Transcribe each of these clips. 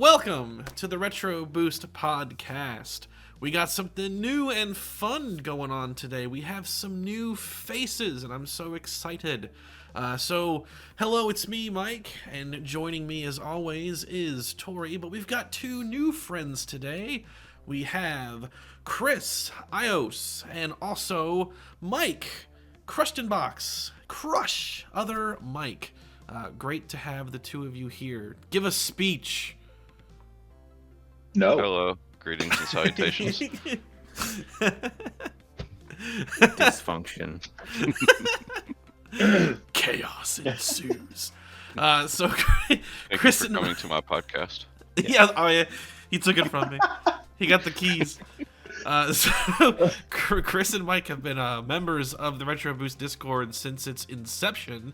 Welcome to the Retro Boost podcast. We got something new and fun going on today. We have some new faces, and I'm so excited. Hello, it's me, Mike, and joining me as always is Tori, but we've got two new friends today. We have Chris, Ios, and also Mike, Crushtonbox, Crush, other Mike. Great to have the two of you here. Give a speech. No. Hello, greetings and salutations. Dysfunction. Chaos ensues. So Thank Chris you for and coming to my podcast. yeah, he took it from me. He got the keys. So Chris and Mike have been members of the Retro Boost Discord since its inception.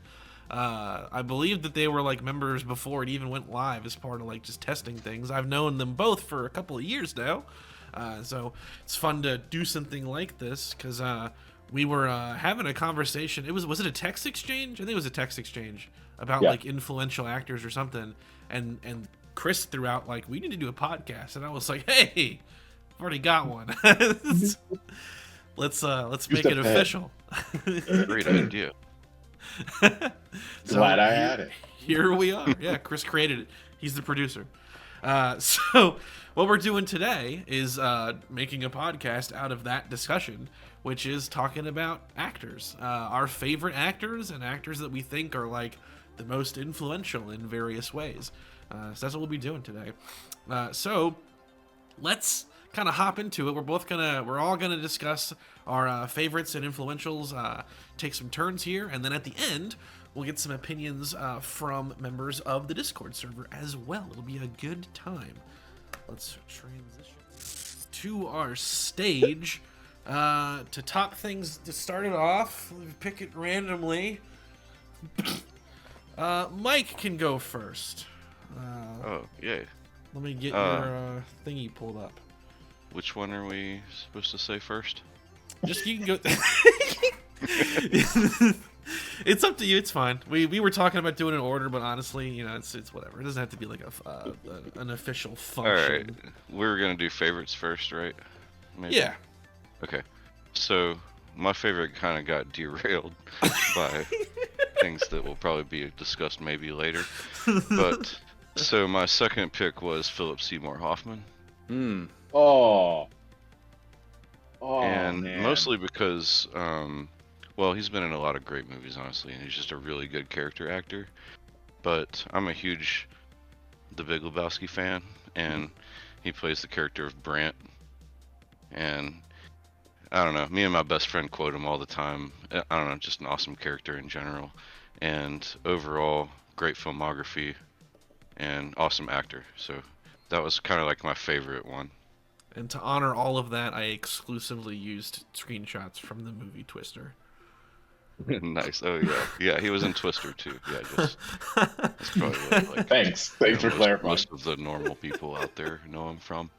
I believe that they were like members before it even went live as part of like just testing things. I've known them both for a couple of years now, so it's fun to do something like this because we were having a conversation. Was it a text exchange? I think it was a text exchange about like influential actors or something, and Chris threw out like, we need to do a podcast, and I was like, hey, I've already got one. Let's make it official. Great idea. Glad I had it. Here we are. Yeah, Chris created it. He's the producer. So what we're doing today is making a podcast out of that discussion, which is talking about actors, our favorite actors and actors that we think are like the most influential in various ways. So that's what we'll be doing today. So let's kind of hop into it. We're all gonna discuss our favorites and influentials, take some turns here, and then at the end we'll get some opinions from members of the Discord server as well. It'll be a good time. Let's transition to our stage. To top things, to start it off, pick it randomly. Mike can go first. Oh, yay. Let me get your thingy pulled up. Which one are we supposed to say first? Just you can go. It's up to you. It's fine. We were talking about doing an order, but honestly, you know, it's whatever. It doesn't have to be like an official function. All right, we're gonna do favorites first, right? Maybe? Yeah. Okay. So my favorite kind of got derailed by things that will probably be discussed maybe later. But so my second pick was Philip Seymour Hoffman. Oh, and man. mostly because, well, he's been in a lot of great movies, honestly, and he's just a really good character actor. But I'm a huge The Big Lebowski fan, and he plays the character of Brant. And I don't know, me and my best friend quote him all the time. I don't know, just an awesome character in general. And overall, great filmography and awesome actor. So that was kind of like my favorite one. And to honor all of that, I exclusively used screenshots from the movie Twister. Nice. Oh yeah, he was in Twister too. Yeah, that's probably what, like, Thanks for clarifying. Most of the normal people out there know him from.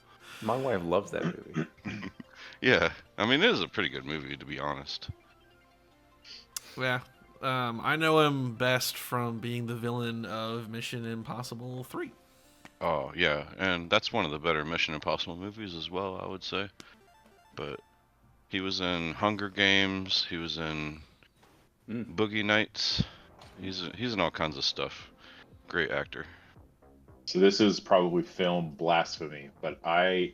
My wife loves that movie. Yeah, I mean, it is a pretty good movie, to be honest. Yeah. I know him best from being the villain of Mission Impossible 3. Oh yeah, and that's one of the better Mission Impossible movies as well, I would say. But he was in Hunger Games. He was in Boogie Nights. He's in all kinds of stuff. Great actor. So this is probably film blasphemy, but I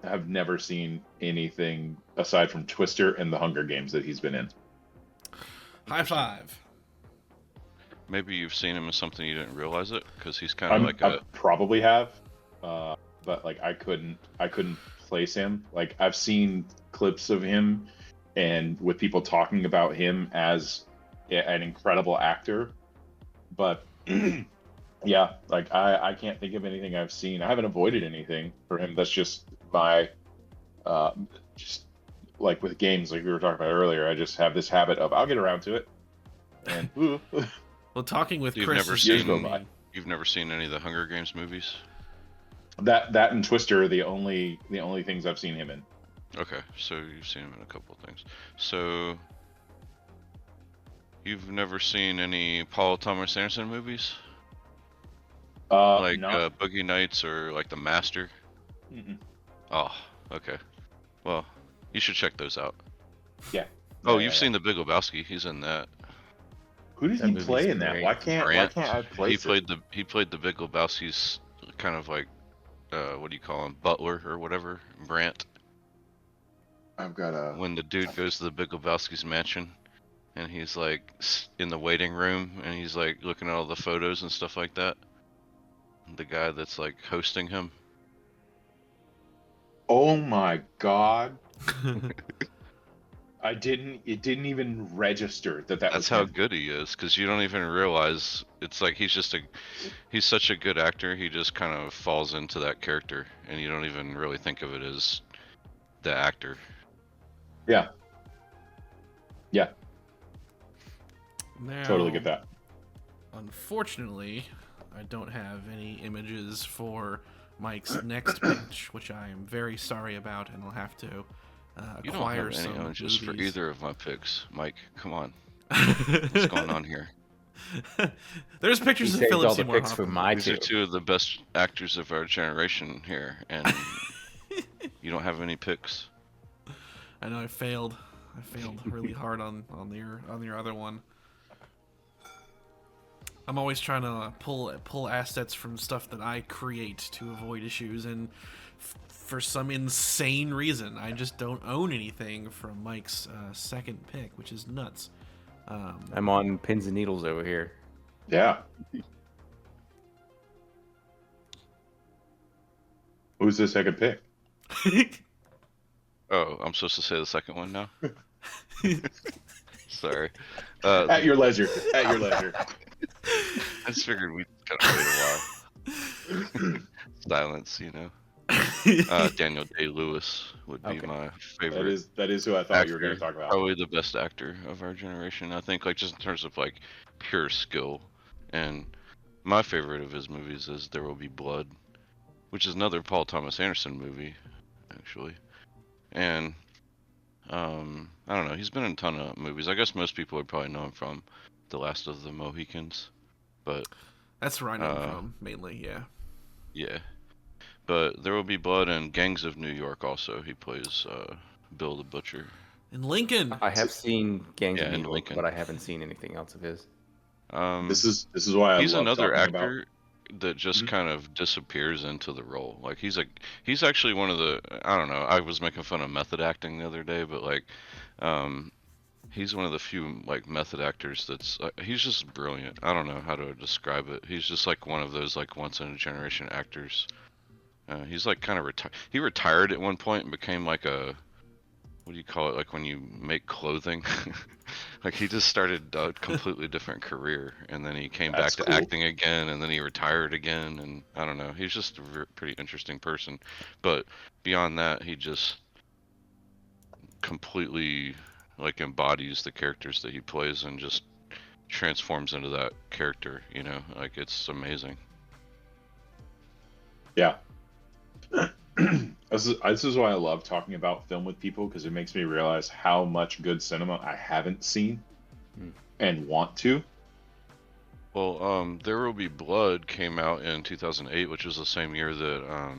have never seen anything aside from Twister and the Hunger Games that he's been in. High five. Maybe you've seen him in something you didn't realize it, because he's kind of like I probably have, but like I couldn't place him. Like I've seen clips of him, and with people talking about him as an incredible actor, but yeah, like I can't think of anything I've seen. I haven't avoided anything for him. That's just my just like with games, like we were talking about earlier. I just have this habit of I'll get around to it, and Well, talking with You've Chris, never seen You've never seen any of the Hunger Games movies? that and Twister are the only things I've seen him in. Okay, so you've seen him in a couple of things. So you've never seen any Paul Thomas Anderson movies? Like Not. Boogie Nights or like The Master? Mm-mm. Oh, okay. Well, you should check those out. Yeah. Oh, Yeah, you've yeah, seen The Big Lebowski. He's in that. Who did That he movie's play in that? great. Why Brant. can't I place it? He played the Big Lebowski's kind of like what do you call him? Butler or whatever. Brant. I've got a. When the dude goes to the Big Lebowski's mansion and he's like in the waiting room and he's like looking at all the photos and stuff like that. The guy that's like hosting him. Oh my god! I didn't. It didn't even register that was That's how him. good he is, because you don't even realize it's like he's such a good actor. He just kind of falls into that character, and you don't even really think of it as the actor. Yeah. Yeah. Now, Totally get that. Unfortunately, I don't have any images for Mike's next pitch, which I am very sorry about, and I'll have to You don't acquire have any some images for movies. either of my picks, Mike. Come on, what's going on here? There's He pictures of saved Philip all the Seymour picks for Hoffman. my These two. are two of the best actors of our generation here, and you don't have any picks. I know I failed. I failed really hard on your other one. I'm always trying to pull assets from stuff that I create to avoid issues, and for some insane reason, I just don't own anything from Mike's second pick, which is nuts. I'm on pins and needles over here. Yeah. Who's the second pick? Oh, I'm supposed to say the second one now. Sorry. At your leisure. At your leisure. I just figured we'd kind of wait a while. Silence, you know. Daniel Day-Lewis would be Okay. my favorite. That is who I thought you were actor, going to talk about. probably the best actor of our generation. I think, like just in terms of like pure skill. And my favorite of his movies is There Will Be Blood, which is another Paul Thomas Anderson movie, actually. And I don't know, he's been in a ton of movies. I guess most people would probably know him from The Last of the Mohicans, but That's where I know him from, mainly, yeah. yeah. But There Will Be Blood and Gangs of New York also. He plays Bill the Butcher. In Lincoln! I have seen Gangs of Yeah, New in York, Lincoln. but I haven't seen anything else of his. This is why I He's love another talking actor that just Mhm. kind of disappears into the role. Like he's actually one of the, I don't know, I was making fun of method acting the other day, but like he's one of the few like method actors that's he's just brilliant. I don't know how to describe it. He's just like one of those like once in a generation actors. He's like kind of he retired at one point and became like a, what do you call it, like when you make clothing. Like he just started a completely different career, and then he came That's back to cool. acting again, and then he retired again, and I don't know, he's just a pretty interesting person. But beyond that, he just completely like embodies the characters that he plays and just transforms into that character, you know, like it's amazing. Yeah. This is why I love talking about film with people, because it makes me realize how much good cinema I haven't seen and want to. Well, There Will Be Blood came out in 2008, which was the same year that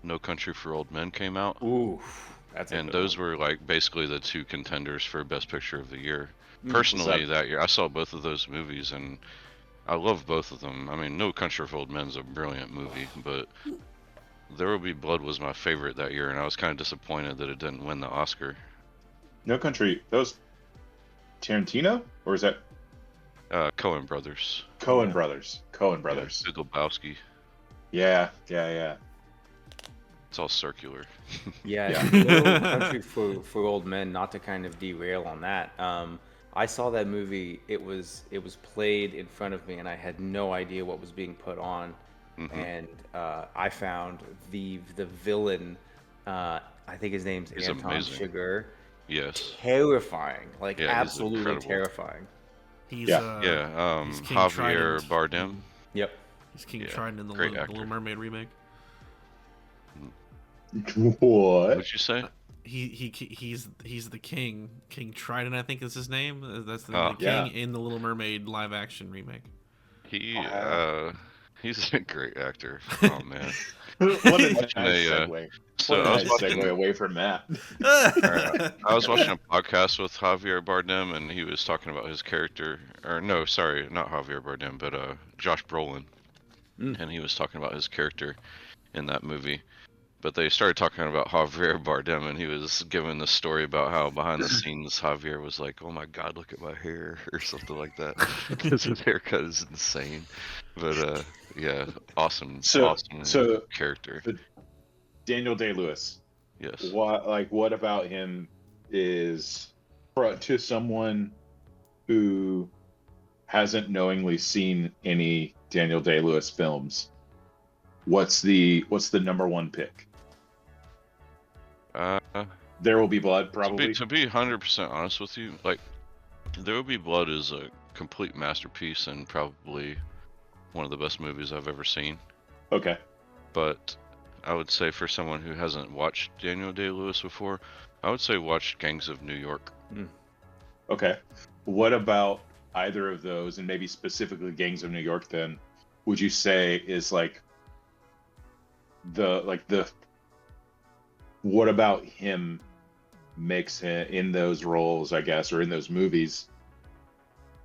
No Country for Old Men came out. Ooh, that's a And good those one. were like basically the two contenders for Best Picture of the year. Mm. Personally, that- that year I saw both of those movies and I love both of them. I mean, No Country for Old Men's a brilliant movie, but There Will Be Blood was my favorite that year, and I was kind of disappointed that it didn't win the Oscar. No Country. That was Tarantino, or is that Coen Brothers. Coen Yeah. Brothers? Coen Brothers. Big Lebowski. Yeah, yeah, yeah. It's all circular. Yeah, Yeah. No Country for Old Men. Not to kind of derail on that. I saw that movie. It was played in front of me, and I had no idea what was being put on. Mhm. And I found the villain. I think his name's He's Anton amazing. Sugar. Yes. Terrifying, like Yeah, he's absolutely incredible. terrifying. He's, Yeah. Yeah, he's King Javier Trident. Bardem. Yep. He's King Yeah, Trident in the great Little actor. Mermaid remake. What? What'd you say? He's the king. King Trident, I think is his name. That's the Oh. king Yeah. in the Little Mermaid live action remake. He He's a great actor. Oh man. What a nice Watching a, segue. so What a I was nice watching. segue away from Matt. I was watching a podcast with Javier Bardem, and he was talking about his character. Or no, sorry, not Javier Bardem, but Josh Brolin, and he was talking about his character in that movie. But they started talking about Javier Bardem, and he was giving the story about how behind the scenes Javier was like, "Oh my God, look at my hair," or something like that, because his haircut is insane. But yeah, awesome So character. Daniel Day-Lewis. Yes. What about him is to someone who hasn't knowingly seen any Daniel Day-Lewis films? What's the number one pick? There Will Be Blood, probably. To be 100% honest with you, like There Will Be Blood is a complete masterpiece and probably one of the best movies I've ever seen. Okay. But I would say for someone who hasn't watched Daniel Day-Lewis before, I would say watch Gangs of New York. Okay. What about either of those, and maybe specifically Gangs of New York? Then, would you say is what about him makes him in those roles, I guess, or in those movies,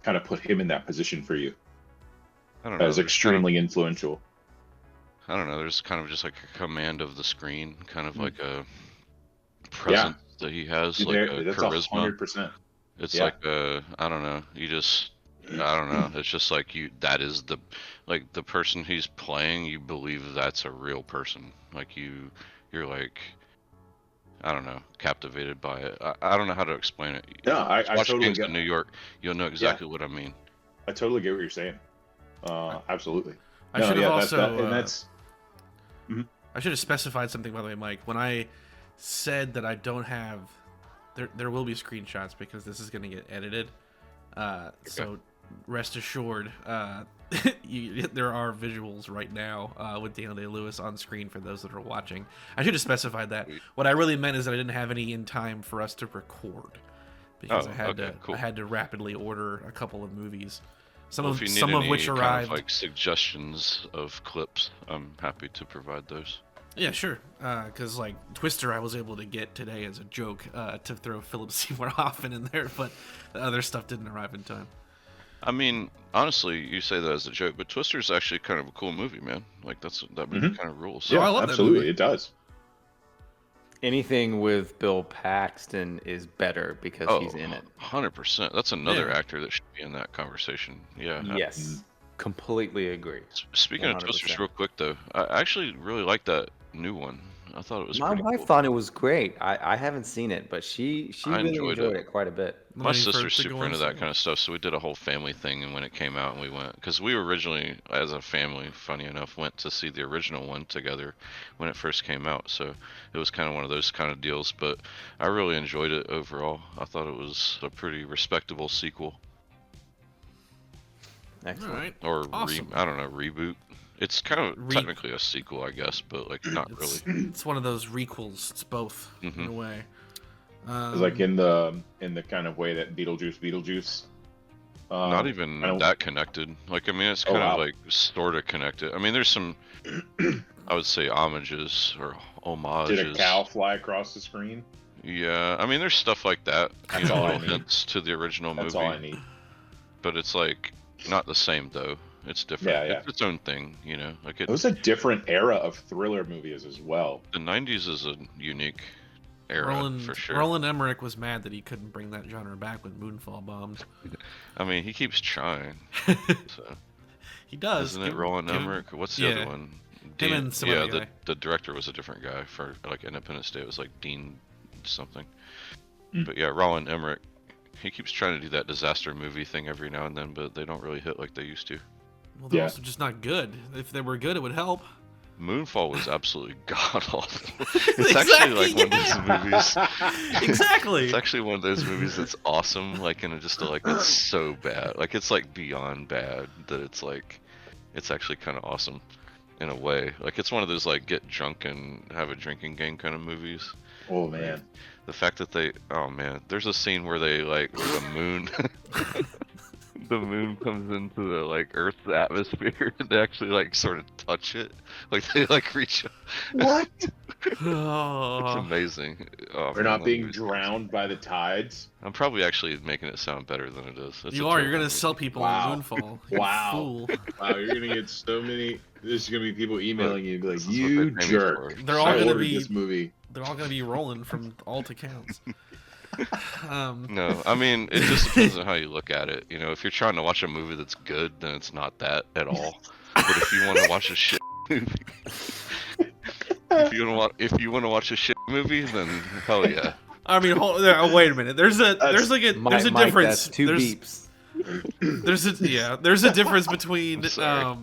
kind of put him in that position for you I don't know. as extremely influential? I don't know. There's kind of just like a command of the screen, kind of like a presence that he has, like a That's charisma. 100%. It's like I don't know. I don't know. It's just like that is the person he's playing. You believe that's a real person. Like you're like, I don't know, captivated by it. I don't know how to explain it. No, I Watch totally Gangs get. of New York. You'll know exactly what I mean. I totally get what you're saying. Absolutely. I should have also. That's. I should have specified something, by the way, Mike. When I said that I don't have, there will be screenshots because this is going to get edited. So rest assured, there are visuals right now with Daniel Day-Lewis on screen for those that are watching. I should have specified that. What I really meant is that I didn't have any in time for us to record because I had to rapidly order a couple of movies. Some of which arrived. Like suggestions of clips, I'm happy to provide those. Yeah, sure. Because like Twister, I was able to get today as a joke to throw Philip Seymour Hoffman in there, but the other stuff didn't arrive in time. I mean, honestly, you say that as a joke, but Twister's actually kind of a cool movie, man. Like that movie kind of rules. Yeah, I love absolutely, that movie. It does. Anything with Bill Paxton is better because he's in it. 100%. That's another actor that should be in that conversation. Yeah. Yes. Completely agree. Speaking 100%. Of Twisters, real quick though, I actually really like that new one. I thought it was. My wife cool. thought it was great. I haven't seen it, but she really enjoyed it quite a bit. My sister's super into that kind of stuff, so we did a whole family thing, and when it came out, and we went because we originally, as a family, funny enough, went to see the original one together when it first came out. So it was kind of one of those kind of deals. But I really enjoyed it overall. I thought it was a pretty respectable sequel. Excellent. All right. Or awesome. I don't know, reboot. It's kind of technically a sequel, I guess, but like not really. It's one of those requels. It's both in a way. It's like in the kind of way that Beetlejuice. Not even that connected. Like I mean, it's kind of like sort of connected. I mean, there's some, I would say, homages or homages. Did a cow fly across the screen? Yeah, I mean, there's stuff like that. That's all I need. Hints to the original movie. That's all I need. But it's like not the same though. It's different. Yeah. It's its own thing, you know. Like it was a different era of thriller movies as well. The '90s is a unique era for sure. Roland Emmerich was mad that he couldn't bring that genre back when Moonfall bombed. I mean, he keeps trying. So. He does. Isn't it Roland Emmerich? What's the other one? Him and some other guy. The director was a different guy for like Independence Day. It was like Dean something. But yeah, Roland Emmerich. He keeps trying to do that disaster movie thing every now and then, but they don't really hit like they used to. Well, they're also just not good. If they were good, it would help. Moonfall was absolutely god awful. It's actually like one of those movies. Exactly. It's actually one of those movies that's awesome, like and just like it's so bad, like it's like beyond bad that it's like it's actually kind of awesome in a way. Like it's one of those like get drunk and have a drinking game kind of movies. Oh man. The fact that there's a scene where they like the moon the moon comes into the like Earth's atmosphere, and they actually like sort of touch it, like they like reach. What? It's Oh, amazing. Oh, We're man, not that being movie's awesome. drowned by the tides. I'm probably actually making it sound better than it is. It's you a are. You're terrible gonna sell movie. people Wow. on Moonfall. You Wow. fool. Wow, you're gonna get so many. There's gonna be people emailing you and be like, this is what "You they pay me jerk! for. They're all I gonna ordered be- this movie." They're all gonna be rolling from all accounts. No, I mean it just depends on how you look at it. You know, if you're trying to watch a movie that's good, then it's not that at all. But if you want to watch a shit movie, if you want to watch a shit movie, then hell yeah. I mean, wait a minute. There's a Mike, difference. That's two there's, beeps. There's a difference between I'm sorry.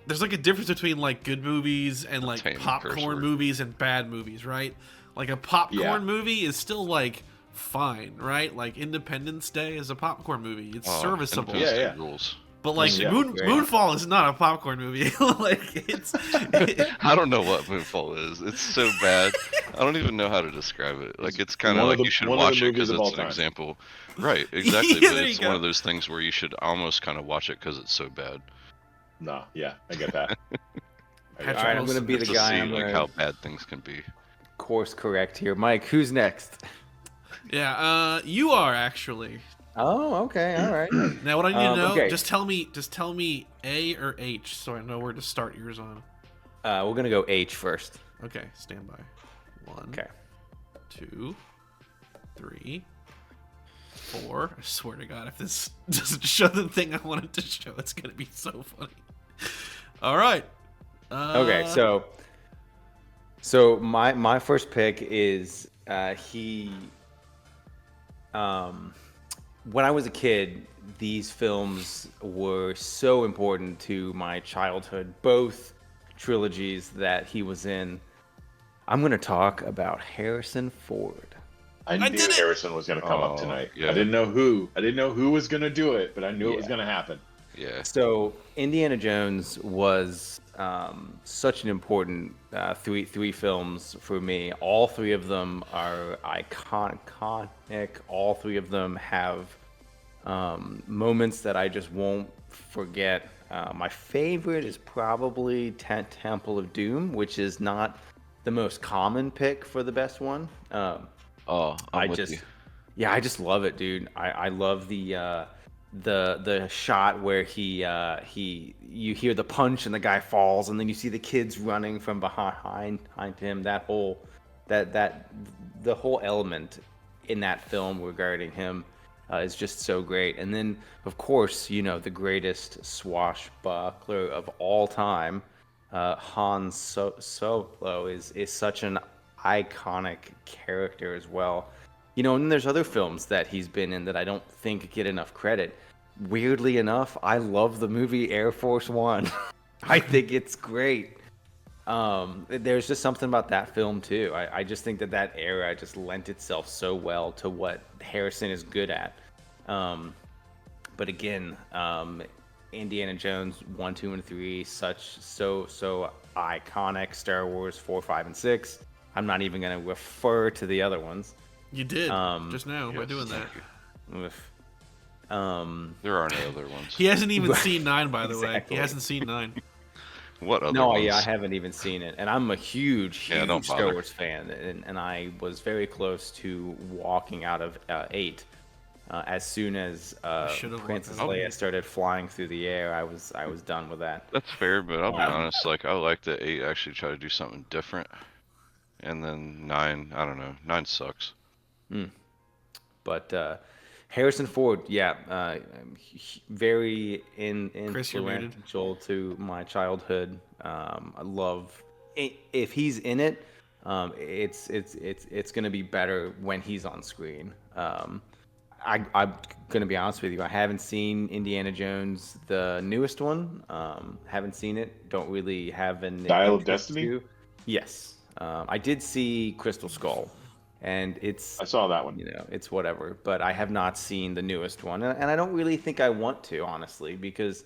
there's like a difference between like good movies and like Tame curse popcorn word. movies and bad movies, right? Like a popcorn Yeah. movie is still like fine, right? Like Independence Day is a popcorn movie. It's serviceable. Independence Yeah, Day yeah. rules. But like Yeah. Great. Moonfall is not a popcorn movie. Like it's I don't know what Moonfall is. It's so bad. I don't even know how to describe it. Like it's kind of one like of the- you should one of the watch it movies because of it's all an time. example. Right, exactly. Yeah, But there you it's go. one of those things where you should almost kind of watch it because it's so bad. No, yeah, I get that. I get All right, I'm Wilson gonna be the to guy. see I'm like gonna how bad things can be. course correct here. Mike, who's next? yeah. You are actually. Oh, okay, all right. Now what I need to know, okay. just tell me A or H, so I know where to start yours on. We're gonna go H first. Okay, stand by. 1, Okay. 2, 3, 4. I swear to God, if this doesn't show the thing I wanted to show, it's gonna be so funny. All right. Okay, so my first pick is when I was a kid, these films were so important to my childhood, both trilogies that he was in. I'm going to talk about Harrison Ford. I I knew did it! Harrison was gonna come up Oh, tonight. yeah. I didn't know who. I didn't know who was gonna do it, but I knew it was Yeah. gonna happen. Yeah. So Indiana Jones was such an important three films for me. All three of them are iconic. All three of them have moments that I just won't forget. My favorite is probably Temple of Doom, which is not the most common pick for the best one. Oh, I'm with you. Yeah, I just love it, dude. I love the shot where you hear the punch and the guy falls, and then you see the kids running from behind him. The whole element in that film regarding him is just so great. And then, of course, the greatest swashbuckler of all time, Han Solo is such an iconic character as well. And then there's other films that he's been in that I don't think get enough credit. Weirdly enough, I love the movie Air Force One. I think it's great. There's just something about that film too. I just think that era just lent itself so well to what Harrison is good at. But again, Indiana Jones 1, 2, and 3, so iconic. Star Wars 4, 5, and 6. I'm not even gonna refer to the other ones. You did just now by Yes, doing that. thank you. There are no other ones. He hasn't even seen 9, by the way. Exactly. He hasn't seen 9. What other No, ones? yeah, I haven't even seen it, and I'm a huge Yeah, don't Star bother. Wars fan, and I was very close to walking out of 8. As soon as should've Princess walked out. Leia started flying through the air, I was done with that. That's fair, but I'll be Wow. honest. Like I like that 8 actually tried to do something different, and then 9. I don't know. 9 sucks. But Harrison Ford, yeah, very Chris, you're muted. influential to my childhood. I love if he's in it. It's gonna be better when he's on screen. I'm gonna be honest with you. I haven't seen Indiana Jones, the newest one. Haven't seen it. Don't really have an Dial of interest Destiny? to. Yes, I did see Crystal Skull, and it's I saw that one. it's whatever. But I have not seen the newest one, and I don't really think I want to, honestly, because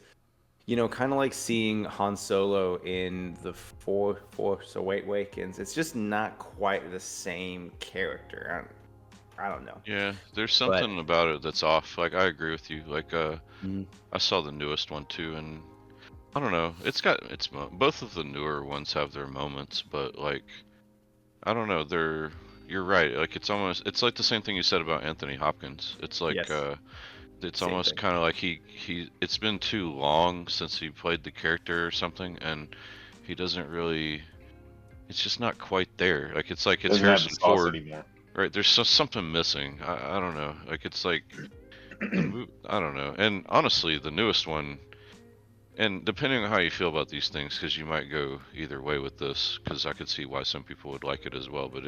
kind of like seeing Han Solo in the Force Awakens. It's just not quite the same character. I don't know. Yeah, there's something about it that's off. Like, I agree with you. Like, Mhm. I saw the newest one too, and I don't know. Both of the newer ones have their moments, but like, I don't know. You're right. Like, it's like the same thing you said about Anthony Hopkins. It's like, Yes. it's Same almost thing. kind of like it's been too long since he played the character or something, and he doesn't really. It's just not quite there. Like, it's like it's Doesn't have the Harrison sauce Ford. anymore. Right, there's something missing. I don't know. Like, it's like I don't know. And honestly, the newest one, and depending on how you feel about these things, because you might go either way with this, because I could see why some people would like it as well. But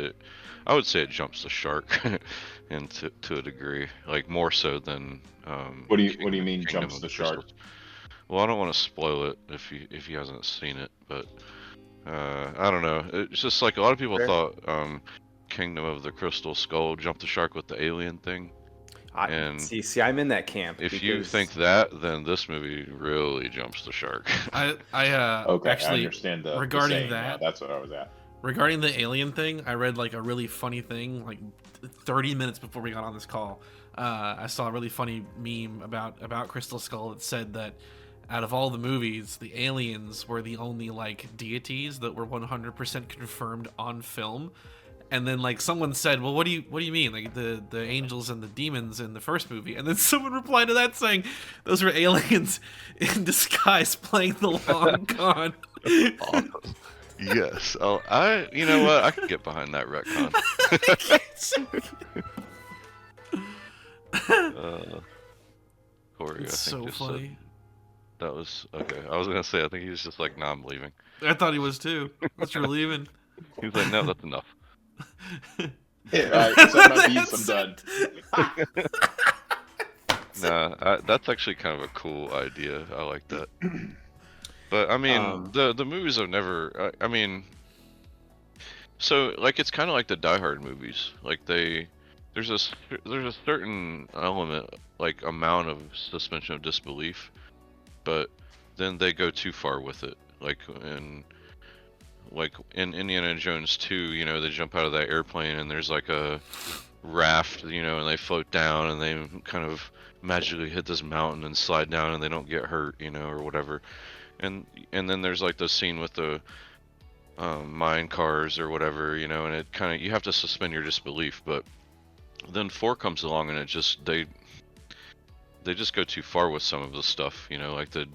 I would say it jumps the shark, and to a degree, like more so than What do you mean Kingdom jumps of the Crystal. shark? Well, I don't want to spoil it if he hasn't seen it, but I don't know. It's just like a lot of people Fair. thought Kingdom of the Crystal Skull jumped the shark with the alien thing. And See, I'm in that camp. if you think that, then this movie really jumps the shark. I Okay, I actually understand the regarding saying now. that. That's what I was at. Regarding the alien thing, I read like a really funny thing like 30 minutes before we got on this call. I saw a really funny meme about Crystal Skull that said that out of all the movies, the aliens were the only like deities that were 100% confirmed on film. And then like someone said, "Well, what do you mean? Like the angels and the demons in the first movie?" And then someone replied to that saying, "Those were aliens in disguise playing the long con." Awesome. Yes. You know what? I can get behind that retcon. Corey, It's I think so just funny. said that was okay. I was gonna say I think he was just like, "No, I'm leaving." I thought he was too. But you're leaving. He was like, "No, that's enough." Yeah, alright, set my beats, I'm done. Nah, that's actually kind of a cool idea. I like that. But I mean, the movies have never. I mean, so like it's kind of like the Die Hard movies. Like there's a certain element, like amount of suspension of disbelief, but then they go too far with it. Like in Indiana Jones 2, you know, they jump out of that airplane and there's like a raft, you know, and they float down and they kind of magically hit this mountain and slide down and they don't get hurt, you know, or whatever. And then there's like the scene with the mine cars or whatever, you know, and it kind of, you have to suspend your disbelief. But then 4 comes along and they just go too far with some of the stuff, you know, like the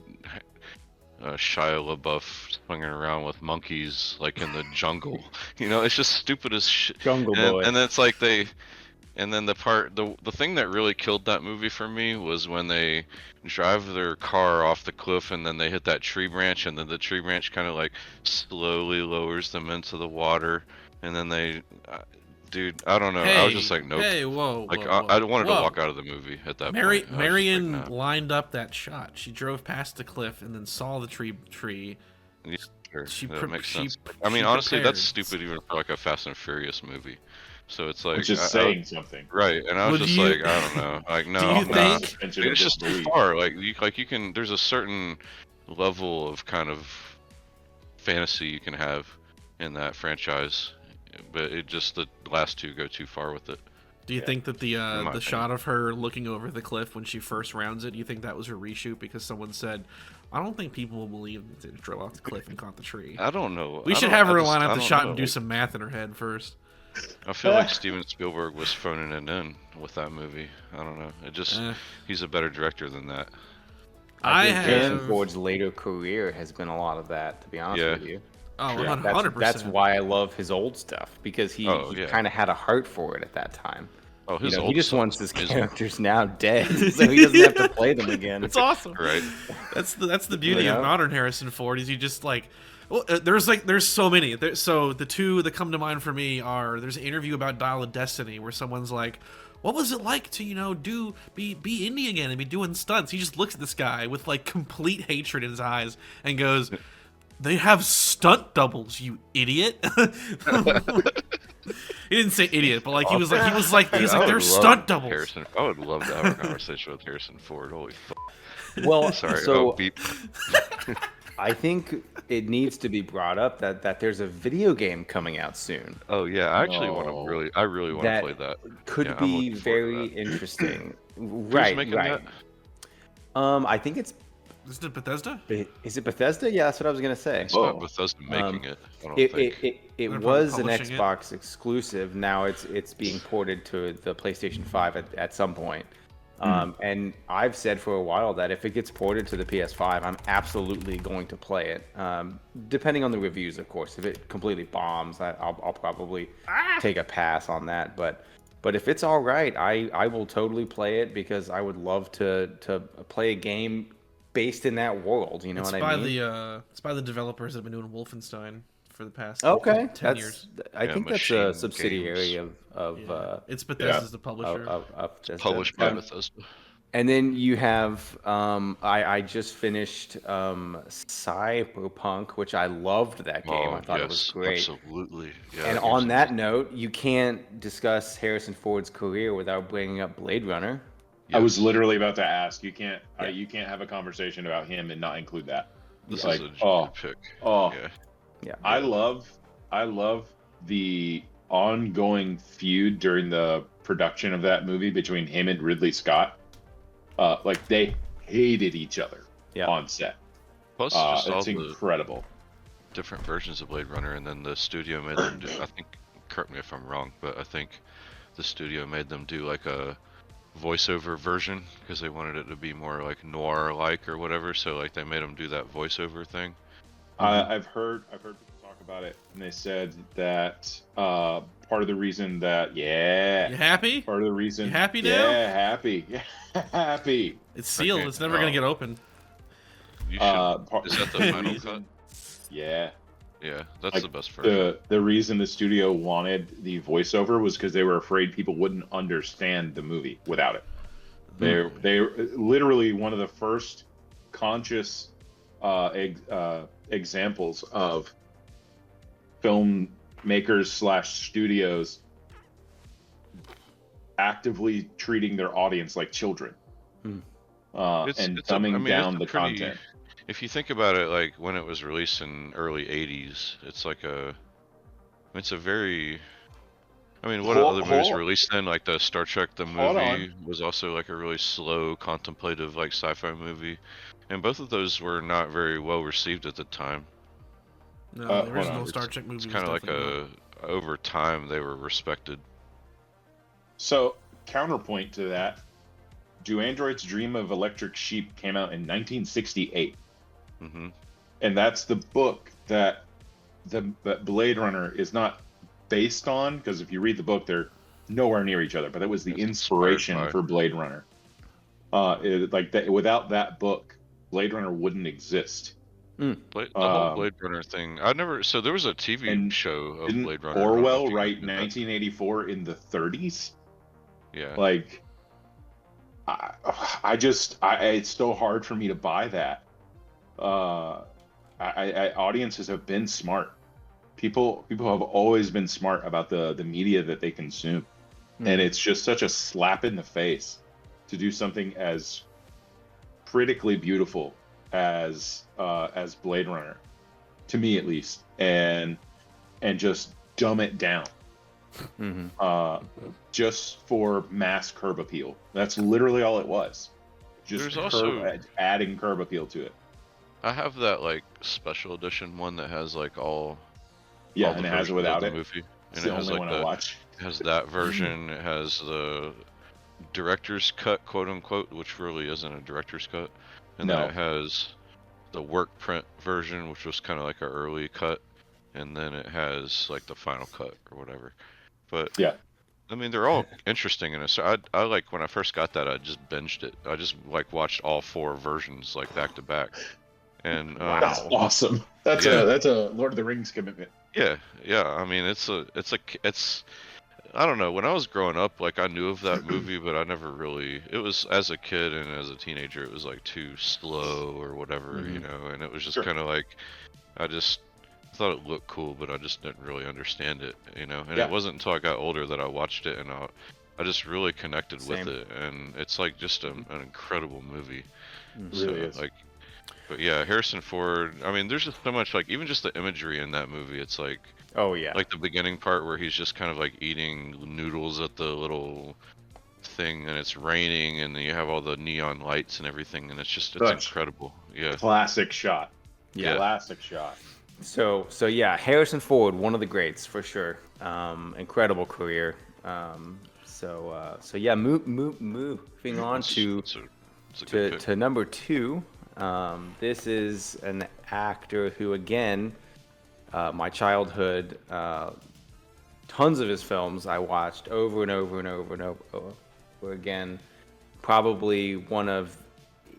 Shia LaBeouf swinging around with monkeys like in the jungle. You know, it's just stupid as shit. Jungle Boy. And it's like and then the thing that really killed that movie for me was when they drive their car off the cliff and then they hit that tree branch and then the tree branch kind of like slowly lowers them into the water and then dude, I don't know. I was just like, nope. Hey, whoa, Like whoa, I wanted whoa. to walk out of the movie at that point. I was just like, Marion nah. lined up that shot. She drove past the cliff and then saw the tree. Yeah, sure. She That pre- makes she- sense. I mean, she honestly, that's prepared. stupid even for like a Fast and Furious movie. So it's like Which is saying something. right, and I was Well, just do you- like, I don't know, like no, do you I'm not. think- Suspension of It's just too disbelief. far. Like you can. There's a certain level of kind of fantasy you can have in that franchise, but the last 2 go too far with it. Do you think that the my opinion. shot of her looking over the cliff when she first rounds it, do you think that was a reshoot because someone said, "I don't think people will believe that they drove off the cliff and caught the tree"? I don't know. We I should don't- have I her just- line I out the don't shot know. and do some math in her head first. I feel like Steven Spielberg was phoning it in with that movie. I don't know. He's a better director than that. I think Harrison have. Ford's later career has been a lot of that, to be honest Yeah. with you. Oh, Yeah, 100%. that's why I love his old stuff, because he yeah. kind of had a heart for it at that time. Oh, his He old just stuff wants is his amazing. characters now dead, so he doesn't have to play them again. It's awesome. Right. That's the beauty Yeah. of modern Harrison Ford is you just like. Well, there's so many. So the 2 that come to mind for me are there's an interview about Dial of Destiny where someone's like, "What was it like to be indie again and be doing stunts?" He just looks at this guy with like complete hatred in his eyes and goes, "They have stunt doubles, you idiot." He didn't say idiot, but like he was like I would they're love stunt doubles. I would love to have a conversation with Harrison Ford. Holy fuck. Well, Sorry. so beep. I think it needs to be brought up that there's a video game coming out soon Oh yeah, I actually want to No. I really want to play that that. could Yeah, I'm be looking forward very to interesting. that. Who's Right, making that? right. I think it's Isn't it Bethesda? is it Bethesda? Yeah, that's what I was gonna say. It's not Oh. Bethesda Um, making it. I don't It, think. it They're probably was an publishing it. Xbox exclusive. Now it's being ported to the PlayStation 5 at some point. And I've said for a while that if it gets ported to the PS5, I'm absolutely going to play it. Depending on the reviews, of course. If it completely bombs, I'll probably take a pass on that. But if it's all right, I will totally play it because I would love to play a game based in that world. You know It's what by I mean? it's by the developers that have been doing Wolfenstein for the past Okay, 10 years. I Yeah, think that's Machine a subsidiary Games. of Yeah. It's Bethesda's the publisher. Bethesda. Published by Yeah. Bethesda. And then you have I just finished Cyberpunk, which I loved that game. Oh I thought it was yes, great. absolutely. Yeah, And that on game's that note, you can't discuss Harrison Ford's career without bringing up Blade Runner. I was yes. literally about to ask. You can't. Yeah. You can't have a conversation about him and not include that. This like, is a good oh, pick. oh. Yeah. Yeah. I love the ongoing feud during the production of that movie between him and Ridley Scott. Like they hated each other Yeah. on set. Plus, just all It's the incredible. different versions of Blade Runner, and then the studio made them do. I think, correct me if I'm wrong, but I think the studio made them do like a voiceover version because they wanted it to be more like noir-like or whatever. So like they made them do that voiceover thing. I've heard people talk about it, and they said that part of the reason that You happy? part of the reason You happy now? Yeah, happy, happy. It's sealed. Okay. It's never gonna get open. You should. Part- Is that the the final reason- cut? Yeah. Yeah, that's Like, the best version. The reason the studio wanted the voiceover was because they were afraid people wouldn't understand the movie without it. They literally one of the first conscious examples of filmmakers / studios actively treating their audience like children and dumbing down the content. If you think about it, like when it was released in early '80s, it's like it's a very. I mean, what other movies were released then? Like the Star Trek the Hold movie was also like a really slow, contemplative, like sci-fi movie, and both of those were not very well received at the time. No, hold the original on. Star Trek movie It's was kind of like definitely not. over time they were respected. So counterpoint to that, Do Androids Dream of Electric Sheep came out in 1968. Hmm. And that's the book that that Blade Runner is not based on, because if you read the book, they're nowhere near each other. But that was the It's inspiration inspired by. for Blade Runner. Without that book, Blade Runner wouldn't exist. The whole Blade Runner thing. I never. So there was a TV and show of Didn't Blade Runner. I don't know Orwell if you write knew that. 1984 in the 30s? Yeah. Like, it's so hard for me to buy that. Audiences have been smart. People have always been smart about the media that they consume, and it's just such a slap in the face to do something as critically beautiful as Blade Runner, to me at least, and just dumb it down. Just for mass curb appeal. That's literally all it was. Just There's also- adding curb appeal to it. I have that like special edition one that has like all. Yeah, all and the it has it versions of without the it. movie. It's And the it has only like one I watch. It has that version. It has the director's cut, quote unquote, which really isn't a director's cut. And No. then it has the work print version, which was kind of like an early cut. And then it has like the final cut or whatever. But Yeah. I mean, they're all interesting in a. So I like when I first got that, I just binged it. I just like watched all 4 versions like back to back. And That's awesome. That's Yeah. a Lord of the Rings commitment. yeah. I mean, it's I don't know. When I was growing up, like I knew of that movie, but I never really. It was as a kid and as a teenager, it was like too slow or whatever, you know. And it was just Sure. kind of like, I just thought it looked cool, but I just didn't really understand it, you know. And Yeah. it wasn't until I got older that I watched it and I just really connected Same. with it, and it's like just an incredible movie. It So really is. like, But yeah, Harrison Ford. I mean, there's just so much like even just the imagery in that movie. It's Oh yeah. like the beginning part where he's just kind of like eating noodles at the little thing, and it's raining, and then you have all the neon lights and everything, and it's Such incredible. Yeah, classic shot. Yeah. Classic shot. So yeah, Harrison Ford, one of the greats for sure. Incredible career. So yeah, moving on to it's a good pick. to number 2. This is an actor who, again, my childhood, tons of his films I watched over and over and over and over again. Probably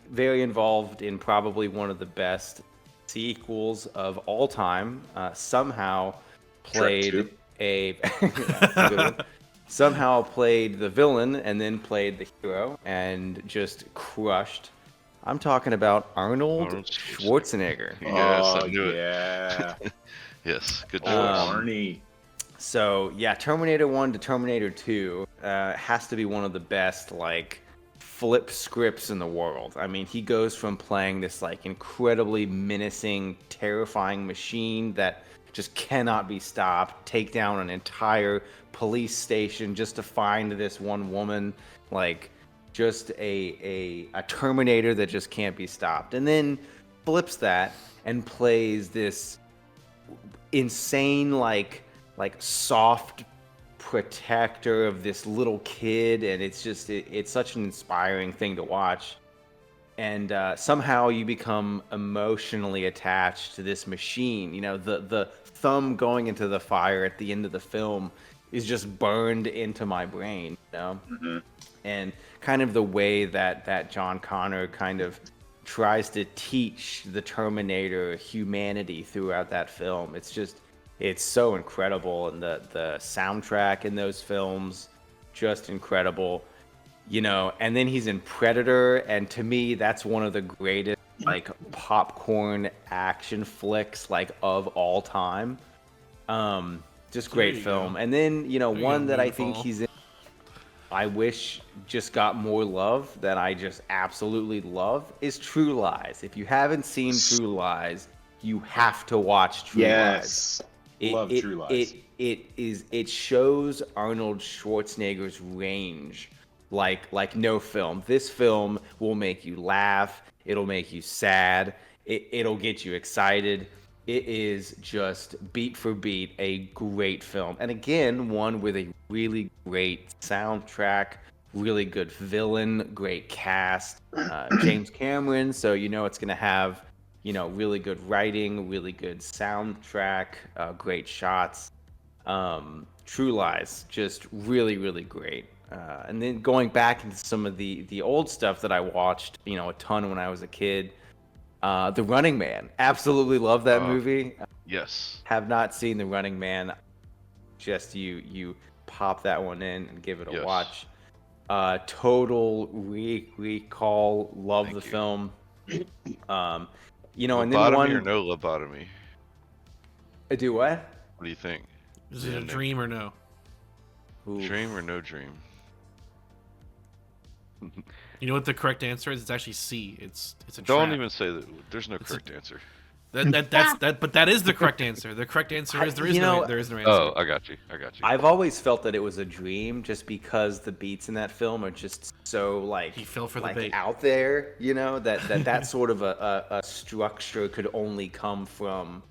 very involved in probably one of the best sequels of all time. Somehow played that's a good one. Somehow played the villain and then played the hero and just crushed. I'm talking about Arnold Schwarzenegger. Yes, I knew it. Yeah. Yes, good choice. Arnie. So yeah, Terminator 1 to Terminator 2 has to be one of the best like flip scripts in the world. I mean, he goes from playing this like incredibly menacing, terrifying machine that just cannot be stopped, take down an entire police station just to find this one woman, like just a Terminator that just can't be stopped, and then flips that and plays this insane like soft protector of this little kid, and it's such an inspiring thing to watch. And somehow you become emotionally attached to this machine. You know, the thumb going into the fire at the end of the film is just burned into my brain, you know? Mm-hmm. And kind of the way that John Connor kind of tries to teach the Terminator humanity throughout that film. It's so incredible, and the soundtrack in those films, just incredible. You know, and then he's in Predator, and to me, that's one of the greatest like popcorn action flicks like of all time. Just great film. And then, you know, one that I think he's in, I wish just got more love, that I just absolutely love, is True Lies. If you haven't seen True Lies, you have to watch True Lies. Love True Lies. It shows Arnold Schwarzenegger's range like no film. This film will make you laugh. It'll make you sad. It'll get you excited. It is just beat for beat a great film. And again, one with a really great soundtrack, really good villain, great cast. James Cameron, so you know it's going to have, you know, really good writing, really good soundtrack, great shots. True Lies, just really, really great. And then going back into some of the old stuff that I watched, you know, a ton when I was a kid. The Running Man. Absolutely love that movie. Yes. Have not seen The Running Man. Just you pop that one in and give it a watch. Total Recall. Love the film. You know, and then one or no lobotomy? I do what? What do you think? Is it a dream or no? Ooh. Dream or no dream? You know what the correct answer is? It's actually C. It's a trap. Don't even say that. There's no correct answer. But that is the correct answer. The correct answer is there is no answer. Oh, I got you. I've always felt that it was a dream, just because the beats in that film are just so like He fell for the like bait. out there, you know, that sort of a structure could only come from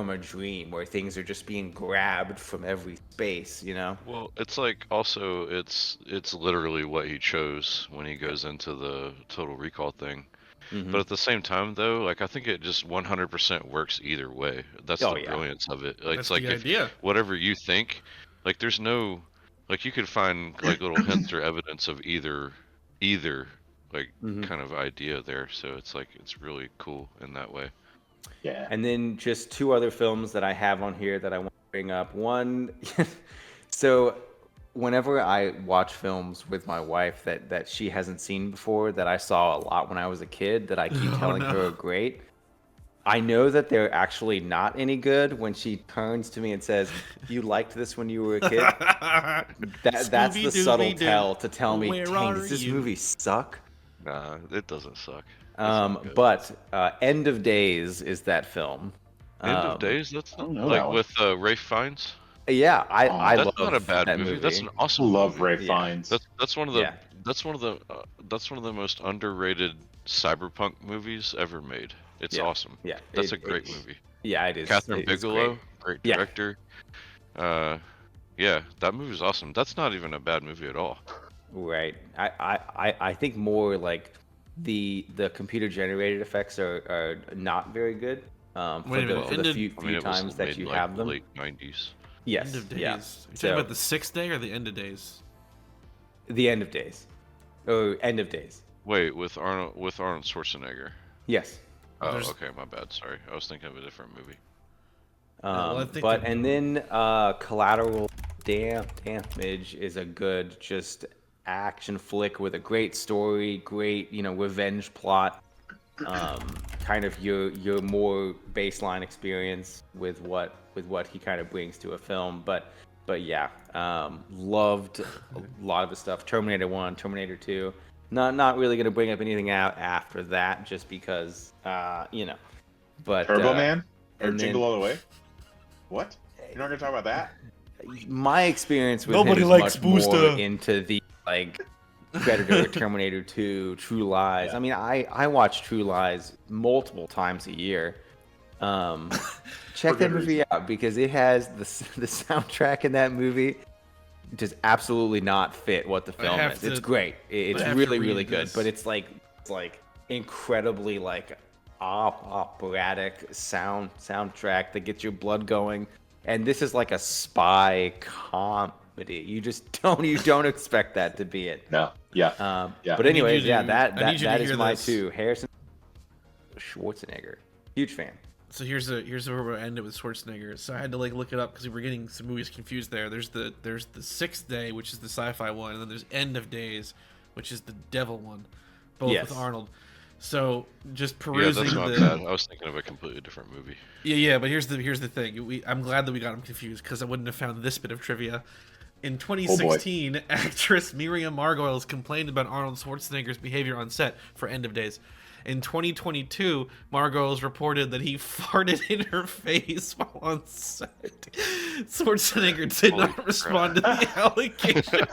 a dream, where things are just being grabbed from every space, you know. Well, it's like also it's literally what he chose when he goes into the Total Recall thing. Mm-hmm. But at the same time, though, like I think it just 100% works either way. That's the brilliance of it. Like, That's it's like the idea. Whatever you think, like there's no, like you could find like little hints or evidence of either like kind of idea there. So it's like it's really cool in that way. Yeah. And then just two other films that I have on here that I want to bring up. One, so whenever I watch films with my wife that she hasn't seen before, that I saw a lot when I was a kid, that I keep telling her are great, I know that they're actually not any good when she turns to me and says, "You liked this when you were a kid." That's the subtle tell to tell me, "Dang, does this movie suck?" Nah, it doesn't suck. not good. But End of Days is that film. End of Days. That's I don't know like that one. with Rafe Fiennes. Yeah, I Oh, That's not a love bad that movie. That's an I awesome love movie. Ray Yeah. Fiennes. That's one of the Yeah. that's one of the most underrated cyberpunk movies ever made. It's Yeah. awesome. Yeah, That's a great movie. Yeah, it is. Catherine It is Bigelow, great. great Yeah. director. Yeah, that movie's awesome. That's not even a bad movie at all. Right. I think more like the computer generated effects are not very good. For Wait a minute, the ended- few, I mean, it was times that made you in, like, have them. late '90s. Yes. End of days. Yeah. You talking So about the 6th day or the end of days? the End of Days, or End of Days. Wait, with Arnold Schwarzenegger. Yes. Oh, There's- okay, my bad. Sorry, I was thinking of a different movie. well, I think But that- and then Collateral Damage is a good just action flick with a great story, great revenge plot. Kind of your more baseline experience with what he kind of brings to a film, but yeah, loved a lot of his stuff. Terminator 1, Terminator 2. Not really gonna bring up anything out after that, just because But Turbo Man or and then- Jingle All the Way. What? You're not gonna talk about that? my experience with Nobody him is likes much more Booster. into the Predator, Terminator 2, True Lies. Yeah. I mean, I watch True Lies multiple times a year. Check that good movie out because it has the soundtrack in that movie does absolutely not fit what the film have is. to- It's great. It's I have to really read really good, this. but it's incredibly operatic soundtrack that gets your blood going. And this is like a spy comedy. You don't expect that to be it. No. Yeah. Yeah. But I need you anyways, to- yeah, I that need you to that is hear my this. 2. Harrison Schwarzenegger, huge fan. So here's where we'll end it with Schwarzenegger. So I had to look it up because we were getting some movies confused there. There's the 6th day, which is the sci-fi one, and then there's End of Days, which is the devil one, both Yes. with Arnold. So just Yeah, perusing that's not the bad. I was thinking of a completely different movie. yeah, but here's the thing. I'm glad that we got them confused because I wouldn't have found this bit of trivia. In 2016, actress Miriam Margolyes complained about Arnold Schwarzenegger's behavior on set for End of Days. In 2022, Margolyes reported that he farted in her face while on set. Schwarzenegger did Holy not respond to the allegation.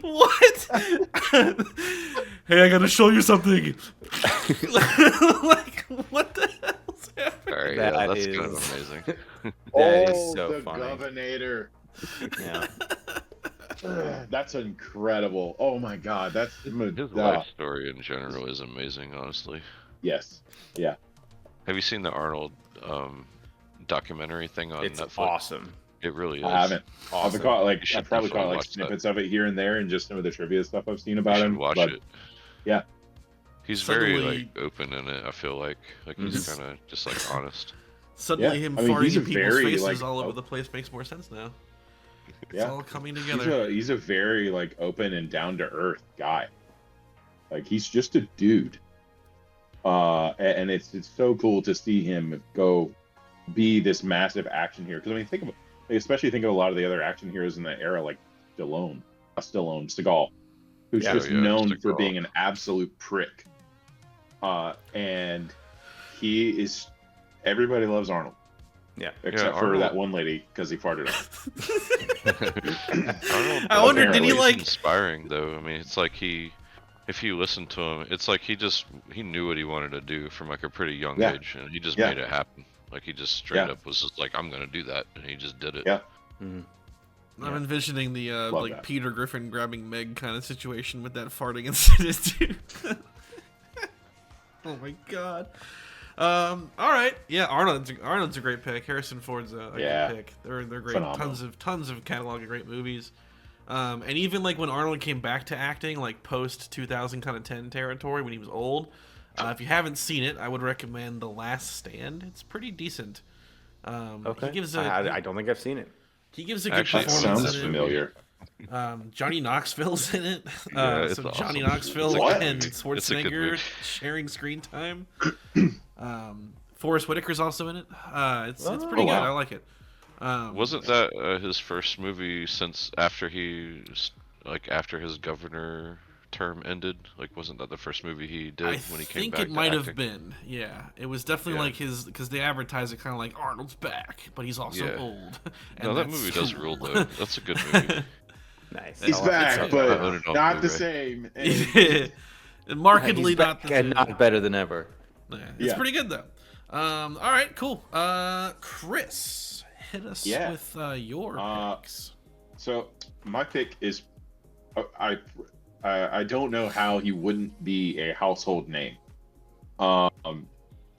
What? Hey, I gotta show you something. What the hell's happening? All right, That yeah, that's kind of is- amazing. That is so the funny. Governor. Yeah. That's incredible. Oh my God. That's His life story in general is amazing, honestly. yes. Yeah. Have you seen the Arnold documentary thing on It's Netflix? awesome. It really is. I haven't. Awesome. I've caught You should I've probably definitely caught watch that. snippets of it here and there, and just some of the trivia stuff I've seen You about should him. watch but it. yeah. He's Suddenly- very open in it. I feel like he's kind of just honest. Suddenly, Yeah, him I mean, he's farting a in people's very, faces all over oh. the place makes more sense now. It's Yeah. all coming together. He's a very open and down to earth guy. He's just a dude. And it's so cool to see him go be this massive action hero. Because I mean, especially think of a lot of the other action heroes in that era, like Seagal, who's Yeah, just yeah, known for Seagal. being an absolute prick. And he is. Everybody loves Arnold. Yeah. Except for Arnold- that one lady because he farted on. Arnold, I wonder, did he apparently he's inspiring though. I mean, it's like if you listen to him, it's like he knew what he wanted to do from a pretty young Yeah. age, and he just Yeah. made it happen. He just straight Yeah. up was just like, I'm gonna do that, and he just did it. Yeah. Mhm. I'm envisioning the Love that. Peter Griffin grabbing Meg kind of situation with that farting incident too. Oh my god. All right, yeah, Arnold's a great pick. Harrison Ford's a Yeah. good pick. They're great. Phenomenal. Tons of catalog of great movies. And even when Arnold came back to acting, post 2000 kind of 10 territory when he was old. If you haven't seen it, I would recommend The Last Stand. It's pretty decent. Okay. He gives I don't think I've seen it. he gives a good Actually, That performance. sounds in it. familiar. Johnny Knoxville's in it. Yeah, it's So Johnny awesome. Knoxville It's a good and movie. It's a good Schwarzenegger movie. sharing screen time. Forrest Whitaker's also in it. It's pretty Oh, good. wow. I like it. Wasn't that his first movie since after after his governor term ended? Like, wasn't that the first movie he did I when he came think back it to might acting? have been. Yeah, it was definitely Yeah. like his, because they advertise it kind of like Arnold's back, but he's also Yeah. old. No, that movie does rule though. That's a good movie. Nice. He's I'll have to back, check but that I own out. it on not the Blu-ray. same. Yeah. He's Markedly not back the and same. not better than ever. Yeah, it's Yeah. pretty good though. All right, cool. Chris, hit us Yeah. with your picks. So my pick is, I don't know how he wouldn't be a household name.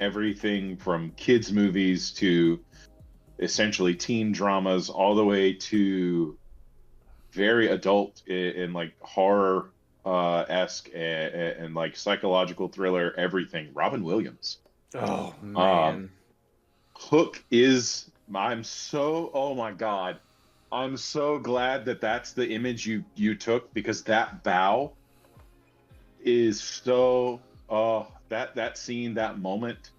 Everything from kids movies to essentially teen dramas, all the way to very adult and like horror esque and like psychological thriller, everything. Robin Williams. Oh man. Hook is. Oh my god. I'm so glad that that's the image you took, because that bow is so that scene, that moment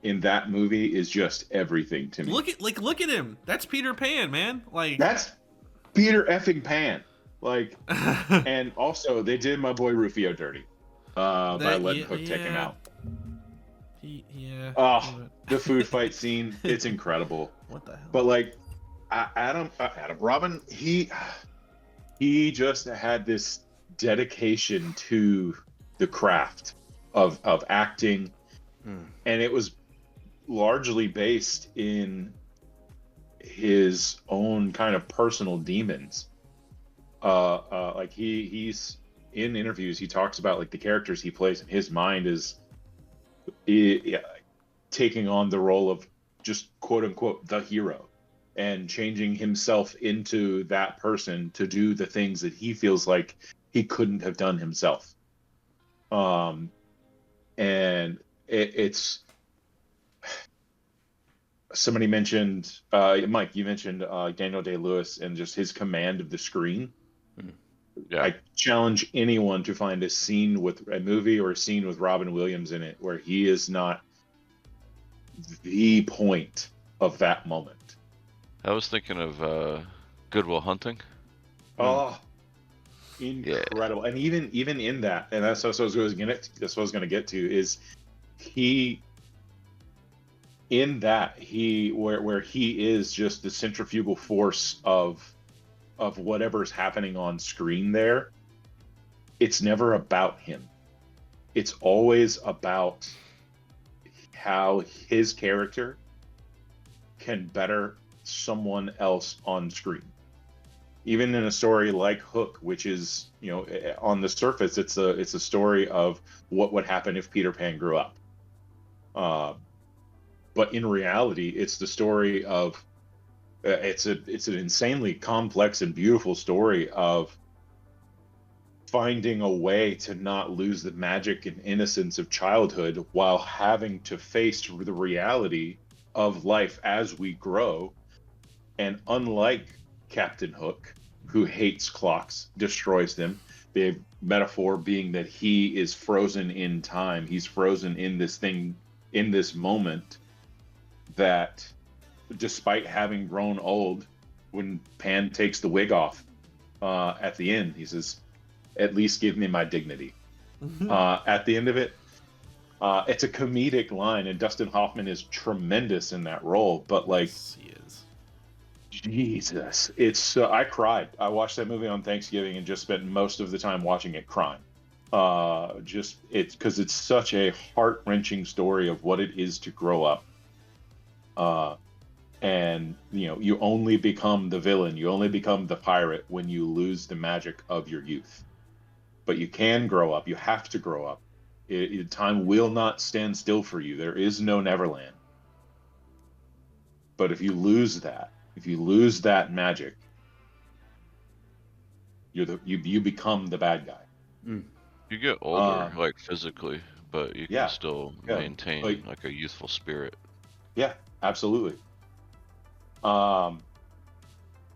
in that movie is just everything to me. Look at him. That's Peter Pan, man. Like That's Peter effing Pan. Like, and also they did my boy Rufio dirty by letting Hook take him out. The food fight scene, it's incredible. What the hell? But like Adam Robin, he just had this dedication to the craft of acting, and it was largely based in his own kind of personal demons. Like he's in interviews, he talks about like the characters he plays, and his mind is taking on the role of just quote unquote the hero, and changing himself into that person to do the things that he feels like he couldn't have done himself. And it's somebody mentioned Mike, you mentioned Daniel Day-Lewis and just his command of the screen. Yeah. I challenge anyone to find a scene with a movie or a scene with Robin Williams in it where he is not the point of that moment. I was thinking of Good Will Hunting. Oh, incredible! Yeah. And even in that, and that's what I was going to get to, is he in that where he is just the centrifugal force of whatever's happening on screen there. It's never about him. It's always about how his character can better someone else on screen. Even in a story like Hook, which is, on the surface, it's a story of what would happen if Peter Pan grew up. But in reality, it's the story of it's an insanely complex and beautiful story of finding a way to not lose the magic and innocence of childhood while having to face the reality of life as we grow. And unlike Captain Hook, who hates clocks, destroys them, the metaphor being that he is frozen in time. He's frozen in this thing, in this moment, that despite having grown old, when Pan takes the wig off at the end, he says, "At least give me my dignity." At the end of it, it's a comedic line, and Dustin Hoffman is tremendous in that role. But like, yes, he is. Jesus, it's I cried. I watched that movie on Thanksgiving and just spent most of the time watching it crying. Just it's because it's such a heart-wrenching story of what it is to grow up. And you only become the villain, you only become the pirate when you lose the magic of your youth. But you can grow up. You have to grow up. Time will not stand still for you. There is no Neverland. But if you lose that magic, you become the bad guy. You get older, like physically, but you can still maintain like a youthful spirit. Yeah, absolutely.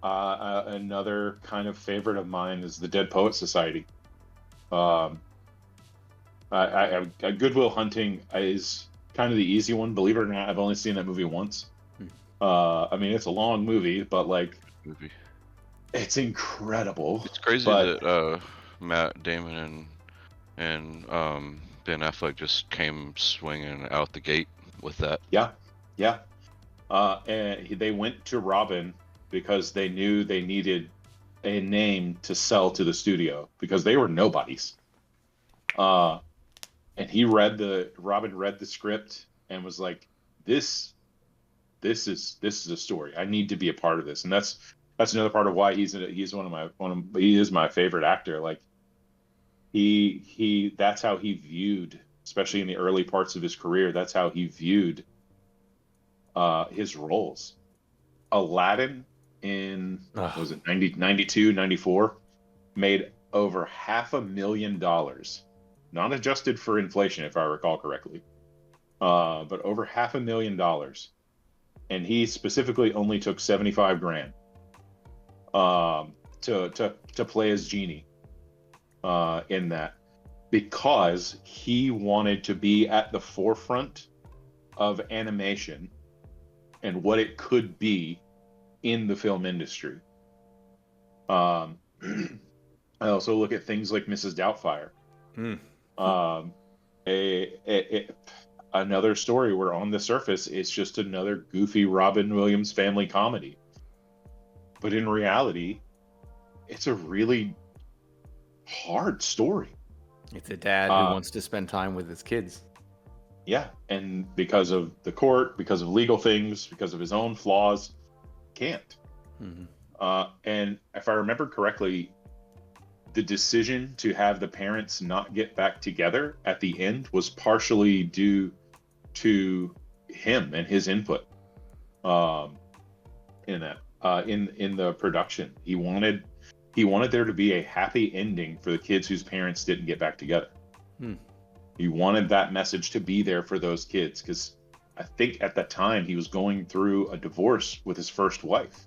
Another kind of favorite of mine is the Dead Poet Society. Good Will Hunting is kind of the easy one. Believe it or not, I've only seen that movie once. I mean, it's a long movie, but like, it's incredible. It's crazy that Matt Damon and Ben Affleck just came swinging out the gate with that. Yeah, yeah. They went to Robin because they knew they needed a name to sell to the studio because they were nobodies. And Robin read the script and was like, this is a story. I need to be a part of this. And that's another part of why he is my favorite actor. Like that's how he viewed, especially in the early parts of his career, that's how he viewed his roles. Aladdin in what was it 92, 94 made over $500,000, not adjusted for inflation if I recall correctly, but over $500,000, and he specifically only took 75 grand to play as Genie in that, because he wanted to be at the forefront of animation and what it could be in the film industry. I also look at things like Mrs. Doubtfire. Another story where on the surface it's just another goofy Robin Williams family comedy, but in reality it's a really hard story. It's a dad who wants to spend time with his kids. Yeah, and because of the court, because of legal things, because of his own flaws, can't. And if I remember correctly, the decision to have the parents not get back together at the end was partially due to him and his input in that in the production. He wanted there to be a happy ending for the kids whose parents didn't get back together. He wanted that message to be there for those kids, because I think at that time he was going through a divorce with his first wife,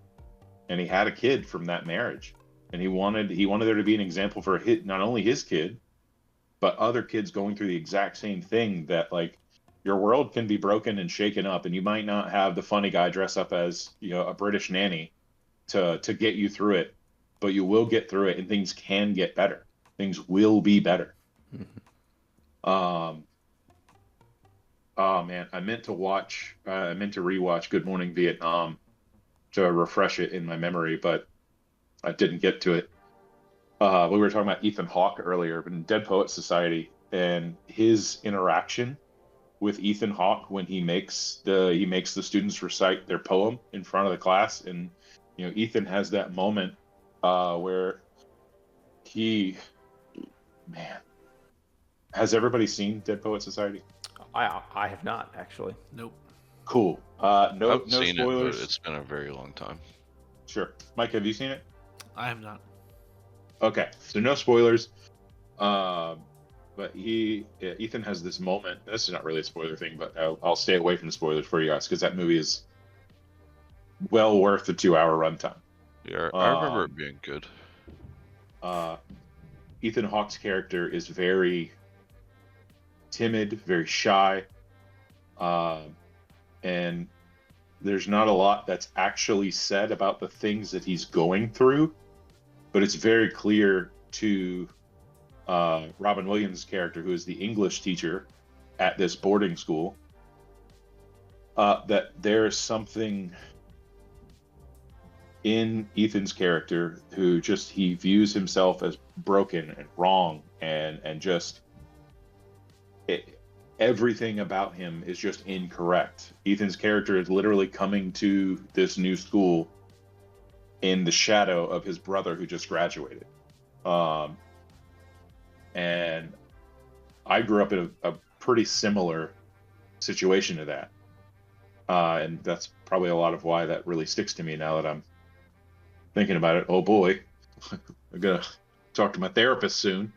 and he had a kid from that marriage, and he wanted there to be an example for not only his kid, but other kids going through the exact same thing, that like your world can be broken and shaken up, and you might not have the funny guy dress up as, you know, a British nanny to get you through it, but you will get through it, and things can get better. Things will be better. Oh man, I meant to rewatch Good Morning Vietnam to refresh it in my memory, but I didn't get to it. We were talking about Ethan Hawke earlier, but in Dead Poets Society, and his interaction with Ethan Hawke when he makes the students recite their poem in front of the class, and you know, Ethan has that moment where has everybody seen Dead Poets Society? I have not, actually. Nope. Cool. No seen spoilers. It, but it's been a very long time. Sure. Mike, have you seen it? I have not. Okay, so no spoilers. But Ethan has this moment. This is not really a spoiler thing, but I'll stay away from the spoilers for you guys, because that movie is well worth the 2-hour runtime. Yeah, I remember it being good. Ethan Hawke's character is very timid, very shy, and there's not a lot that's actually said about the things that he's going through, but it's very clear to Robin Williams' character, who is the English teacher at this boarding school, that there's something in Ethan's character who he views himself as broken and wrong, and just everything about him is just incorrect. Ethan's character is literally coming to this new school in the shadow of his brother who just graduated. And I grew up in a pretty similar situation to that. And that's probably a lot of why that really sticks to me now that I'm thinking about it. Oh boy, I'm gonna talk to my therapist soon.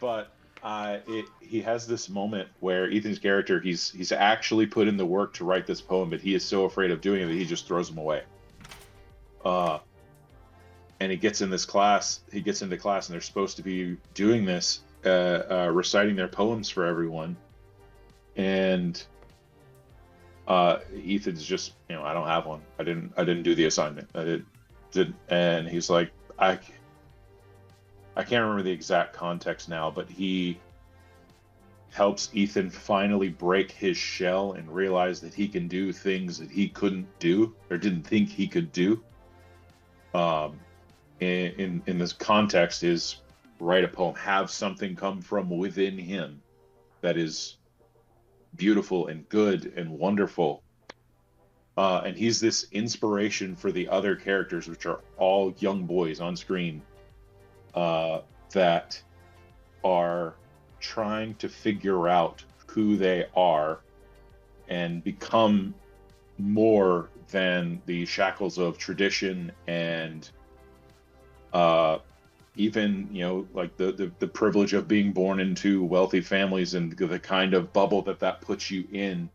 But he has this moment where Ethan's character, he's actually put in the work to write this poem, but he is so afraid of doing it that he just throws them away. And he gets into class, and they're supposed to be doing this, reciting their poems for everyone. And Ethan's just, I don't have one. I didn't do the assignment. I didn't. And he's like, I can't remember the exact context now, but he helps Ethan finally break his shell and realize that he can do things that he couldn't do or didn't think he could do. In this context is write a poem, have something come from within him that is beautiful and good and wonderful. And he's this inspiration for the other characters, which are all young boys on screen, that are trying to figure out who they are and become more than the shackles of tradition and even, you know, like the privilege of being born into wealthy families and the kind of bubble that puts you in.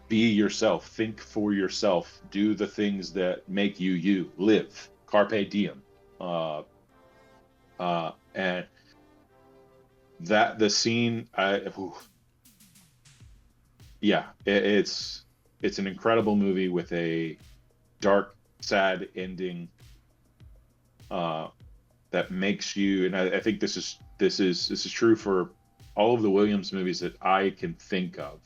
Be yourself, think for yourself, do the things that make you you, live, carpe diem. And that the scene, it's an incredible movie with a dark, sad ending that makes you, and I think this is true for all of the Williams movies that I can think of.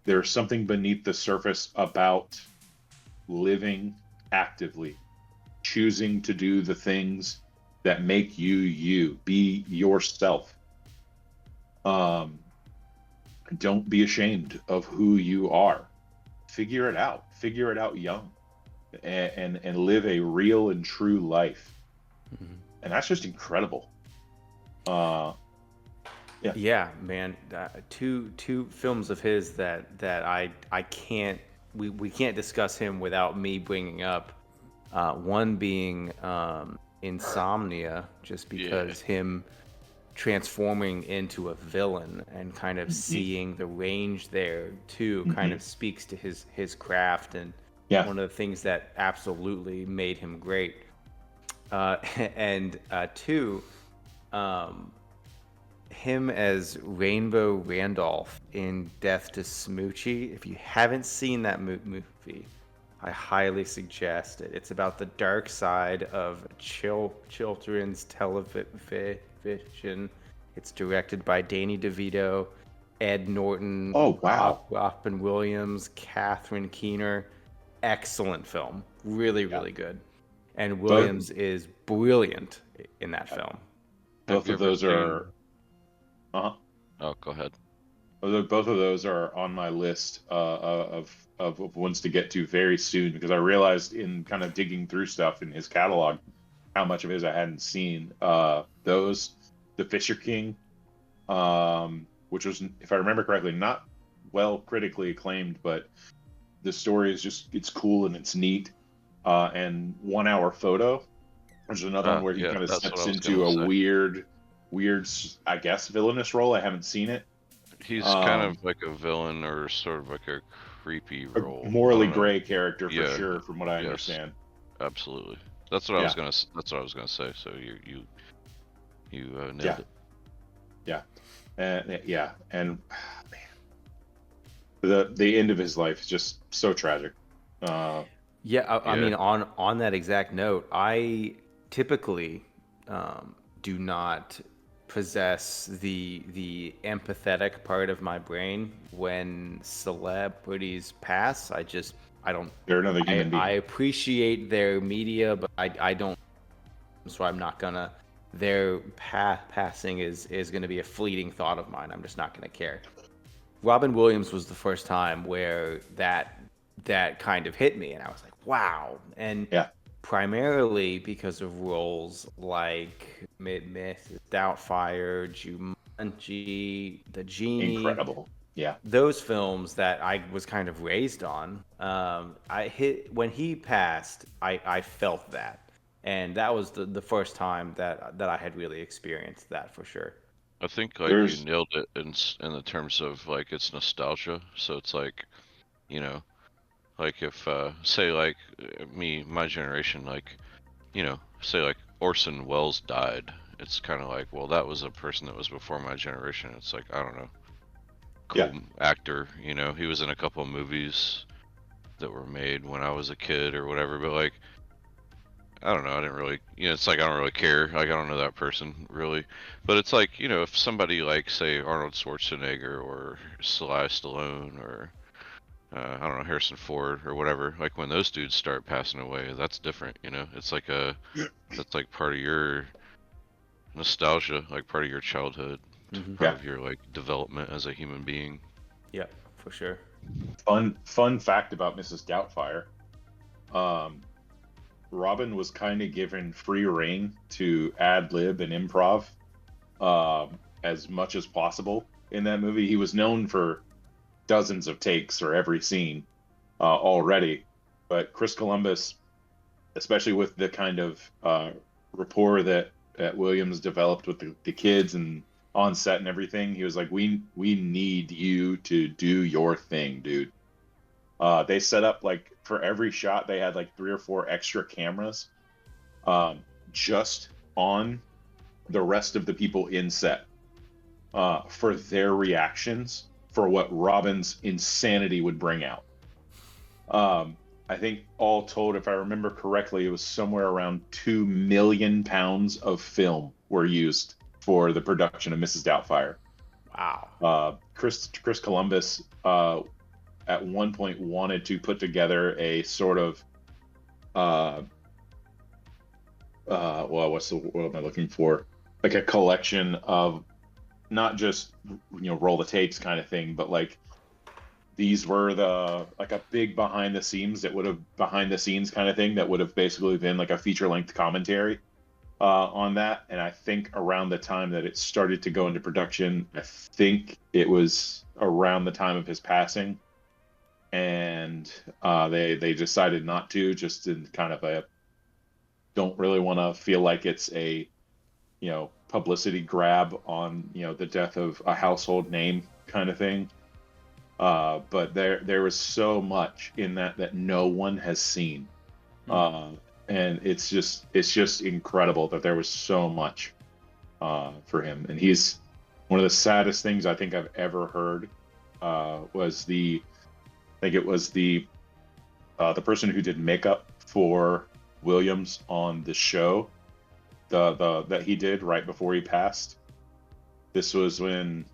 There's something beneath the surface about living actively, choosing to do the things that make you you, be yourself. Don't be ashamed of who you are. Figure it out. Figure it out young, and live a real and true life. Mm-hmm. And that's just incredible. Yeah, man. Two films of his that I can't we can't discuss him without me bringing up. One being Insomnia, just because him transforming into a villain and kind of seeing the range there too kind of speaks to his craft and one of the things that absolutely made him great. And two, him as Rainbow Randolph in Death to Smoochie. If you haven't seen that movie, I highly suggest it. It's about the dark side of children's television. It's directed by Danny DeVito, Ed Norton, Oh, wow. Robin Williams, Catherine Keener. Excellent film. Really, really good. And Williams is brilliant in that film. Both of those are... Oh, go ahead. Both of those are on my list of ones to get to very soon, because I realized in kind of digging through stuff in his catalog how much of his I hadn't seen. Those, The Fisher King, which was, if I remember correctly, not well critically acclaimed, but the story is just, it's cool and it's neat. And 1 Hour Photo, which is another one where he kind of steps into a weird, I guess, villainous role. I haven't seen it. He's kind of like a villain, or sort of like a creepy role. A morally gray character for sure, from what I understand. Absolutely. That's what I was gonna. That's what I was gonna say. So you nailed it. Yeah, and man, the end of his life is just so tragic. I mean, on that exact note, I typically do not possess the empathetic part of my brain when celebrities pass. I don't. They're another human being. I appreciate their media, but I don't. So I'm not gonna. Their passing is gonna be a fleeting thought of mine. I'm just not gonna care. Robin Williams was the first time where that kind of hit me, and I was like, wow. And primarily because of roles like Mrs. Doubtfire, Jumanji, The Genie. Incredible. Yeah. Those films that I was kind of raised on. When he passed, I felt that. And that was the first time that I had really experienced that, for sure. I think you nailed it in the terms of like it's nostalgia. So it's like, you know, like if say like my generation, like, you know, say like Orson Welles died, it's kind of like, well, that was a person that was before my generation. It's like, I don't know, cool actor, you know, he was in a couple of movies that were made when I was a kid or whatever, but like I don't know. I didn't really, it's like I don't really care. Like I don't know that person really, but it's like if somebody like say Arnold Schwarzenegger or Sly Stallone or I don't know, Harrison Ford or whatever. Like when those dudes start passing away, that's different. It's like that's like part of your nostalgia, like part of your childhood, part Yeah. of your like development as a human being. Yeah, for sure. Fun fact about Mrs. Doubtfire. Robin was kind of given free reign to ad lib and improv as much as possible in that movie. He was known for dozens of takes for every scene already, but Chris Columbus, especially with the kind of rapport that Williams developed with the kids and on set and everything, he was like, we need you to do your thing, dude. They set up like for every shot they had like 3 or 4 extra cameras just on the rest of the people in set for their reactions for what Robin's insanity would bring out. I think all told, if I remember correctly, it was somewhere around 2 million pounds of film were used for the production of Mrs. Doubtfire. Wow. Chris Columbus at one point wanted to put together a sort of well, what am I looking for? Like a collection of not just roll the tapes kind of thing, but like these were like a big behind the scenes kind of thing that would have basically been like a feature length commentary on that. And I think around the time that it started to go into production, I think it was around the time of his passing, and they decided not to, just in kind of a don't really want to feel like it's a publicity grab on the death of a household name kind of thing. But there was so much in that no one has seen, and it's just incredible that there was so much for him. And he's one of the saddest things I think I've ever heard. Was the person who did makeup for Williams on the show, that he did right before he passed. This was when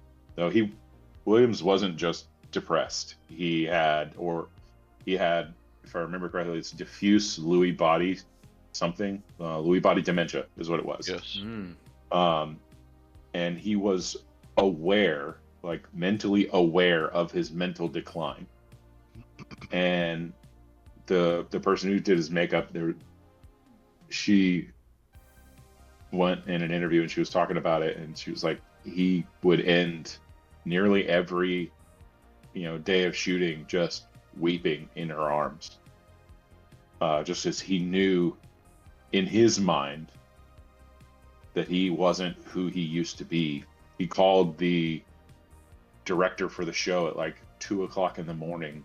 Williams wasn't just depressed. He had, if I remember correctly, it's diffuse Lewy body something. Lewy body dementia is what it was. Yes. And he was aware, like mentally aware of his mental decline. And the person who did his makeup, she went in an interview and she was talking about it, and she was like, he would end nearly every day of shooting just weeping in her arms, just as he knew in his mind that he wasn't who he used to be. He called the director for the show at like 2:00 in the morning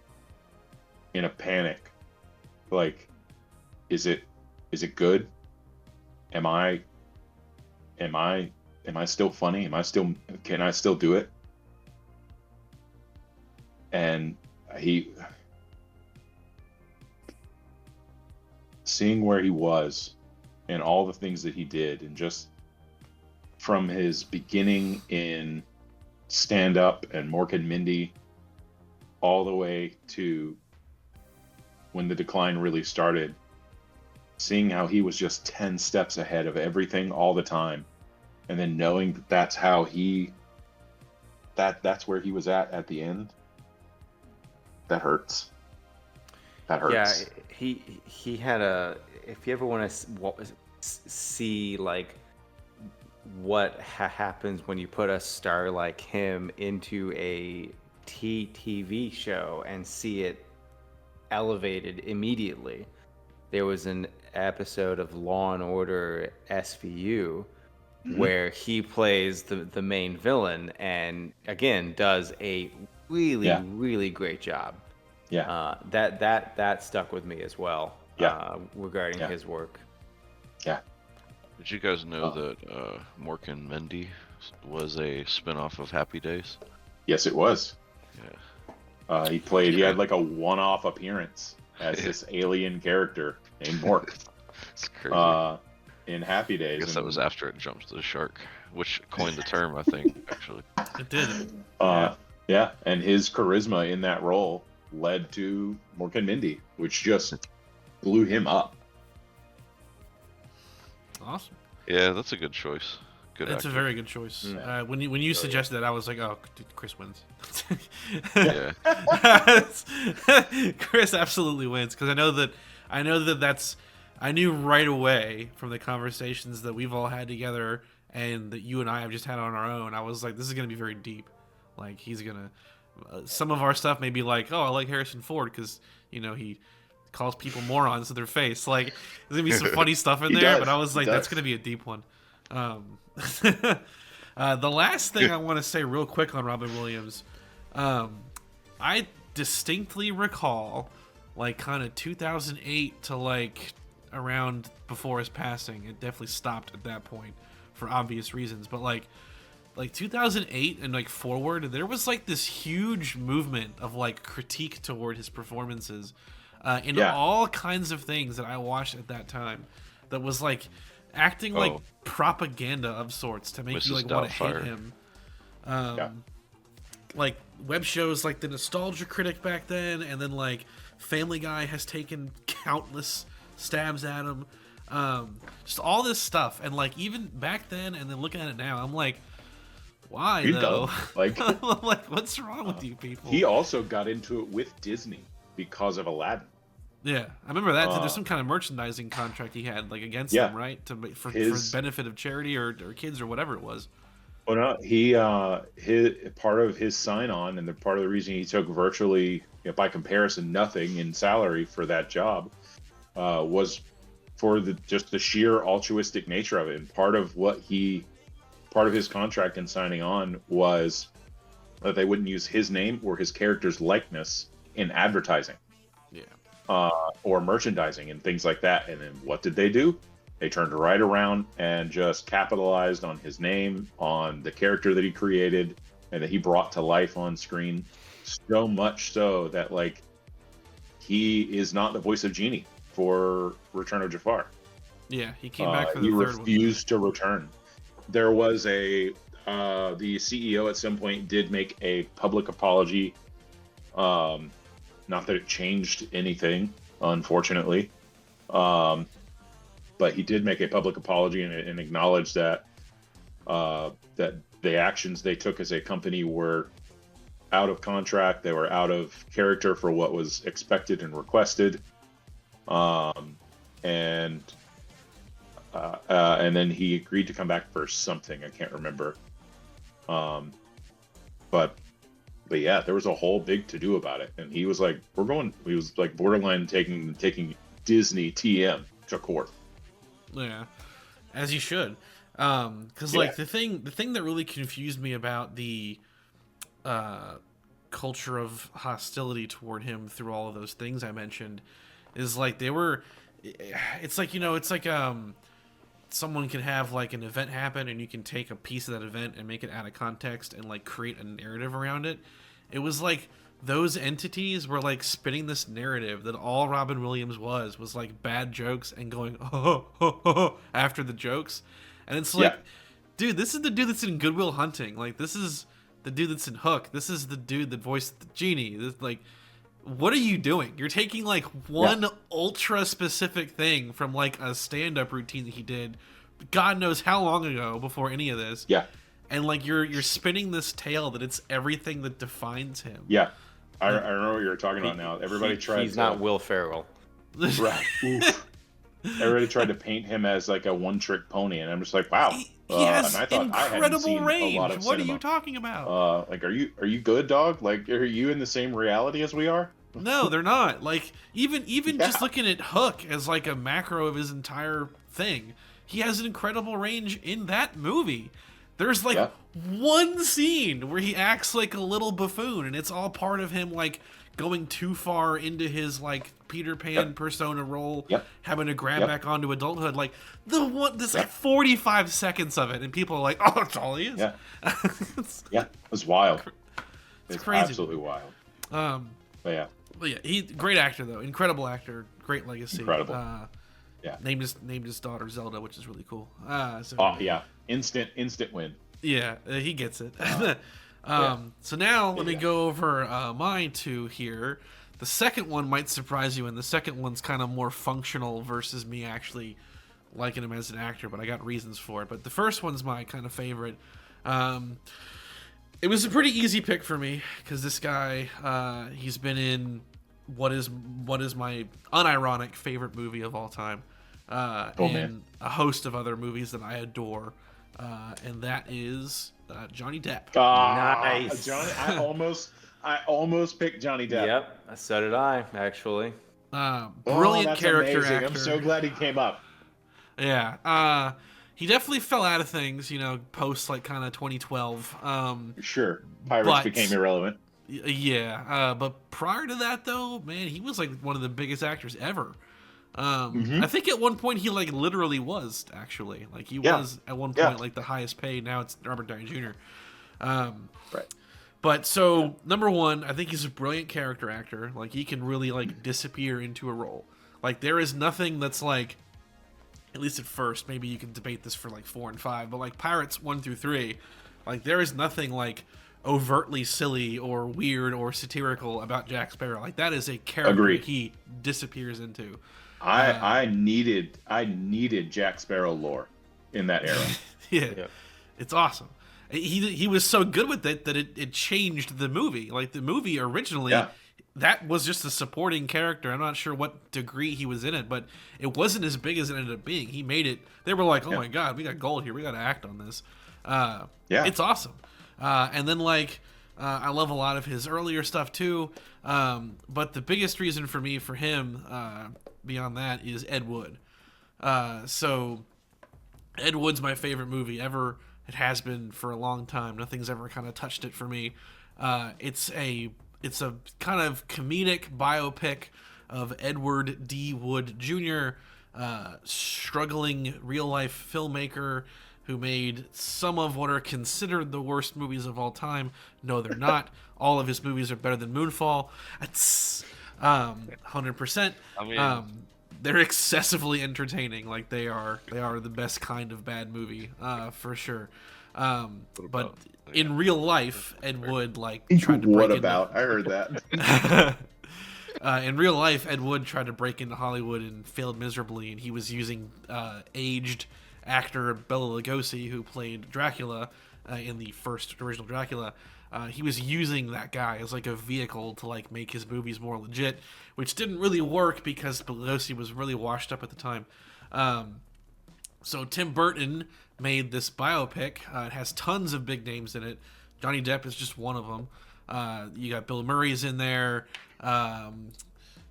in a panic, like, is it good? Am I still funny? Can I still do it? And seeing where he was and all the things that he did, and just from his beginning in stand up and Mork and Mindy all the way to when the decline really started, seeing how he was just 10 steps ahead of everything all the time, and then knowing that that's where he was at the end, that hurts. Yeah, he had if you ever want to see like what happens when you put a star like him into a TV show and see it elevated immediately. There was an episode of Law and Order SVU where he plays the main villain, and again does a really great job. That stuck with me as well. Regarding his work. Did you guys know that Mork and Mindy was a spin-off of Happy Days? Yes, it was. Yeah. He had like a one-off appearance as this alien character named Mork. It's crazy. in Happy I Days. guess that was after it jumped the shark, which coined the term, I think, actually. It did. Yeah, and his charisma in that role led to Mork and Mindy, which just blew him up. Awesome. Yeah, that's a good choice. Good That's actor. a very good choice. Yeah. When you suggested that, I was like, oh, dude, Chris wins. Yeah. Chris absolutely wins because I know that I knew right away from the conversations that we've all had together and that you and I have just had on our own. I was like, this is gonna be very deep. Like he's gonna. Some of our stuff may be like, oh, I like Harrison Ford because he calls people morons to their face. Like there's gonna be some funny stuff in He there, does. but I was He like, does. that's gonna be a deep one. The last thing I want to say real quick on Robin Williams, I distinctly recall like kind of 2008 to like around before his passing. It definitely stopped at that point for obvious reasons, but like 2008 and like forward, there was like this huge movement of like critique toward his performances in all kinds of things that I watched at that time that was like acting like propaganda of sorts to make you like want to hate him. Like web shows like The Nostalgia Critic back then, and then like Family Guy has taken countless stabs at him. Just all this stuff, and like even back then, and then looking at it now, I'm like, why You're though? dumb. Like, I'm like, what's wrong with you people? he also got into it with Disney because of Aladdin. Yeah, I remember that. There's some kind of merchandising contract he had, like against them, right? For the benefit of charity or kids or whatever it was. Well, no, his part of his sign-on and the part of the reason he took virtually, by comparison, nothing in salary for that job was for just the sheer altruistic nature of it. And part of his contract in signing on was that they wouldn't use his name or his character's likeness in advertising. Yeah. Or merchandising and things like that. And then what did they do? They turned right around and just capitalized on his name, on the character that he created and that he brought to life on screen. So much so that like he is not the voice of Genie for Return of Jafar. Yeah, he came back for the he third one. refused to return. There was the CEO at some point did make a public apology. Not that it changed anything, unfortunately. But he did make a public apology and acknowledged that that the actions they took as a company were out of contract. They were out of character for what was expected and requested. And then he agreed to come back for something. I can't remember. But yeah, there was a whole big to do about it, and he was like, he was like borderline taking Disney TM to court. Yeah, as you should, because like the thing that really confused me about the culture of hostility toward him through all of those things I mentioned is like it's like someone can have like an event happen and you can take a piece of that event and make it out of context and like create a narrative around it. It was like those entities were like spinning this narrative that all Robin Williams was like bad jokes and going after the jokes. And it's like, dude, this is the dude that's in Good Will Hunting. Like this is the dude that's in Hook. This is the dude that voiced the genie. This, like, what are you doing? You're taking like one ultra specific thing from like a stand-up routine that he did God knows how long ago before any of this. Yeah. And like you're spinning this tale that it's everything that defines him. Yeah. I remember what you're talking about now. Everybody tried He's not Will Ferrell. Right. Everybody tried to paint him as like a one-trick pony, and I'm just like, wow. He has and I thought I hadn't seen range. a lot of What cinema. are you talking about? Like, are you good, dog? Like, are you in the same reality as we are? No, they're not. Like even just looking at Hook as like a macro of his entire thing, he has an incredible range in that movie. There's like one scene where he acts like a little buffoon, and it's all part of him like going too far into his like Peter Pan persona role, having to grab back onto adulthood. Like there's like 45 seconds of it, and people are like, "Oh, that's all he is." Yeah, it was wild. It's crazy, absolutely wild. But yeah, great actor though, incredible actor, great legacy. Incredible. Yeah. Named his daughter Zelda, which is really cool. Oh yeah, instant win. Yeah, he gets it. Yeah. So now let me Yeah. go over mine two here. The second one might surprise you, and the second one's kind of more functional versus me actually liking him as an actor, but I got reasons for it. But the first one's my kind of favorite. It was a pretty easy pick for me because this guy, he's been in what is my unironic favorite movie of all time, and man. a host of other movies that I adore, and that is Johnny Depp. Nice. Johnny. I almost picked Johnny Depp. Yep, so did I, actually. Brilliant that's character amazing. actor. I'm so glad he came up. Yeah. He definitely fell out of things, post like kind of 2012. Sure, Pirates But- became irrelevant. Yeah, but prior to that, though, man, he was like one of the biggest actors ever. Mm-hmm. I think at one point he like literally was actually like he Yeah. was at one Yeah. point like the highest paid. Now it's Robert Downey Jr. Right. But so number one, I think he's a brilliant character actor. Like he can really like disappear into a role. Like there is nothing that's like, at least at first, maybe you can debate this for like 4 and 5, but like Pirates 1 through 3, like there is nothing like overtly silly or weird or satirical about Jack Sparrow. Like that is a character Agreed. he disappears into. I needed Jack Sparrow lore in that era. Yeah, Yeah. it's awesome. He was so good with it that it changed the movie. Like the movie originally, Yeah. that was just a supporting character. I'm not sure what degree he was in it, but it wasn't as big as it ended up being. He made it. They were like, oh Yeah. my god, we got gold here. We got to act on this. Yeah. It's awesome. And then like I love a lot of his earlier stuff too. But the biggest reason for me for him beyond that is Ed Wood. So Ed Wood's my favorite movie ever. It has been for a long time. Nothing's ever kind of touched it for me. It's a kind of comedic biopic of Edward D. Wood Jr., struggling real life filmmaker who made some of what are considered the worst movies of all time. No, they're not. All of his movies are better than Moonfall. That's 100%. I mean, They're excessively entertaining. Like they are the best kind of bad movie, for sure. But about- in real life, Ed Wood like tried to What break about? I heard that. in real life, Ed Wood tried to break into Hollywood and failed miserably, and he was using aged actor Bela Lugosi, who played Dracula in the first original Dracula. He was using that guy as like a vehicle to like make his movies more legit, which didn't really work because Lugosi was really washed up at the time. So Tim Burton made this biopic. It has tons of big names in it. Johnny Depp is just one of them. You got Bill Murray's in there.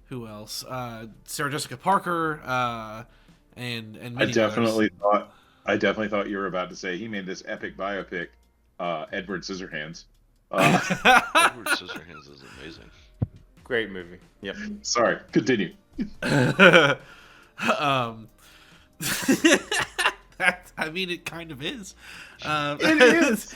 Who else? Sarah Jessica Parker. And I many definitely thought you were about to say he made this epic biopic, Edward Scissorhands. Edward Scissorhands is amazing. Great movie. Yep. Sorry, continue. others. That, I mean, it kind of is. It is.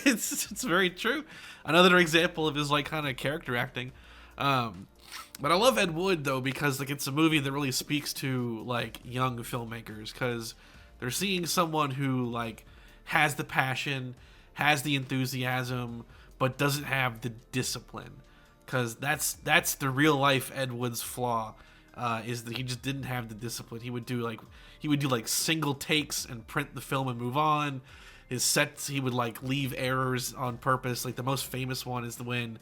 It's very true. Another example of his like kind of character acting. But I love Ed Wood though because like it's a movie that really speaks to like young filmmakers because they're seeing someone who like has the passion, has the enthusiasm, but doesn't have the discipline. Because that's the real life Ed Wood's flaw, is that he just didn't have the discipline. He would do like single takes and print the film and move on. His sets, he would like leave errors on purpose. Like the most famous one is when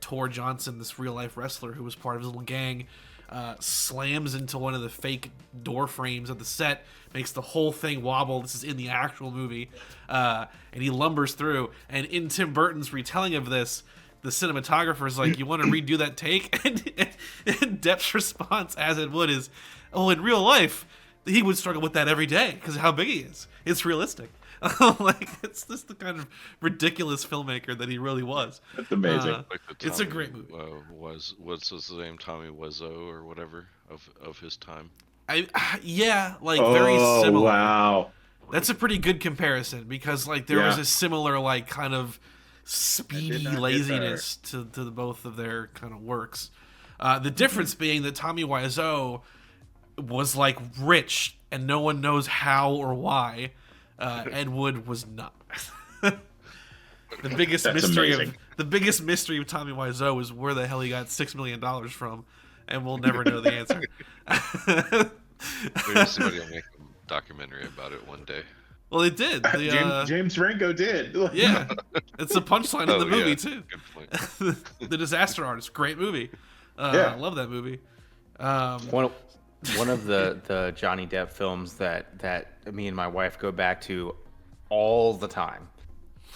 Tor Johnson, this real life wrestler who was part of his little gang, slams into one of the fake door frames of the set, makes the whole thing wobble. This is in the actual movie, and he lumbers through. And in Tim Burton's retelling of this, the cinematographer is like, "You want to redo that take?" And Depp's response, as it would, is, "Oh, in real life, he would struggle with that every day because of how big he is. It's realistic." Like it's just the kind of ridiculous filmmaker that he really was. That's amazing. Like the It's a Tommy, great movie. What's his name? Tommy Wiseau or whatever of his time. Very similar. Wow. That's a pretty good comparison because like there was Yeah. a similar like kind of I speedy did not get laziness to the both of their kind of works. The difference being that Tommy Wiseau was like rich and no one knows how or why. Ed Wood was not. The biggest That's mystery amazing. of Tommy Wiseau is where the hell he got $6 million from, and we'll never know the answer. Maybe somebody will make a documentary about it one day. Well, they did. James Franco did. Yeah, it's a punchline in the movie yeah. too. Good point. The Disaster Artist, great movie. Yeah. I love that movie. One of the Johnny Depp films that me and my wife go back to all the time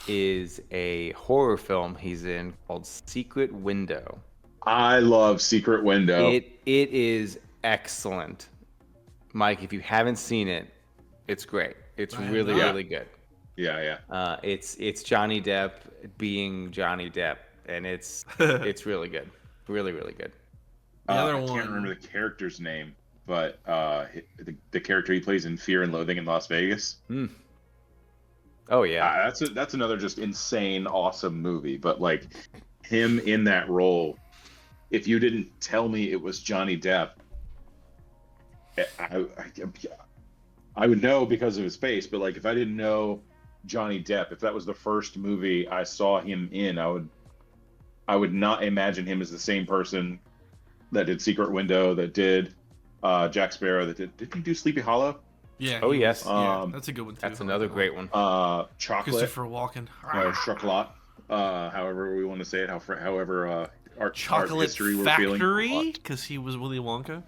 is a horror film he's in called Secret Window. I love Secret Window. It is excellent. Mike, if you haven't seen it, it's great. It's really, not. really good. Yeah. It's Johnny Depp being Johnny Depp, and it's really good. Really, really good. The other I one, can't remember the character's name, but the character he plays in Fear and Loathing in Las Vegas. Oh yeah. That's another just insane, awesome movie. But like him in that role, if you didn't tell me it was Johnny Depp, I would know because of his face. But like if I didn't know Johnny Depp, if that was the first movie I saw him in, I would not imagine him as the same person that did Secret Window, that did Jack Sparrow, that did he do Sleepy Hollow? yeah. Oh yes. That's a good one too. That's another great one. Chocolate, Christopher Walken. or Chocolat, however we want to say it, however art Chocolate history we're feeling. Factory, because he was Willy Wonka.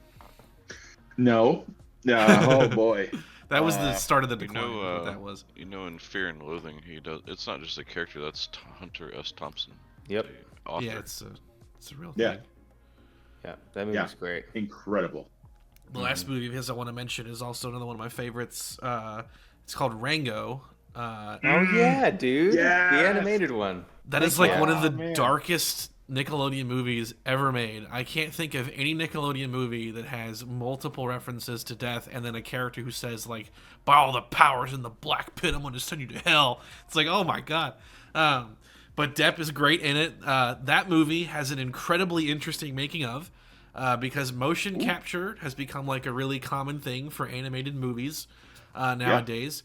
No. Oh boy. That was the start of the You decline. know, what that was. You know, in Fear and Loathing, he does. It's not just a character. That's Hunter S. Thompson. Yep. the author. Yeah, it's a real Yeah. thing. Yeah, that movie's great. Incredible. The last movie of his I want to mention is also another one of my favorites. It's called Rango. Oh yeah, dude. Yes! The animated one. That is like one of the man. darkest Nickelodeon movies ever made. I can't think of any Nickelodeon movie that has multiple references to death and then a character who says like, "By all the powers in the black pit, I'm going to send you to hell." It's like, oh my god. But Depp is great in it. That movie has an incredibly interesting making of because motion capture has become like a really common thing for animated movies nowadays.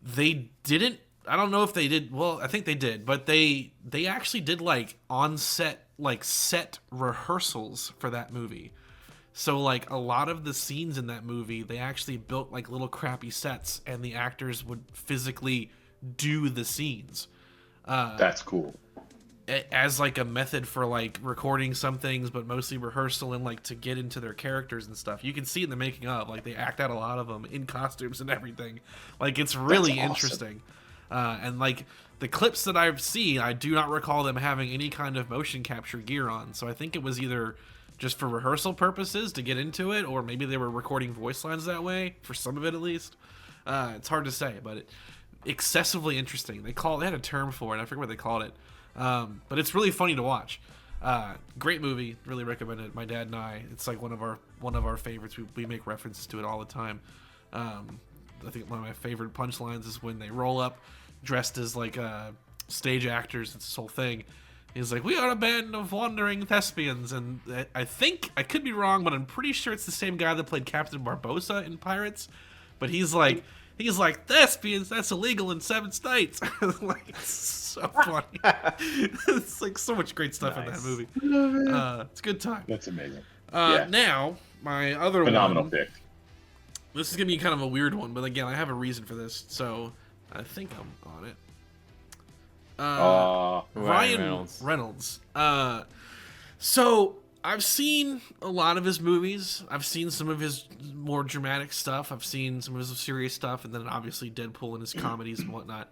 They didn't. I don't know if they did. Well, I think they did, but they actually did like on-set, like set rehearsals for that movie. So like a lot of the scenes in that movie, they actually built like little crappy sets, and the actors would physically do the scenes. That's cool. As like a method for like recording some things, but mostly rehearsal and like to get into their characters and stuff. You can see in the making of, like they act out a lot of them in costumes and everything. Like it's really That's awesome. interesting. And like the clips that I've seen, I do not recall them having any kind of motion capture gear on. So I think it was either just for rehearsal purposes to get into it, or maybe they were recording voice lines that way for some of it at least. It's hard to say, but excessively interesting. They had a term for it. I forget what they called it. But it's really funny to watch. Great movie. Really recommend it. My dad and I. It's like one of our favorites. We make references to it all the time. I think one of my favorite punchlines is when they roll up dressed as like stage actors. It's this whole thing. He's like, "We are a band of wandering thespians," and I think I could be wrong, but I'm pretty sure it's the same guy that played Captain Barbossa in Pirates. But he's like thespians. That's illegal in 7 states. Like it's so funny. It's like so much great stuff in that movie. It's a good time. That's amazing. Now my other Phenomenal one. pick. This is gonna be kind of a weird one, but again, I have a reason for this, so I think I'm on it. Ryan Reynolds. So I've seen a lot of his movies. I've seen some of his more dramatic stuff. I've seen some of his serious stuff, and then obviously Deadpool and his comedies and whatnot.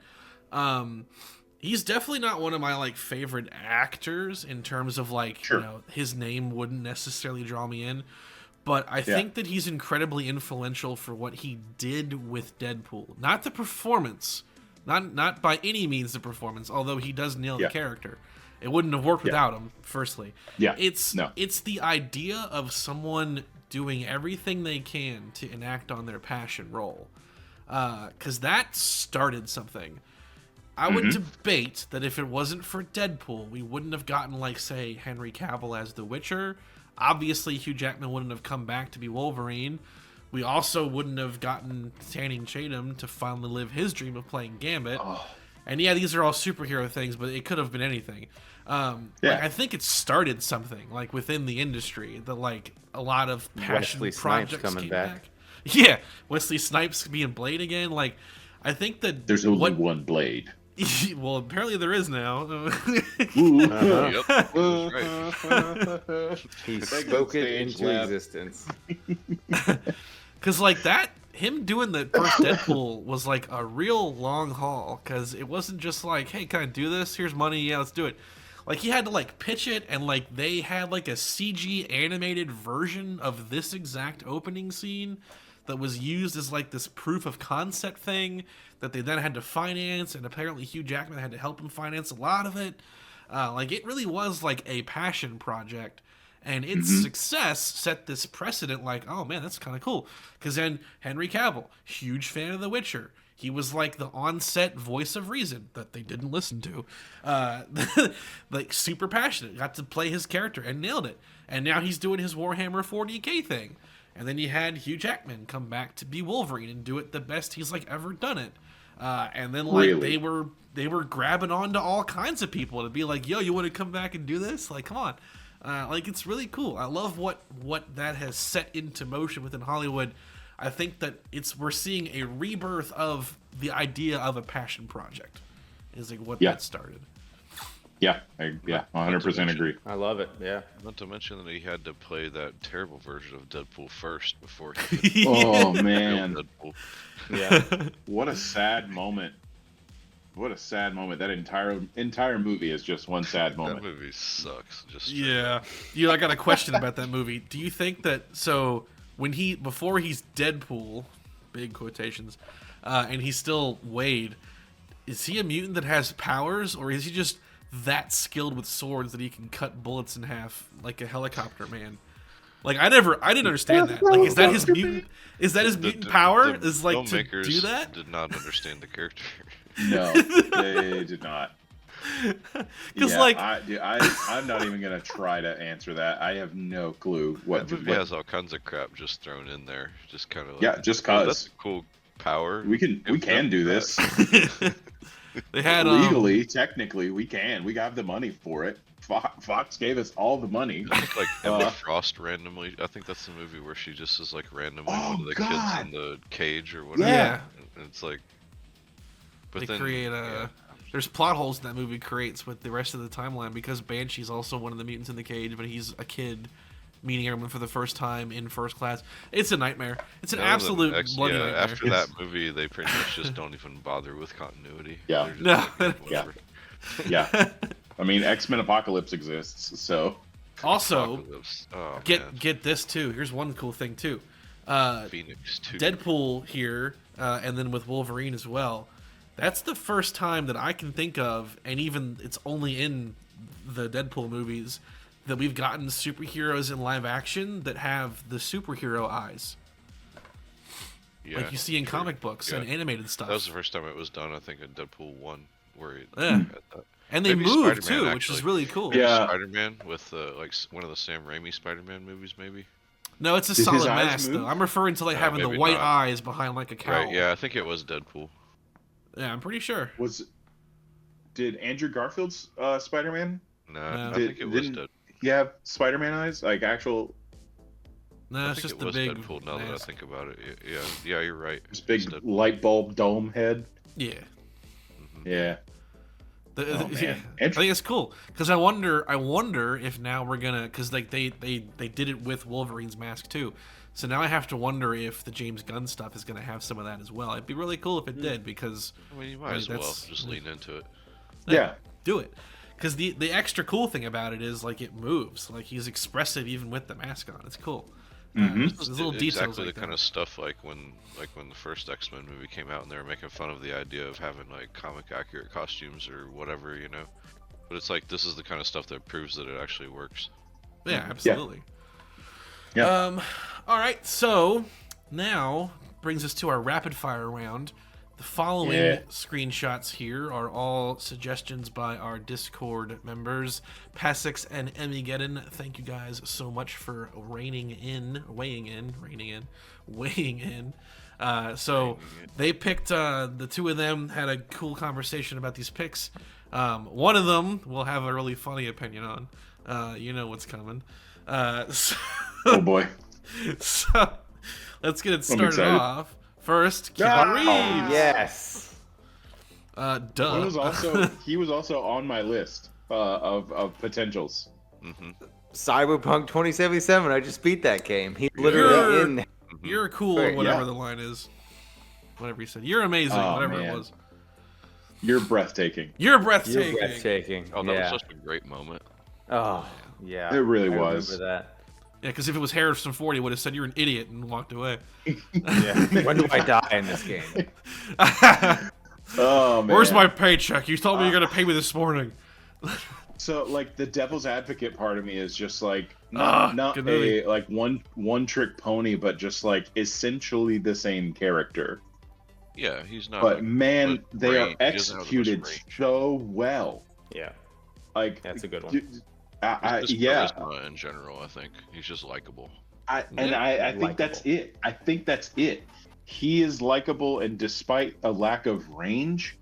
He's definitely not one of my like favorite actors in terms of like Sure. you know, his name wouldn't necessarily draw me in. But I think that he's incredibly influential for what he did with Deadpool. Not the performance, not by any means the performance, although he does nail the character. It wouldn't have worked without him, firstly. Yeah. It's the idea of someone doing everything they can to enact on their passion role. Because that started something. I would debate that if it wasn't for Deadpool, we wouldn't have gotten, like, say, Henry Cavill as The Witcher. Obviously, Hugh Jackman wouldn't have come back to be Wolverine. We also wouldn't have gotten Channing Tatum to finally live his dream of playing Gambit. Oh, And yeah, these are all superhero things, but it could have been anything. Like, I think it started something like within the industry that like a lot of passion Wesley Snipes projects coming came back. Yeah, Wesley Snipes being Blade again. Like, I think that there's only one Blade. well, apparently there is now. Ooh. Yep, that's right. He Second spoke it stage into left. existence. Because like that, him doing the first Deadpool was like a real long haul. Because it wasn't just like, hey, can I do this? Here's money. Yeah, let's do it. Like he had to like pitch it, and like they had like a CG animated version of this exact opening scene that was used as like this proof of concept thing that they then had to finance, and apparently Hugh Jackman had to help him finance a lot of it. Like it really was like a passion project, and its success set this precedent. Like, oh man, that's kind of cool. Because then Henry Cavill, huge fan of The Witcher. He was like the on-set voice of reason that they didn't listen to. Like super passionate, got to play his character and nailed it. And now he's doing his Warhammer 40K thing. And then you had Hugh Jackman come back to be Wolverine and do it the best he's like ever done it. And then like Really? they were grabbing on to all kinds of people to be like, yo, you want to come back and do this? Like, come on. Like it's really cool. I love what that has set into motion within Hollywood. I think that we're seeing a rebirth of the idea of a passion project. Is like what that started. Yeah, 100% agree. I love it. Yeah. Not to mention that he had to play that terrible version of Deadpool first before he could Oh kill man, Deadpool. Yeah. what a sad moment! What a sad moment! That entire movie is just one sad That moment. movie sucks. Just Yeah. I got a question about that movie. Do you think that before he's Deadpool, big quotations, and he's still Wade, is he a mutant that has powers, or is he just that skilled with swords that he can cut bullets in half like a helicopter man? Like I didn't understand that. Like is that his mutant? Is that his mutant power? Is like to filmmakers do that? did not understand the character. No, they did not. Because Yeah, like I'm not even gonna try to answer that. I have no clue what. That movie has all kinds of crap just thrown in there. Just kind of like, Yeah, just oh, 'cause. that's a cool power. we Give can them do that. this they had legally, technically. We can. We have the money for it. Fox gave us all the money. I think like Emma Frost randomly. I think that's the movie where she just is like randomly Oh, one of the God. kids in the cage or whatever. Yeah. And it's like, but they then create yeah. there's plot holes that movie creates with the rest of the timeline because Banshee's also one of the mutants in the cage, but he's a kid meeting everyone for the first time in first class. It's a nightmare. It's an None of them absolute bloody nightmare. After that movie, they pretty much just don't even bother with continuity. Yeah. They're just No. like, whatever. Yeah, I mean, X-Men Apocalypse exists, so Also, Apocalypse. Oh, man. get this too. Here's one cool thing too. Phoenix 2. Deadpool here, and then with Wolverine as well. That's the first time that I can think of, and even it's only in the Deadpool movies, that we've gotten superheroes in live action that have the superhero eyes, Yeah, like you see in true. comic books Yeah. and animated stuff. That was the first time it was done, I think, in Deadpool 1, where it Yeah. had that. And they Maybe move Spider-Man, too, which is actually. really cool. Maybe Yeah. Spider-Man with like one of the Sam Raimi Spider-Man movies, maybe. No, it's a his solid eyes mask move? though. I'm referring to like having the maybe white not. eyes behind like a cowl. Right? Yeah, I think it was Deadpool. Yeah, I'm pretty sure. did Andrew Garfield's Spider-Man? No, No. I think it was Didn't- Deadpool. He have Spider-Man eyes, like actual, No, I it's think just it the was big Deadpool. Now that I mask. think about it, yeah, you're right. this It's big Deadpool. light bulb dome head. Yeah. Yeah. Oh, man. Yeah. I think it's cool because I wonder if now we're gonna because like they did it with Wolverine's mask too, so now I have to wonder if the James Gunn stuff is gonna have some of that as well. It'd be really cool if it did because I mean, you might Like, as well that's- just lean into it. Yeah. do it because the extra cool thing about it is like it moves, like he's expressive even with the mask on. It's cool. Mhm. There's little details Exactly like the that. kind of stuff like when the first X-Men movie came out and they were making fun of the idea of having like comic accurate costumes or whatever, you know. But it's like this is the kind of stuff that proves that it actually works. Yeah, absolutely. Yeah. All right, so now brings us to our rapid fire round. The The following Yeah. screenshots here are all suggestions by our Discord members, Passix and Emigeddon. Thank you guys so much for weighing in. So they picked, the two of them had a cool conversation about these picks. One of them we'll have a really funny opinion on. You know what's coming. So, Oh boy. so let's get it started excited. off. First, Keanu Ah! Reeves. Yes. Duh. He was also on my list of potentials. Cyberpunk 2077. I just beat that game. He's You're- literally in. You're cool, Great, whatever yeah. the line is. Whatever you said. You're amazing, Oh, whatever man. it was. You're breathtaking. You're breathtaking. You're breathtaking. Oh, that yeah. was such a great moment. Oh, yeah. It really I was. remember that. Yeah, because if it was Harrison Ford, he would have said you're an idiot and walked away. Yeah. When do I die in this game? Oh man. Where's my paycheck? You told me you're gonna pay me this morning. So like the devil's advocate part of me is just like Ah, not good movie. a like one trick pony, but just like essentially the same character. Yeah, he's not. But like, man, the they are range. He doesn't have the most executed range. so well. Yeah. Like That's a good one. d- I, Just yeah, charisma in general, I think he's just likable. I Yeah, think that's it. I think that's it. He is likable, and despite a lack of range,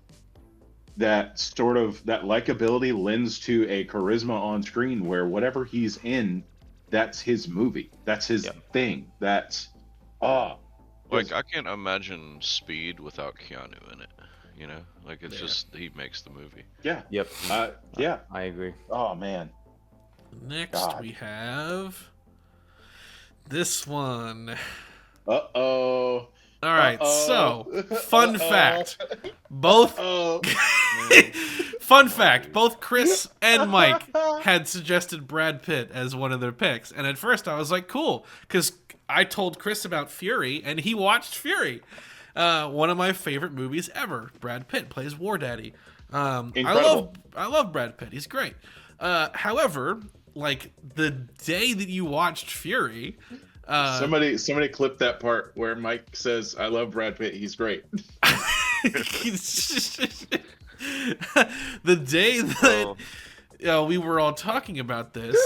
that likability lends to a charisma on screen where whatever he's in, that's his movie. That's his thing. That's Like I can't imagine Speed without Keanu in it. You know, like it's just he makes the movie. yeah. Yep. Yeah. I agree. Oh man. Next, God. we have this one. Uh-oh. All right, so Uh-oh. fun fact. Both Oh. fun fact, both Chris and Mike had suggested Brad Pitt as one of their picks. And at first I was like, cool, because I told Chris about Fury and he watched Fury. One of my favorite movies ever. Brad Pitt plays War Daddy. Incredible. I love Brad Pitt. He's great. However, like the day that you watched Fury, Somebody clip that part where Mike says, "I love Brad Pitt. He's great." the day that we were all talking about this,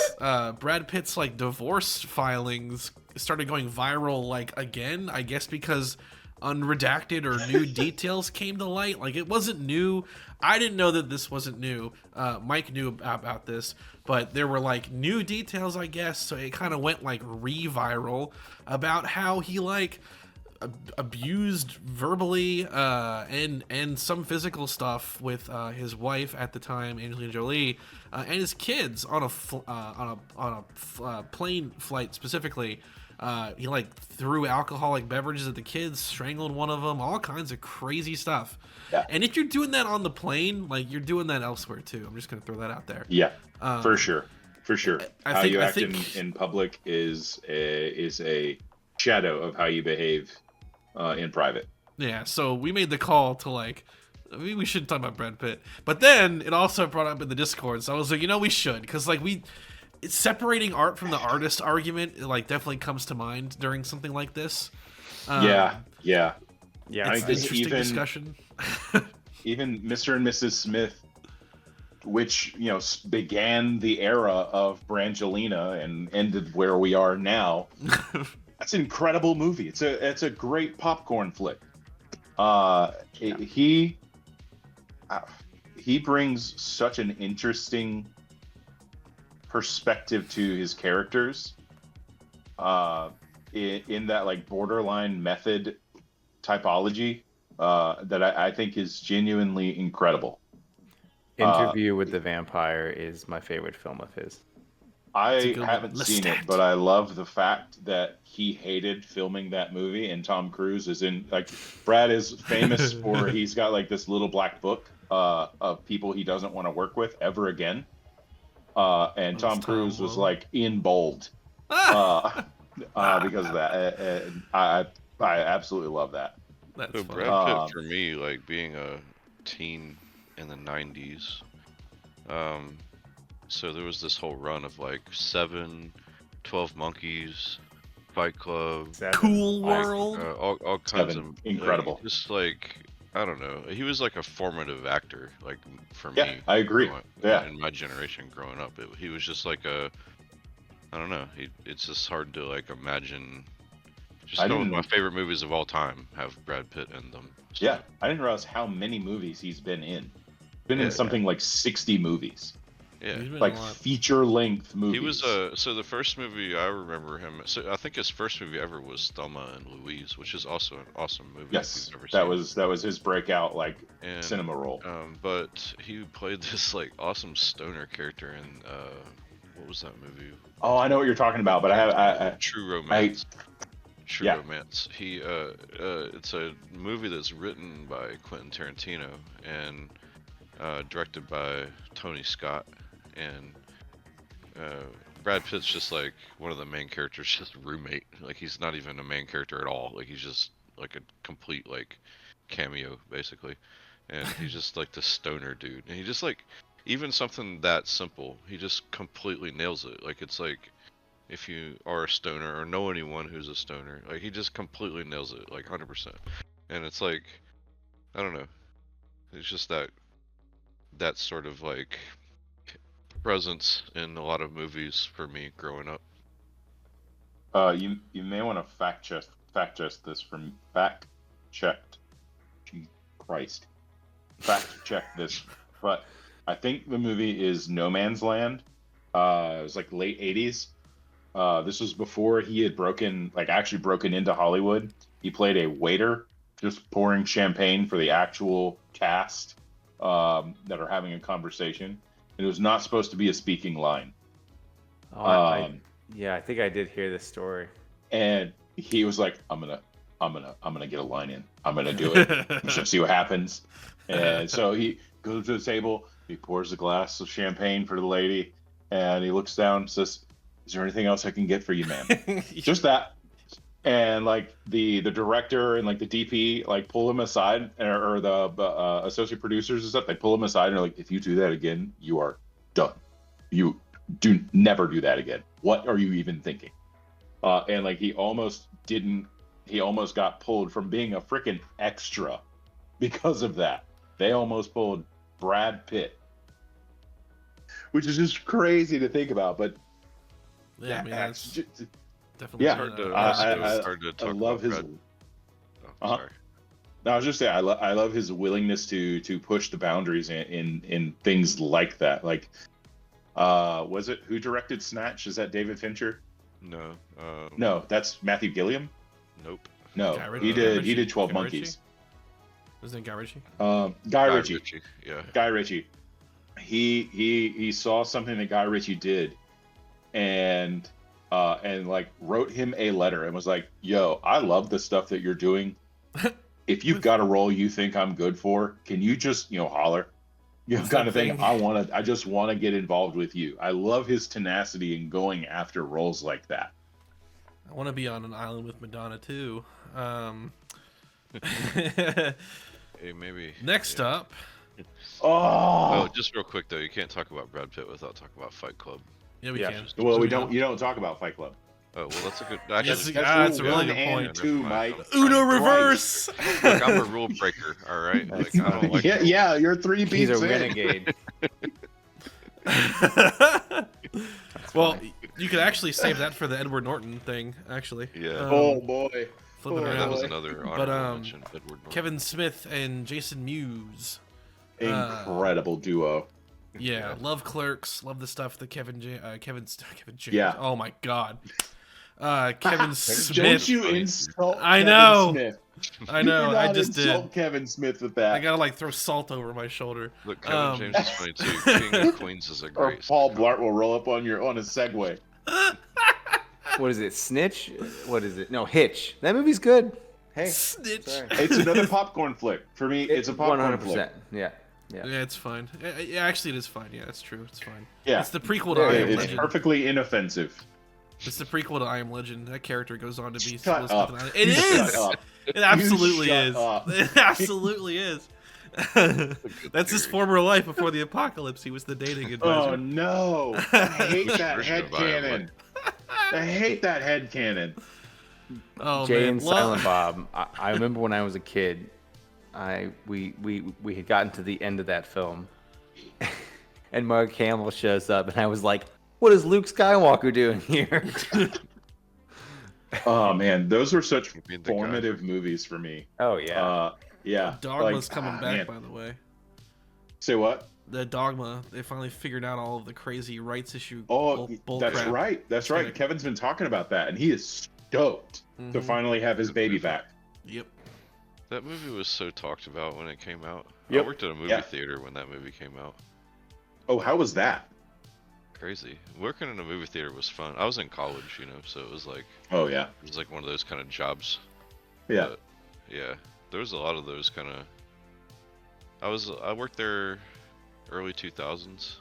Brad Pitt's like divorce filings started going viral like again, I guess because unredacted or new details came to light. Like it wasn't new. I didn't know that this wasn't new. Mike knew about this, but there were like new details, I guess. So it kind of went like re-viral about how he like abused verbally and some physical stuff with his wife at the time, Angelina Jolie, and his kids on a plane flight specifically. He like threw alcoholic beverages at the kids, strangled one of them, all kinds of crazy stuff. Yeah. And if you're doing that on the plane, like you're doing that elsewhere too. I'm just gonna throw that out there. Yeah, for sure. I think- you I act think- in public is a shadow of how you behave in private. Yeah. So we made the call to like. We should talk about Brad Pitt, but then it also brought up in the Discord. So I was like, we should, because like it's separating art from the artist argument. It like definitely comes to mind during something like this. Yeah. Yeah. It's an think interesting even- discussion. Even Mr. and Mrs. Smith, which began the era of Brangelina and ended where we are now. That's an incredible movie. It's a great popcorn flick. He brings such an interesting perspective to his characters in that like borderline method typology that I think is genuinely incredible. Interview with the Vampire is my favorite film of his. I good one. haven't seen it, Lestat. but I love the fact that he hated filming that movie, and Tom Cruise is in. Like, Brad is famous for he's got like this little black book of people he doesn't want to work with ever again, and Tom Cruise was like in bold because of that. I absolutely love that. That's So fun. Brad Pitt for me, like being a teen in the 90s. So there was this whole run of like 7, 12 Monkeys, Fight Club, Cool World. all kinds Seven. of Incredible. like, just like I don't know. He was like a formative actor, like for Yeah, me. I agree. Yeah. In my generation growing up, he was just like a, I don't know. It's just hard to like imagine. Just I some of didn't. my favorite movies of all time have Brad Pitt in them. So, Yeah, I didn't realize how many movies he's been in. Been Yeah, in something like 60 movies, yeah. He's been in like a lot. feature-length movies. He was so the first movie I remember him. So I think his first movie ever was Thelma and Louise, which is also an awesome movie. Yes, if you've ever that seen was his breakout like And, cinema role. But he played this like awesome stoner character in what was that movie? Oh, I know what you're talking about, but I True Romance. True Yeah. Romance. It's a movie that's written by Quentin Tarantino and directed by Tony Scott, and Brad Pitt's just like one of the main characters, just roommate. Like he's not even a main character at all. Like he's just like a complete like cameo basically, and he's just like the stoner dude. And he just like even something that simple, he just completely nails it. Like it's like if you are a stoner or know anyone who's a stoner, like he just completely nails it, like 100%. And it's like I don't know, it's just that sort of like presence in a lot of movies for me growing up. You may want to fact check this from fact checked. Jesus Christ, fact check this. But I think the movie is No Man's Land. It was like late 80s. This was before he had actually broken into Hollywood. He played a waiter, just pouring champagne for the actual cast that are having a conversation. It was not supposed to be a speaking line. I think I did hear this story. And he was like, I'm gonna get a line in. I'm gonna do it. I'm just gonna see what happens. And so he goes to the table, he pours a glass of champagne for the lady, and he looks down and says, "Is there anything else I can get for you, ma'am?" Just that. And like the director and like the DP like pull him aside, or the associate producers and stuff, they pull him aside and are like, "If you do that again, you are done. You never do that again. What are you even thinking?" And like he almost got pulled from being a freaking extra because of that. They almost pulled Brad Pitt, which is just crazy to think about. But Yeah, I mean, that's just, definitely yeah, Hard to, I hard to I talk love about his. Brad. Oh, Uh-huh. sorry. No, I was just saying, I love his willingness to push the boundaries in things like that. Like, was it who directed Snatch? Is that David Fincher? No. No, that's Matthew Gilliam. Nope. No, Guy he Ritchie? did 12 Guy Monkeys. Isn't it Guy Ritchie? Guy Ritchie. Yeah. Guy Ritchie. He saw something that Guy Ritchie did, and like wrote him a letter and was like, "Yo, I love the stuff that you're doing. If you've got a role you think I'm good for, can you just holler?" What's Kind that of thing. thing? I just want to get involved with you. I love his tenacity in going after roles like that. I want to be on an island with Madonna too. Hey, maybe. Next yeah. up, Oh, Oh, just real quick though, you can't talk about Brad Pitt without talking about Fight Club. yeah, we yeah. can. Well, we Yeah. don't. You don't talk about Fight Club. Oh well, that's a good. Yes, Actually, that's a rule really one good and point. two, Never mind. Mike. Uno Fine. reverse. Look, I'm a rule breaker. All right. Like I don't like. Yeah, rules. yeah, you're three He's beats a in. renegade. Well, you could actually save that for the Edward Norton thing. Actually. Yeah. Oh boy. Flip it Oh, Yeah, that around. was boy. another But, honorable mention. Edward Norton. Kevin Smith and Jason Mewes. Incredible duo. Yeah, love Clerks. Love the stuff that Kevin James. Yeah. Oh my God. Kevin Smith. Don't you insult I Kevin know. Smith. I know. Do I not just insult did. Kevin Smith with I that. gotta like throw salt over my shoulder. Look, Kevin James is funny too. King of Queens is a Or great. Paul sitcom. Blart will roll up on a Segway. What is it? Snitch? What is it? No, Hitch. That movie's good. Hey, Snitch. sorry. It's another popcorn flick. For me, it's a popcorn flick. 100%. Yeah. Yeah, it's fine. Yeah, actually, it is fine. Yeah, it's true. It's fine. Yeah. It's the prequel to I Am It's Legend. perfectly inoffensive. It's the prequel to I Am Legend. That character goes on to be. Shut Elizabeth up. Island. It Shut is. up. It absolutely shut is. up. It absolutely is. That's his theory. former life before the apocalypse. He was the dating Oh advisor. no! I hate Which that version head of I Am cannon. I hate that head cannon. Oh Jay man, and Silent Bob. I remember when I was a kid, we had gotten to the end of that film, and Mark Hamill shows up, and I was like, "What is Luke Skywalker doing here?" Oh man, those were such Being the guy. formative movies for me. Oh yeah. Yeah. Dogma's coming back, man. by the way. Say what? The Dogma, they finally figured out all of the crazy rights issue Oh, bull that's crap. right. That's right. Kevin's been talking about that, and he is stoked to finally have his baby back. Yep. That movie was so talked about when it came out. Yep. I worked at a movie theater when that movie came out. Oh, how was that? Crazy. Working in a movie theater was fun. I was in college, you know, so it was like Oh yeah. one of those kind of jobs. Yeah. But, yeah. There was a lot of those kind of. I worked there early 2000s.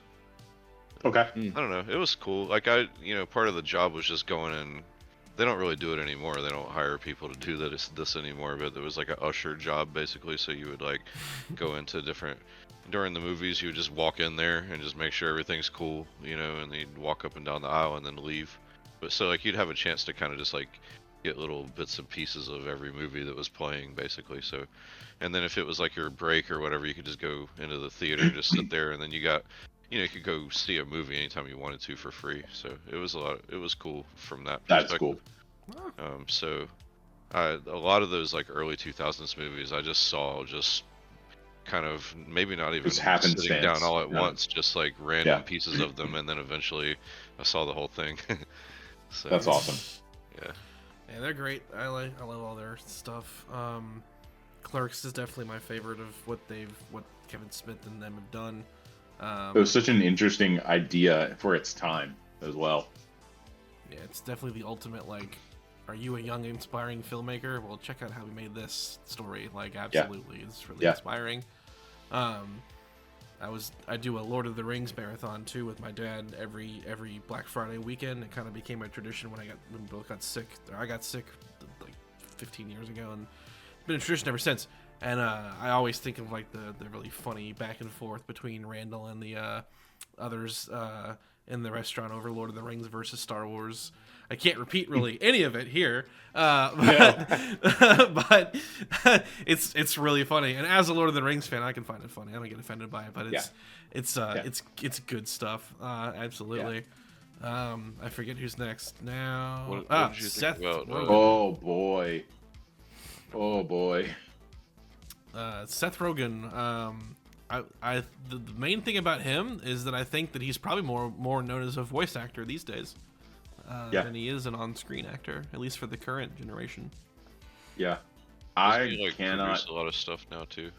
Okay. I don't know. It was cool. Like part of the job was just going in. They don't really do it anymore. They don't hire people to do this anymore. But there was like an usher job basically. So you would like go into different during the movies. You would just walk in there and just make sure everything's cool, you know, and then you'd walk up and down the aisle and then leave. But so like you'd have a chance to kind of just like get little bits and pieces of every movie that was playing basically. So, and then if it was like your break or whatever, you could just go into the theater, just sit there, and then you could go see a movie anytime you wanted to for free. So it was cool from that perspective. That's cool. So a lot of those like early 2000s movies I just saw just kind of maybe not even Just sitting happenstance. down all at Yeah. once, just like random pieces of them, and then eventually I saw the whole thing. So, That's awesome. Yeah. Yeah, they're great. I love all their stuff. Clerks is definitely my favorite of what Kevin Smith and them have done. It was such an interesting idea for its time as well. Yeah, it's definitely the ultimate, like, are you a young, inspiring filmmaker? Well, check out how we made this story. Like, absolutely. It's really inspiring. I do a Lord of the Rings marathon, too, with my dad every Black Friday weekend. It kind of became a tradition when we both got sick. Or I got sick, like, 15 years ago, and it's been a tradition ever since. And I always think of, like, the really funny back and forth between Randall and the others in the restaurant over Lord of the Rings versus Star Wars. I can't repeat really any of it here, but it's really funny. And as a Lord of the Rings fan, I can find it funny. I don't get offended by it, but it's good stuff. Absolutely. I forget who's next now. What did you Seth think about? Rogen. Oh boy. Seth Rogen. The main thing about him is that I think that he's probably more known as a voice actor these days than he is an on-screen actor, at least for the current generation. Yeah. Doesn't he, I like, cannot. produce a lot of stuff now too.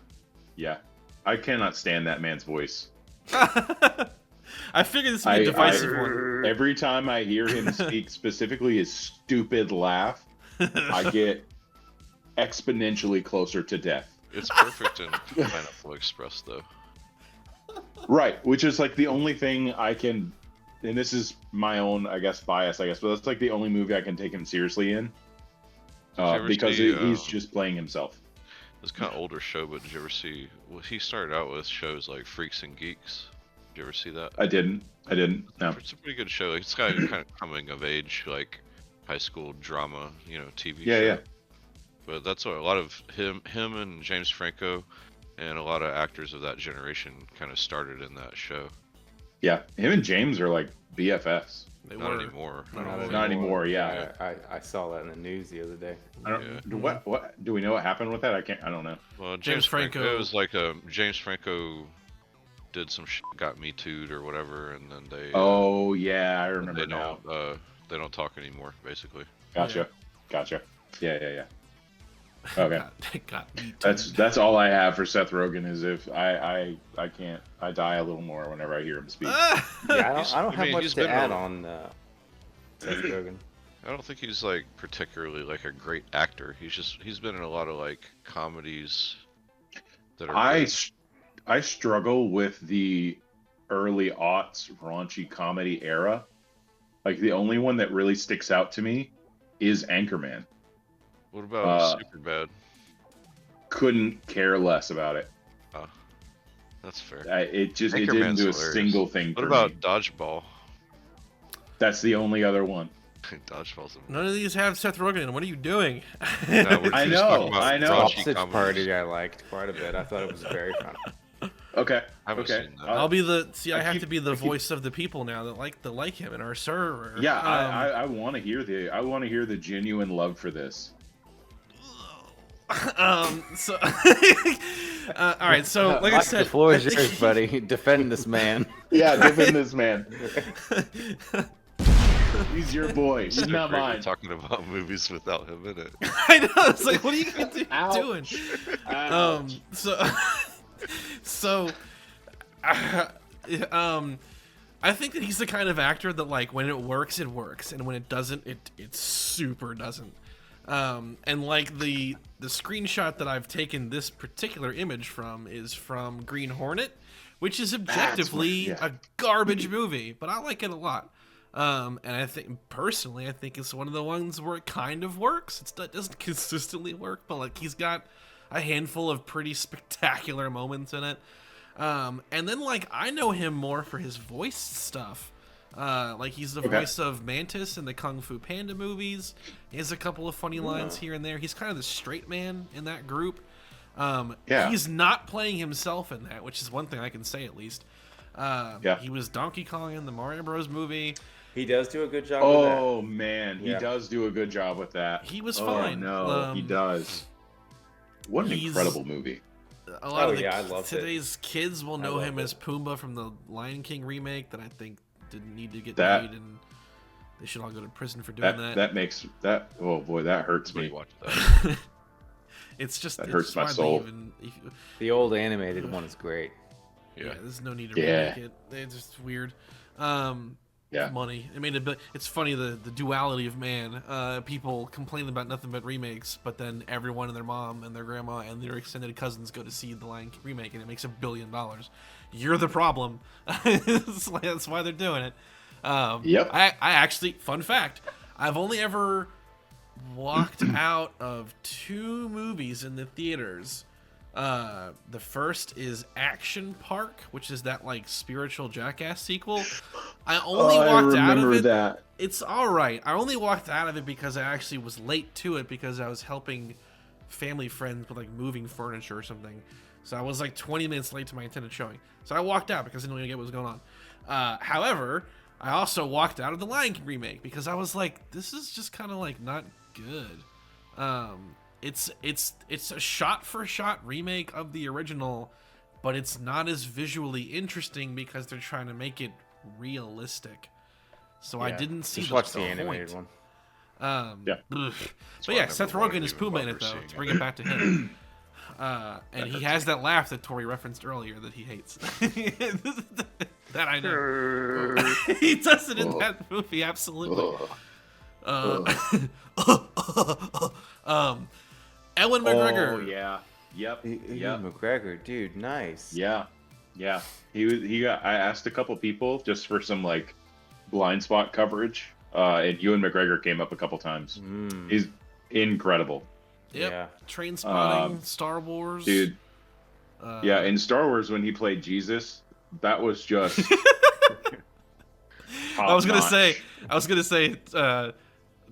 Yeah. I cannot stand that man's voice. I figured this would be a divisive one. Every time I hear him speak, specifically his stupid laugh, I get exponentially closer to death. It's perfect in Pineapple Express though. Right, which is like the only thing I can, and this is my own, bias, but that's like the only movie I can take him seriously in, because he's just playing himself. It's kind of older show, but did you ever see? Well, he started out with shows like Freaks and Geeks. Did you ever see that? I didn't. No. It's a pretty good show. It's kind of coming of age, like high school drama, TV show. Yeah. But that's what a lot of him and James Franco and a lot of actors of that generation kind of started in that show. Yeah, him and James are like BFFs. They Not were. anymore. Not anymore. Yeah. I saw that in the news the other day. I don't. What do we know? What happened with that? I don't know. Well, James Franco. It was like James Franco did some shit, got Me Too'd or whatever, and then they. Oh yeah, I remember they now. They don't talk anymore, basically. Gotcha. Yeah. Okay. Got me too. That's all I have for Seth Rogen is if I can't, I die a little more whenever I hear him speak. Yeah, I don't have much he's to been add on- on Seth Rogen. I don't think he's like particularly like a great actor. He's been in a lot of like comedies that are. I struggle with the early aughts raunchy comedy era. Like the only one that really sticks out to me is Anchorman. What about Superbad? Couldn't care less about it. That's fair. It didn't Anchorman's do a hilarious. single thing What for about me. Dodgeball? That's the only other one. Dodgeball's a None of these have Seth Rogen. What are you doing? No, we're I just know, talking about I know. raunchy Sausage comedies. Party I liked quite a bit. I thought it was very funny. Okay. I haven't Okay. seen that. I'll be the I have keep- to be the I keep- voice of the people now that like him in our server. Yeah, I want to hear the genuine love for this. So all right, so like I Mike, said, the floor I is think yours, buddy. Defend this man. Yeah, give him this man. He's your boy. He's So not great we're mine. talking about movies without him in it. I know. It's like, what are you Ouch. doing? Ouch. So, I think that he's the kind of actor that, like, when it works, and when it doesn't, it super doesn't. And like the screenshot that I've taken this particular image from is from Green Hornet, which is objectively a garbage movie, but I like it a lot. And I think personally, I think it's one of the ones where it kind of works. It doesn't consistently work, but like he's got a handful of pretty spectacular moments in it. And then like I know him more for his voice stuff. Like he's the voice of Mantis in the Kung Fu Panda movies. He has a couple of funny lines here and there. He's kind of the straight man in that group. He's not playing himself in that, which is one thing I can say at least. He was Donkey Kong in the Mario Bros. Movie. He does do a good job with that. Oh man, he does do a good job with that. He was Oh fine. no, he does. What an he's- incredible movie. A lot of I loved it. today's kids will know loved him it. as Pumbaa from the Lion King remake that I think didn't need to get That- made, and they should all go to prison for doing that. That makes that. Oh boy, that hurts Somebody me. watch that. It's just That it's hurts my why they soul. The old animated one is great. Yeah, Yeah. there's no need to Yeah. remake it. It's just weird. Yeah. Money. It made a. It's funny the duality of man. People complain about nothing but remakes, but then everyone and their mom and their grandma and their extended cousins go to see the Lion King remake, and it makes $1 billion. You're the problem. That's why they're doing it. Yep. I actually, fun fact, I've only ever walked out of 2 movies in the theaters. The first is Action Park, which is that like spiritual Jackass sequel. I only walked out of it. that. It's all right. I only walked out of it because I actually was late to it because I was helping family friends with like moving furniture or something. So I was like 20 minutes late to my intended showing. So I walked out because I didn't really get what was going on. However, I also walked out of the Lion King remake because I was like, this is just kind of like not good. It's a shot-for-shot remake of the original, but it's not as visually interesting because they're trying to make it realistic. So I didn't see Just the watch the point. animated one. Yeah. But why yeah, I never Seth wanted Rogen is even Pumbaa in bother it though. seeing To bring it. it back to him, and he has that laugh that Tori referenced earlier that he hates. That I know. He does it in that movie, absolutely. Ellen McGregor. Oh yeah. Yep. Yep. McGregor, dude, nice. Yeah. Yeah. He got. I asked a couple people just for some like blind spot coverage, and Ewan McGregor came up a couple times. Mm. He's incredible, Yep. Yeah. Train Spotting, Star Wars. dude. Yeah, in Star Wars when he played Jesus, that was just. I was gonna top-notch. say,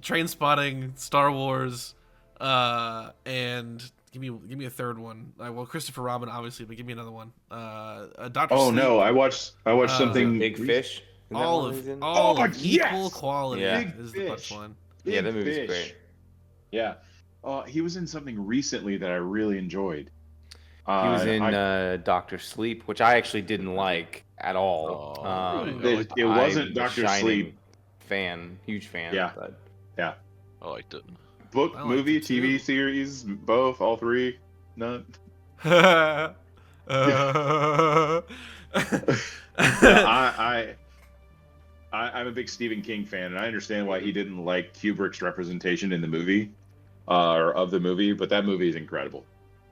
Train Spotting, Star Wars, and give me a third one. Well, Christopher Robin, obviously, but give me another one. Doctor. Oh Sleep, no, I watched something. Big Fish. Isn't that all one he's of in? all Oh, of equal yes! quality Yeah. is the Big punchline. Yeah, that Big movie's Fish. great. Yeah. He was in something recently that I really enjoyed. He was in Doctor Sleep, which I actually didn't like at all. Oh, really? It wasn't I'm a Dr. Shining Sleep. huge fan. Yeah. But I liked it. Book, I liked movie, it too. TV series, both, all three. None. I'm a big Stephen King fan, and I understand why he didn't like Kubrick's representation in the movie, or of the movie. But that movie is incredible.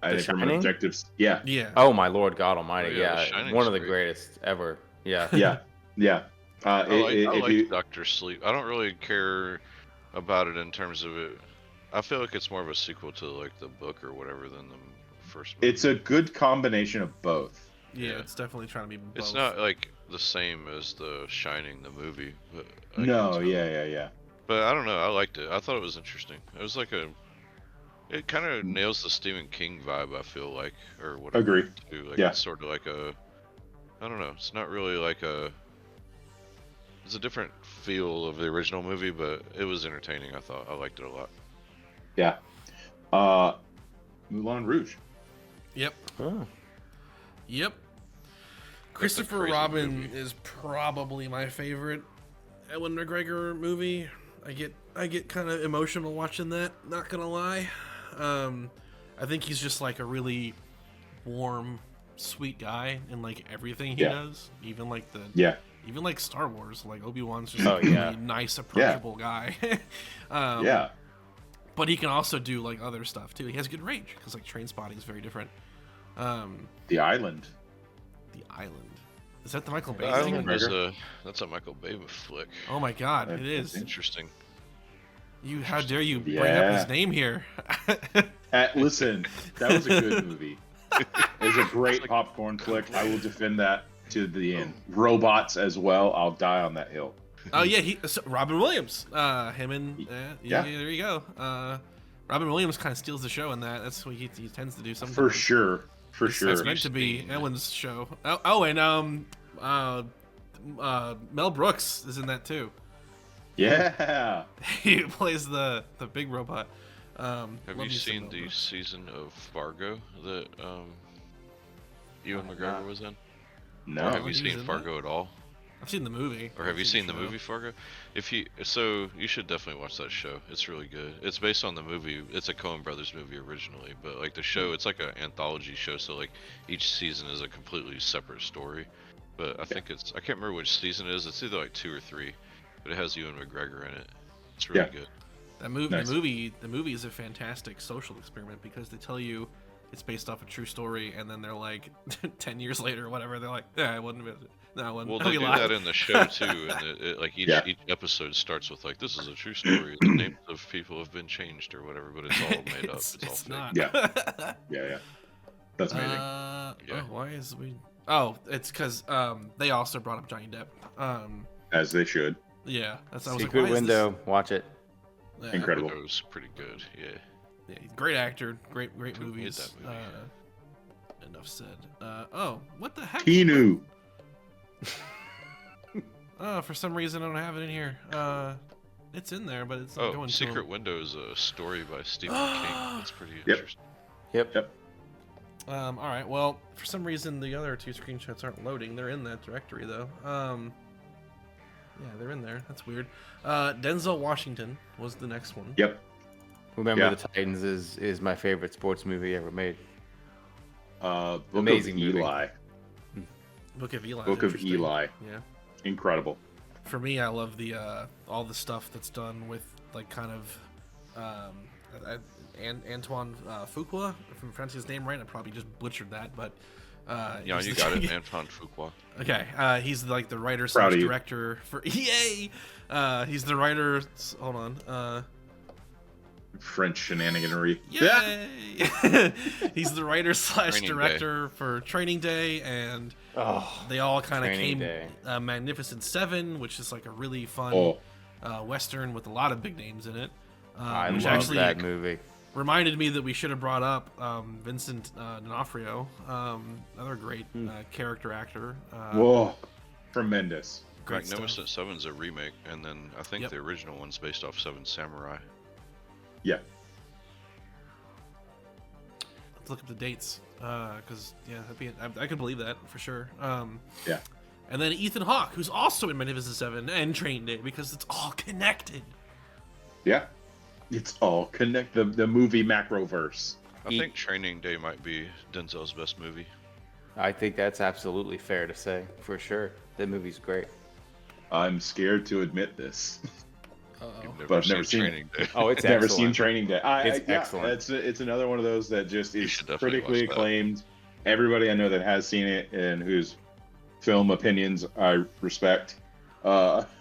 I The think from Shining? objectives, yeah, Yeah. oh my Lord God Almighty, Oh, yeah, The yeah, Shining's one of the great. greatest ever. Yeah. yeah. I If like you- Doctor Sleep. I don't really care about it in terms of it. I feel like it's more of a sequel to like the book or whatever than the first movie. it's a good combination of both. Yeah, Yeah. it's definitely trying to be both. It's not like the same as The Shining, the movie. But I No, can tell. yeah. But I don't know. I liked it. I thought it was interesting. It was like it kind of nails the Stephen King vibe. I feel like, or whatever. Agree. Too. Like Yeah. it's sort of like I don't know. It's not really like It's a different feel of the original movie, but it was entertaining. I thought I liked it a lot. Yeah. Moulin Rouge. Yep. Oh. Yep. Christopher crazy Robin movie. is probably my favorite Ewan McGregor movie. I get kind of emotional watching that, not gonna lie. I think he's just like a really warm, sweet guy in like everything he Yeah. does. Even like Yeah. even like Star Wars, like Obi-Wan's just Oh, a really yeah. nice, approachable guy. Yeah. But he can also do like other stuff too. He has good range because like Trainspotting is very different. The Island. The Island. Is that the Michael Bay The thing? Island was McGregor. that's a Michael Bay flick. Oh my god, it That's is. Interesting. How dare you bring up Yeah. his name here? Listen, that was a good movie. It was a great popcorn flick. I will defend that to the end. Robots as well. I'll die on that hill. Oh yeah, Robin Williams. Him and Yeah. there you go. Robin Williams kind of steals the show in that. That's what he tends to do sometimes. For sure. For sure. It's meant to be Ewan's show. And Mel Brooks is in that too. Yeah. He plays the big robot. Have love you me some seen Mel the Brooks. season of Fargo that Ewan have McGregor not. was in? No. Or have he you was seen in Fargo at all? I've seen the movie. Or have you seen the show. movie Fargo? You should definitely watch that show. It's really good. It's based on the movie. It's a Coen Brothers movie originally, but like the show, it's like an anthology show. So like each season is a completely separate story. But I think I can't remember which season it is. It's either like 2 or 3, but it has Ewan McGregor in it. It's really Yeah. good. That movie, Nice. the movie is a fantastic social experiment because they tell you it's based off a true story, and then they're like, 10 years later or whatever, they're like, yeah, it wasn't. No, it wasn't. Well, Oh, they you do lied. that in the show too, and like each Yeah. each episode starts with like, this is a true story. The names of people have been changed or whatever, but it's all made up. It's all it's fake. not. Yeah. Yeah. That's amazing. Yeah. Oh, why is we? Oh, it's because they also brought up Johnny Depp. As they should. Yeah, that's I was Secret like, why is Window. Watch it. this? Yeah, Incredible. It was pretty good. Yeah. yeah, great actor, great Who made movies. that movie? Enough said. Oh, what the heck? Keanu. Oh, for some reason I don't have it in here. It's in there, but it's not Oh, going to Secret him. Window is a story by Stephen King. That's pretty Yep. interesting. Yep. All right. Well, for some reason the other two screenshots aren't loading. They're in that directory though. Yeah, they're in there. That's weird. Denzel Washington was the next one. Yep. Remember Yeah. the Titans is my favorite sports movie ever made. Book Amazing of movie. Eli. Book of Eli. Book of interesting. Eli. Yeah. Incredible. For me, I love the all the stuff that's done with like kind of Antoine Fuqua. If I'm pronouncing his name right, I probably just butchered that, but Yeah, he's you the- got it, Antoine Fuqua. Okay, he's like the writer Proud slash of you. director for EA. He's the writer. Hold on. French shenaniganery. Yay! He's the writer slash Training Day. director for Training Day, and Oh, they all kind of Training came. Day. Magnificent Seven, which is like a really fun Oh, western with a lot of big names in it. I Which love actually that movie. reminded me that we should have brought up Vincent D'Onofrio, another great character actor. whoa. Tremendous. Great stuff. Magnificent Seven's a remake, and then I think Yep. the original one's based off Seven Samurai. Yeah. Let's look up the dates, because I could believe that for sure. Yeah. And then Ethan Hawke, who's also in Magnificent Seven and Training Day, because it's all connected. Yeah. It's all connect the movie macroverse. I think Training Day might be Denzel's best movie. I think that's absolutely fair to say, for sure. That movie's great. I'm scared to admit this. You've But I've never seen Training Day. Oh, it's Never excellent. seen Training Day. It's excellent. It's another one of those that just is should definitely critically watch that. acclaimed. Everybody I know that has seen it and whose film opinions I respect enjoys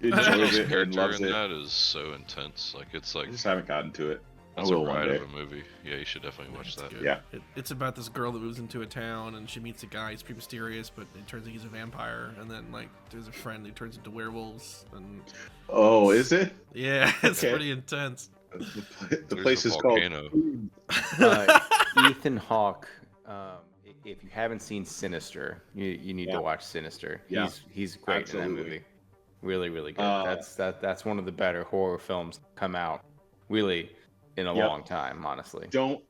Denzel's it and character loves in it. that is so intense. Like it's I like just haven't gotten to it. That's I a will one ride day. of a movie. Yeah, you should definitely watch that. Good. Yeah. It's about this girl that moves into a town and she meets a guy. He's pretty mysterious, but it turns out he's a vampire. And then like there's a friend who turns into werewolves. And Oh, is it? yeah, it's Okay. pretty intense. The There's place a is called. volcano. Ethan Hawke. If you haven't seen Sinister, you need to watch Sinister. Yeah. He's great in Absolutely. that movie. Really, really good. That's one of the better horror films to come out, really, in a long time. Honestly. Don't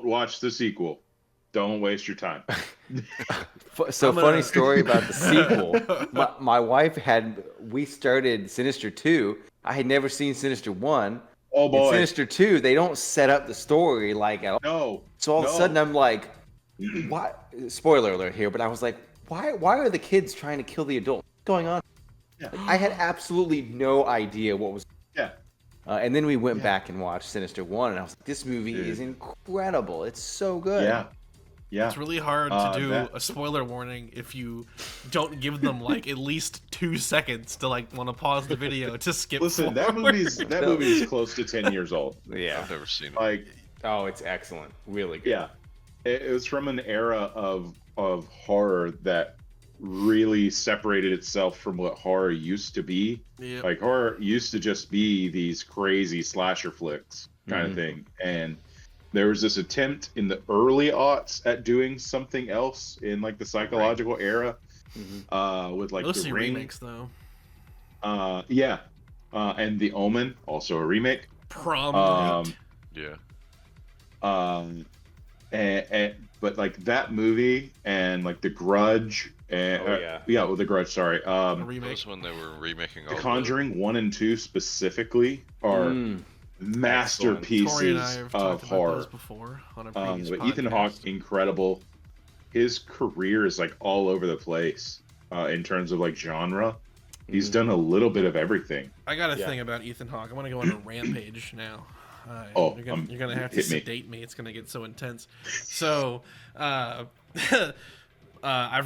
watch the sequel. Don't waste your time. So funny story about the sequel. My wife we started Sinister 2. I had never seen Sinister 1. Oh In boy. Sinister 2, they don't set up the story like at all. No. So all of a sudden I'm like, why? Spoiler alert here, but I was like, why are the kids trying to kill the adult? What's going on? Yeah. Like, I had absolutely no idea what was. Yeah. And then we went back and watched Sinister 1, and I was like, this movie Dude. is incredible. It's so good. Yeah. Yeah. It's really hard to do that- a spoiler warning if you don't give them like at least 2 seconds to like want to pause the video to skip. Listen, that forward. movie is close to 10 years old. Yeah. I've never seen it. Like, Oh, it's excellent. Really good. yeah, it was from an era of horror that really separated itself from what horror used to be. Yep. Like horror used to just be these crazy slasher flicks kind of thing, and there was this attempt in the early aughts at doing something else in like the psychological era, with like Mostly the Ring. remakes though. And The Omen, also a remake. Prom. Night. Yeah. But like that movie and like The Grudge and The Grudge. Sorry, A That remake. was when they were remaking all The Conjuring 1 and 2 specifically are Tori masterpieces and I have of talked about horror. those before on a previous But podcast. Ethan Hawke, incredible. His career is like all over the place in terms of like genre. He's done a little bit of everything. I got a thing about Ethan Hawke. I want to go on a rampage now. You're gonna have to hit me. sedate me. It's gonna get so intense. So, I've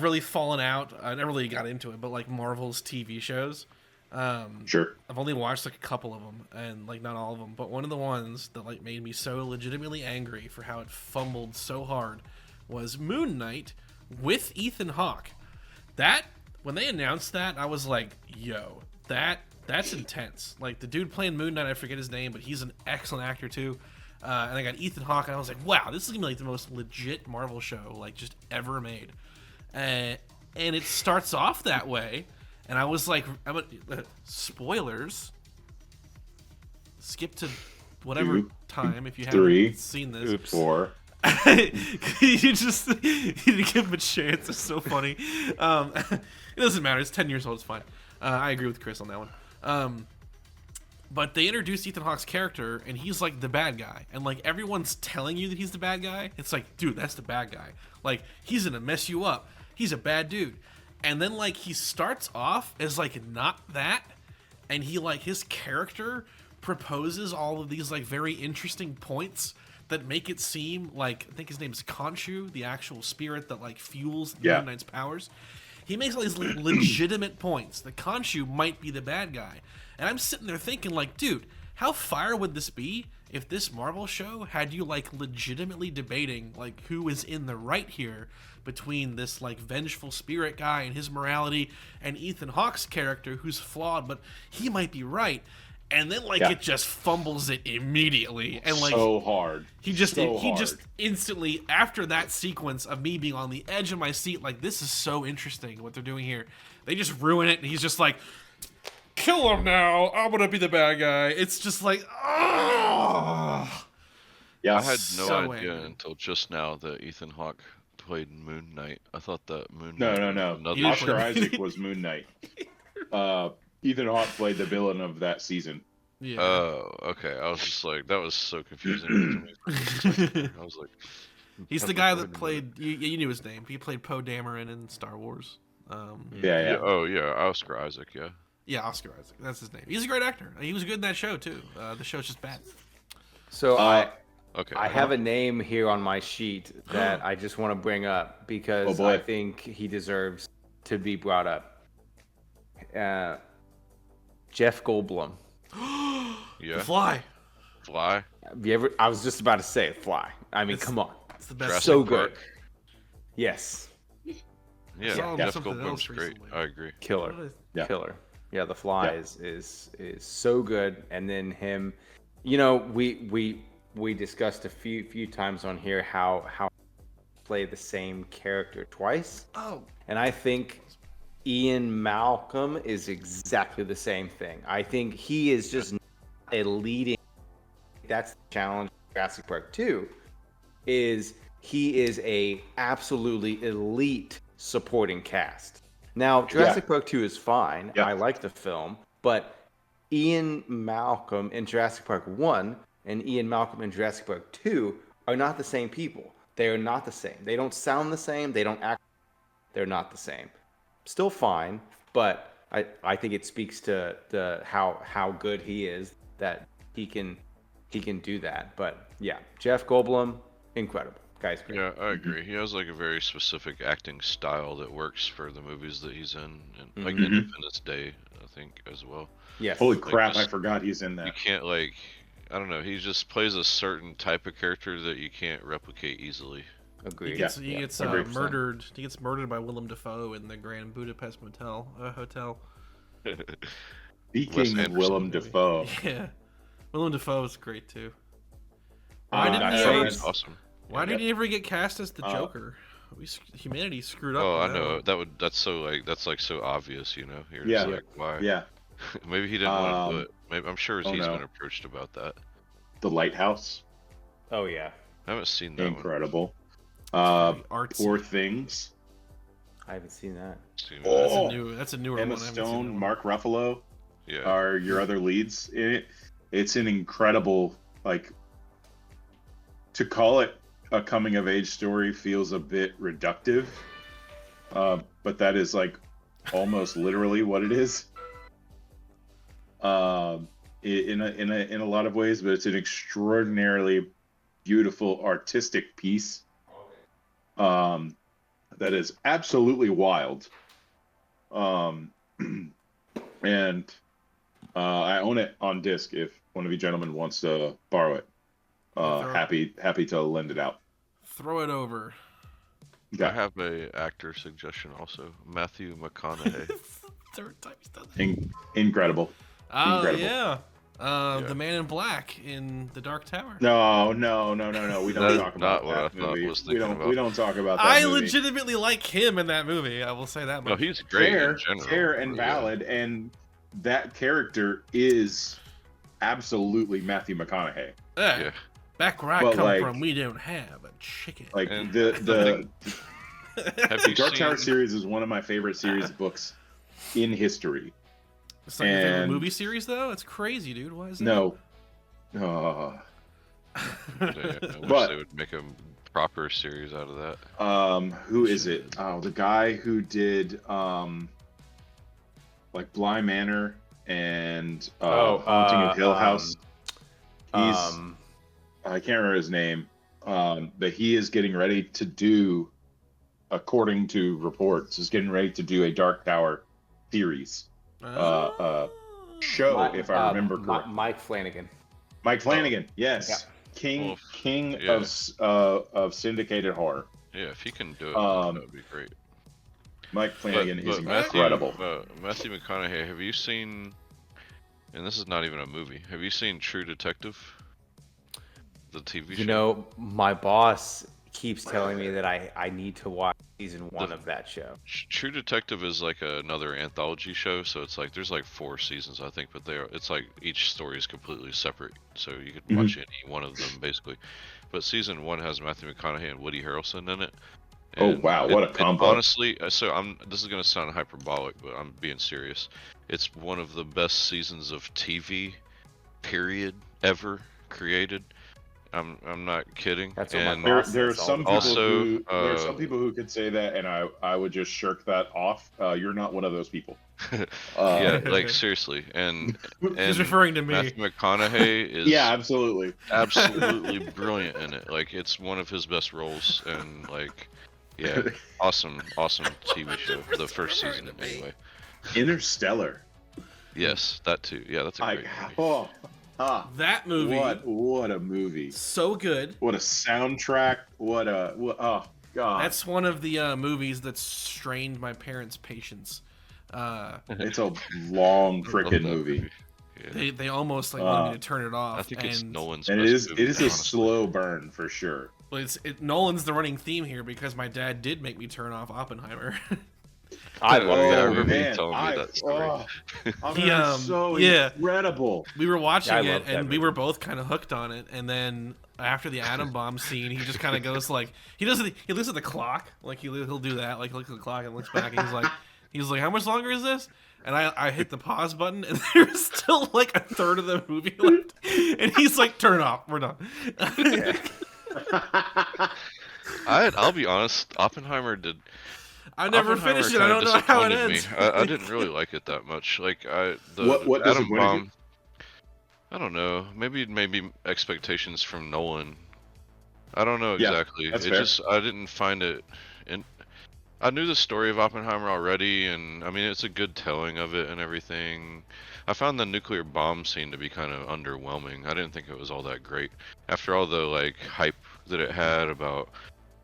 really fallen out. I never really got into it, but like Marvel's TV shows. Sure. I've only watched like a couple of them, and like not all of them. But one of the ones that like made me so legitimately angry for how it fumbled so hard was Moon Knight with Ethan Hawke. That when they announced that, I was like, "Yo, that's intense." Like the dude playing Moon Knight, I forget his name, but he's an excellent actor too. And I got Ethan Hawke, and I was like, "Wow, this is gonna be like the most legit Marvel show like just ever made." And it starts off that way. And I was like, spoilers. Skip to whatever 2, time if you 3, haven't seen this. 4. You just you give him a chance. It's so funny. It doesn't matter. It's 10 years old. It's fine. I agree with Chris on that one. But they introduced Ethan Hawke's character, and he's like the bad guy. And like everyone's telling you that he's the bad guy. It's like, dude, that's the bad guy. Like he's gonna mess you up. He's a bad dude. And then like he starts off as like not that, and he like his character proposes all of these like very interesting points that make it seem like I think his name is Khonshu, the actual spirit that like fuels Moon Knight's powers. He makes all these like, legitimate points that Khonshu might be the bad guy, and I'm sitting there thinking like, dude, how fire would this be if this Marvel show had you like legitimately debating like who is in the right here between this like vengeful spirit guy and his morality and Ethan Hawke's character who's flawed but he might be right, and then like it just fumbles it immediately and like so hard. he just instantly after that sequence of me being on the edge of my seat like this is so interesting what they're doing here, they just ruin it and he's just like, kill him now, I'm gonna be the bad guy. It's just like, oh Yeah. I had no So idea angry. until just now that Ethan Hawke played Moon Knight. I thought that Moon No, Knight no, was no. another You Oscar show. Isaac was Moon Knight. Ethan Hawke played the villain of that season. yeah. Oh, okay. I was just like, that was so confusing to me. I was like, He's the guy that played you knew his name, he played Poe Dameron in Star Wars. Yeah. oh yeah, Oscar Isaac, yeah. Yeah, Oscar Isaac, that's his name. He's a great actor. He was good in that show too. The show's just bad. So Okay. I have a name here on my sheet that I just want to bring up because boy. I think he deserves to be brought up. Jeff Goldblum. Yeah. Fly. Fly. Have you ever? I was just about to say Fly. I mean, come on, It's the best. Jurassic so Park. good. Yes, Yeah, saw him Jeff something Goldblum's else great. recently. I agree. killer, Yeah. killer. Yeah, The Fly Yeah. is so good. And then him, you know, we discussed a few times on here how play the same character twice, Oh, and I think Ian Malcolm is exactly the same thing. I think he is just a leading. That's the challenge of Jurassic Park 2, is he is a absolutely elite supporting cast. Now, Jurassic Park 2 is fine. Yeah. I like the film, but Ian Malcolm in Jurassic Park 1 and Ian Malcolm in Jurassic Park 2 are not the same people. They are not the same. They don't sound the same. They don't act. They're not the same. Still fine, but I think it speaks to how good he is that he can do that. But yeah, Jeff Goldblum, incredible. Guy's great. Yeah, I agree. He has like a very specific acting style that works for the movies that he's in, and like Independence Day, I think as well. Yes. Holy Like, crap! just- I forgot he's in You that. can't like, I don't know. He just plays a certain type of character that you can't replicate easily. he Agreed. gets, Yeah. he gets Agreed. murdered. He gets murdered by Willem Dafoe in the Grand Budapest Hotel. Speaking Wes of Anderson Willem movie. Dafoe, Yeah, Willem Dafoe is great too. I Why didn't got he so ever? much- Awesome. Why didn't he ever get cast as the Uh, Joker? Humanity screwed up. Oh, on I that know. one. That's so obvious, you know. You're Yeah. just like, why? yeah, Maybe he didn't want to do Um, it. Maybe I'm sure oh he's no. been approached about that. The Lighthouse, Oh yeah. I haven't seen that one. incredible. Very artsy. Poor Things, I haven't seen that. Seen Oh. that. That's a newer Emma one. I haven't seen that Stone, one. Mark Ruffalo Yeah. are your other leads in it. It's an incredible, like, to call it a coming of age story feels a bit reductive, but that is like almost literally what it is. In a lot of ways, but it's an extraordinarily beautiful artistic piece. That is absolutely wild. And I own it on disc if one of you gentlemen wants to borrow it. Happy to lend it out. Throw it over. I have a actor suggestion also. Matthew McConaughey. Third time he's done that. Incredible. Oh Incredible. yeah. Yeah. The Man in Black in The Dark Tower. No. We don't That's talk not about what I that thought movie. was We thinking don't. about. We don't talk about that I movie. legitimately like him in that movie. I will say that No, much. he's great Fair, in general. fair and Yeah. valid, and that character is absolutely Matthew McConaughey. Yeah. Back where I But, come like- from, we don't have a chicken. Like And the Have you Dark Tower seen? series is one of my favorite series of books in history. It's not your favorite and- movie series though. It's crazy, dude. Why is that? No. Yeah, I wish But- they would make a proper series out of that. Who is it? Oh, the guy who did like Bly Manor and Haunting of Hill House. He's I can't remember his name. But he is getting ready to do, according to reports, is getting ready to do a Dark Tower series show, if I remember correctly. Mike Flanagan. Mike Flanagan, yes, Well, king yeah. of syndicated horror. Yeah, if he can do it, Um, that would be great. Mike Flanagan is Matthew, incredible. Matthew McConaughey, have you seen? And this is not even a movie. Have you seen True Detective? The TV show. You know, my boss keeps telling me that I need to watch season 1 of that show. True Detective is like another anthology show, so it's like there's like 4 seasons, I think, but it's like each story is completely separate, so you could watch any one of them basically. But season 1 has Matthew McConaughey and Woody Harrelson in it. Oh, And wow, what a combo. Honestly, so this is gonna sound hyperbolic, but I'm being serious. It's one of the best seasons of TV, period, ever created. I'm not kidding. That's what my And boss There are says all some the people time. Also, there are some people who could say that, and I would just shirk that off. You're not one of those people. yeah, like seriously, and He's referring to me. Matthew McConaughey is Yeah, absolutely. absolutely brilliant in it. Like it's one of his best roles, and like, yeah, awesome TV show. The first season, anyway. Interstellar. Yes, that too. Yeah, that's a great movie. That movie, What a movie! so good. What a soundtrack! Oh god! That's one of the movies that strained my parents' patience. It's a long I love freaking that movie. Yeah. They almost like wanted me to turn it off. I think it's Nolan's And best it movie, is a honestly. slow burn for sure. Well, Nolan's the running theme here because my dad did make me turn off Oppenheimer. I Oh, love yeah, I that remember movie. you telling me that story. Oppenheimer's so yeah. incredible. We were watching I it love that and we movie. were both kind of hooked on it. And then after the atom bomb scene, he just kind of goes like, he looks at the clock, like he'll do that, like he looks at the clock and looks back and he's like, how much longer is this? And I hit the pause button and there's still like a third of the movie left. And he's like, turn it off, we're done. I'll be honest, Oppenheimer never Oppenheimer finished it. I kinda don't know how it disappointed ends. me. I didn't really like it that much. Like the What atom disappointed you? bomb. I don't know. Maybe expectations from Nolan. I don't know Yeah, exactly. that's It fair. just I didn't find it. And I knew the story of Oppenheimer already, and I mean it's a good telling of it and everything. I found the nuclear bomb scene to be kind of underwhelming. I didn't think it was all that great. After all the like hype that it had about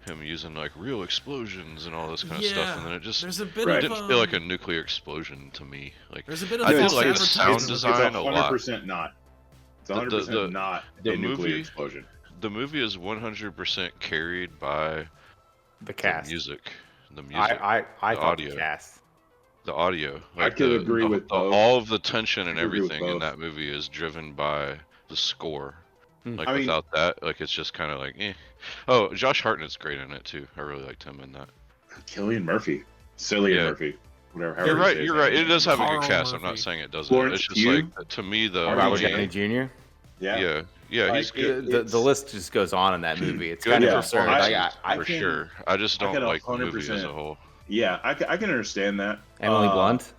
him using like real explosions and all this kind of stuff, and then it just there's a bit Right. of didn't feel like a nuclear explosion to me. Like there's a bit of I did false like the advertising. sound design a lot. 100% not. It's 100% not the a nuclear movie- explosion. The movie is 100% carried by The cast. the music. The music. I the thought audio. the cast. The audio. I could agree the- with the- both. all of the tension and I could agree with everything in both. that movie is driven by the score. Hmm. Like I mean- without that, like it's just kind of like, eh. Oh, Josh Hartnett's great in it too. I really liked him in that. Cillian Murphy. Cillian Yeah. Murphy. Whatever. You're however you right. say his You're right. name. It does have a Carl good cast. I'm not Murphy. saying it doesn't. Florence It's just Pugh? like to me the Robert Robert lead- Downey Jr. Yeah. Yeah, Like, he's good. The list just goes on in that movie. It's Good kind of Yeah, absurd. I- Like, I for can- sure. I just I don't can like the movie as 100%. a whole. Yeah, I can understand that. Emily Blunt.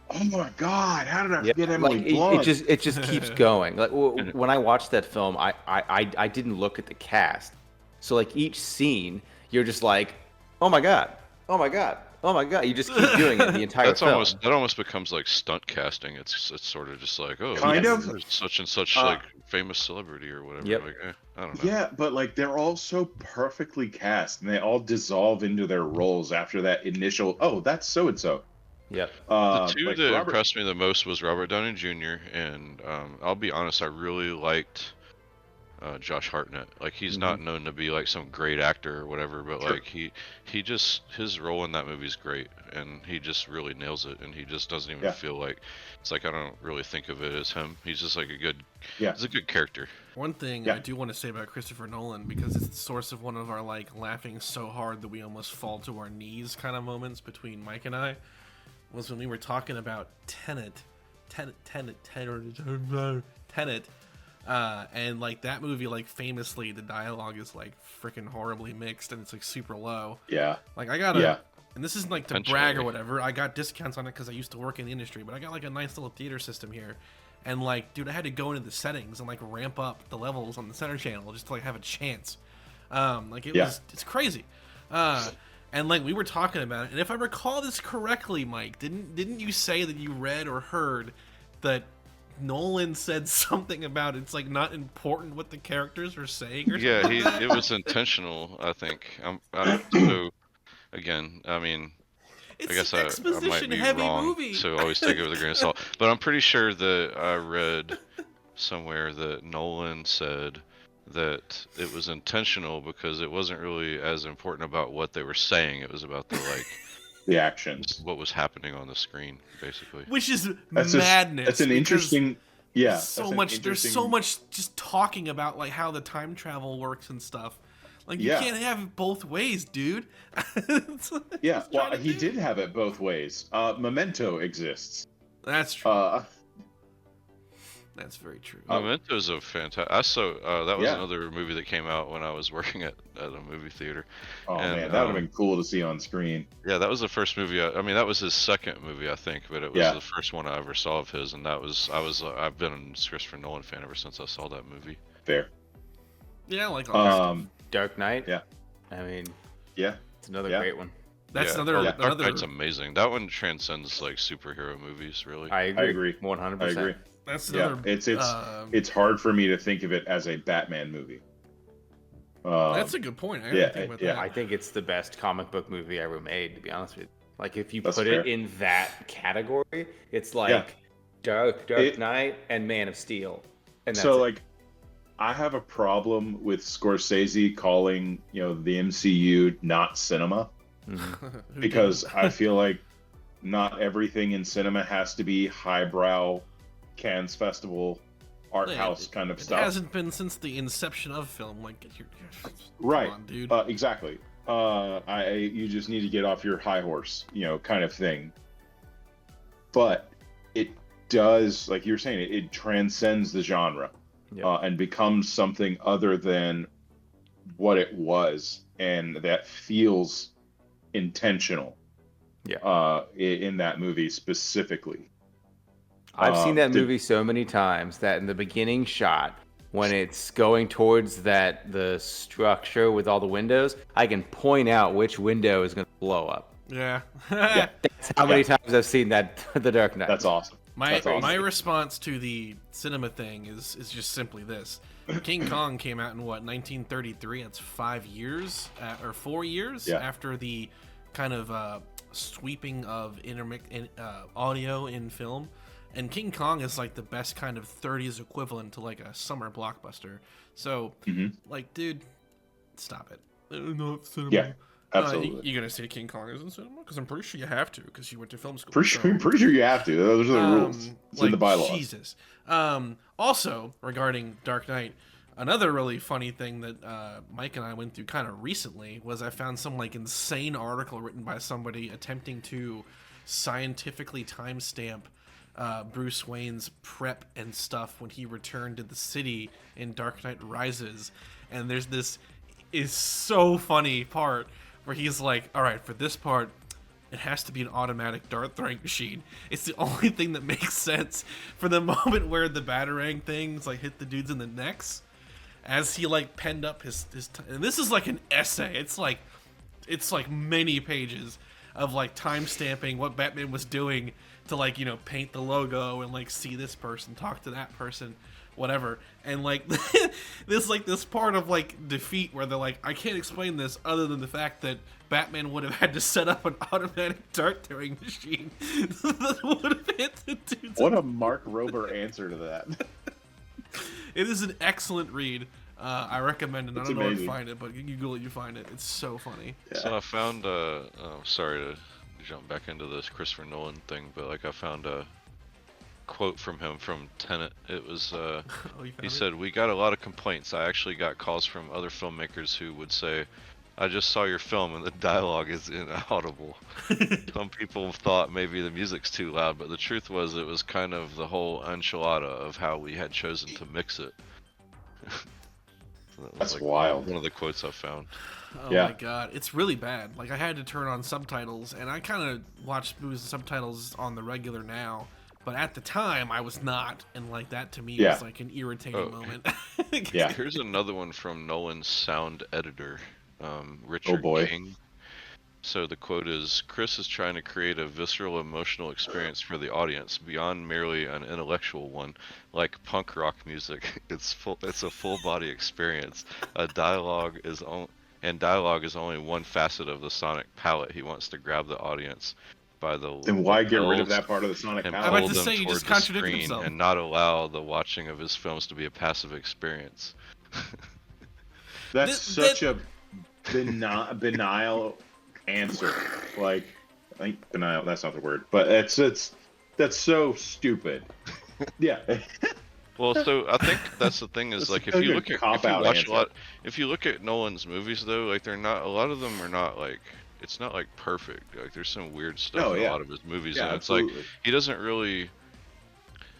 Oh my God! How did I Yeah, forget Emily like, Blunt? it just keeps going. Like when I watched that film, I didn't look at the cast. So like each scene, you're just like, oh my god, oh my god, oh my god. You just keep doing it the entire That's film. that almost becomes like stunt casting. It's sort of just like, oh, Kind yeah, of. there's such and such Uh, like famous celebrity or whatever. Yep. Like, I don't know. Yeah, but like they're all so perfectly cast, and they all dissolve into their roles after that initial. Oh, that's so and so. Yep. The two like that Robert- impressed me the most was Robert Downey Jr. and I'll be honest, I really liked Josh Hartnett. Like he's not known to be like some great actor or whatever, but Sure. like he just his role in that movie is great, and he just really nails it, and he just doesn't even Yeah. feel like it's like I don't really think of it as him. He's just like a good, Yeah. he's a good character. One thing Yeah. I do want to say about Christopher Nolan, because it's the source of one of our like laughing so hard that we almost fall to our knees kind of moments between Mike and I, was when we were talking about Tenet, and like that movie, like famously the dialogue is like freaking horribly mixed and it's like super low. Yeah. Like I got a, Yeah. and this isn't like to brag or Intentionally. whatever. I got discounts on it because I used to work in the industry, but I got like a nice little theater system here. And like, dude, I had to go into the settings and like ramp up the levels on the center channel just to like have a chance. Like Yeah. it's crazy. And like we were talking about it, and if I recall this correctly, Mike, didn't you say that you read or heard that Nolan said something about it's like not important what the characters are saying or Yeah, something? like that? it was intentional. I think. So again, I mean, It's I guess an I might exposition be heavy wrong, movie. so always take it with a grain of salt. But I'm pretty sure that I read somewhere that Nolan said that it was intentional because it wasn't really as important about what they were saying. It was about the like The actions. what was happening on the screen, basically. Which is That's madness. That's an because interesting. Yeah. so that's an much. There's so interesting- much just talking about like how the time travel works and stuff. Like you Yeah. can't have it both ways, dude. It's like, Yeah. he's Well, trying to he do. did have it both ways. Memento exists. That's true. That's very true. Memento's a fantastic. I saw that was Yeah. another movie that came out when I was working at a movie theater. Oh And, man, that would have been cool to see on screen. Yeah, that was the first movie. I mean, that was his second movie, I think, but it was Yeah. the first one I ever saw of his, and I've been a Christopher Nolan fan ever since I saw that movie. Fair. Yeah, I like all that stuff. Dark Knight. Yeah. I mean, Yeah. it's another Yeah. great one. That's Yeah. another. Oh, Dark another. Knight's amazing. That one transcends like superhero movies, really. I agree. agree. 100%. I agree. That's Yeah, another. it's hard for me to think of it as a Batman movie. That's a good point. I didn't think about that. I think it's the best comic book movie ever made, to be honest with you. Like, if you That's put fair. it in that category, it's like Dark Knight and Man of Steel. And that's so it. like, I have a problem with Scorsese calling the MCU not cinema, because I feel like not everything in cinema has to be highbrow Cannes Festival art house kind of stuff. It hasn't been since the inception of film. Like, right, come on, dude. Exactly. You just need to get off your high horse, kind of thing. But it does, like you were saying, it transcends the genre, and becomes something other than what it was, and that feels intentional. In that movie specifically. I've seen that movie so many times that in the beginning shot, when it's going towards the structure with all the windows, I can point out which window is going to blow up. Yeah. That's how many times I've seen that, The Dark Knight. That's awesome. My response to the cinema thing is just simply this. King Kong came out in 1933? That's 5 years, or 4 years after the kind of sweeping of audio in film. And King Kong is like the best kind of 30s equivalent to like a summer blockbuster. So, like, dude, stop it. No, cinema. Yeah, absolutely. You're gonna say King Kong is in cinema? Because I'm pretty sure you have to, because you went to film school. Pretty sure you have to. Those are the rules. It's in the bylaws. Jesus. Also, regarding Dark Knight, another really funny thing that Mike and I went through kind of recently was I found some like insane article written by somebody attempting to scientifically timestamp Bruce Wayne's prep and stuff when he returned to the city in Dark Knight Rises. And there's this is so funny part where he's like, all right, for this part, it has to be an automatic dart throwing machine. It's the only thing that makes sense for the moment where the batarang things like hit the dudes in the necks. As he like penned up his and this is like an essay. It's like many pages of like time stamping what Batman was doing to like, paint the logo and like see this person, talk to that person, whatever. And like this part of like defeat where they're like, I can't explain this other than the fact that Batman would have had to set up an automatic dart throwing machine that would have hit the dudes. What a Mark Rober answer to that. It is an excellent read. I recommend it. I don't know where to amazing. find it, but you Google it, you find it. It's so funny. Yeah. So I found, sorry to jump back into this Christopher Nolan thing, but like I found a quote from him from Tenet. It was, he said, "We got a lot of complaints. I actually got calls from other filmmakers who would say, I just saw your film and the dialogue is inaudible. Some people thought maybe the music's too loud, but the truth was it was kind of the whole enchilada of how we had chosen to mix it." That's wild. One of the quotes I found. Oh my god, it's really bad. Like, I had to turn on subtitles, and I kind of watch movies with subtitles on the regular now, but at the time I was not, and like that to me was like an irritating moment. Here's another one from Nolan's sound editor, Richard King. So the quote is, "Chris is trying to create a visceral emotional experience for the audience beyond merely an intellectual one, like punk rock music. It's a full body experience. Dialogue is only one facet of the sonic palette. He wants to grab the audience by the Then why get rid of that part of the sonic and palette? pull them toward the screen and not allow the watching of his films to be a passive experience." That's such a benign answer. Like, I think denial, that's not the word, but that's so stupid. Yeah. Well, so I think that's the thing is like if you look at Nolan's movies though, like a lot of them are not like, it's not like perfect. Like there's some weird stuff in a lot of his movies, and it's like he doesn't really.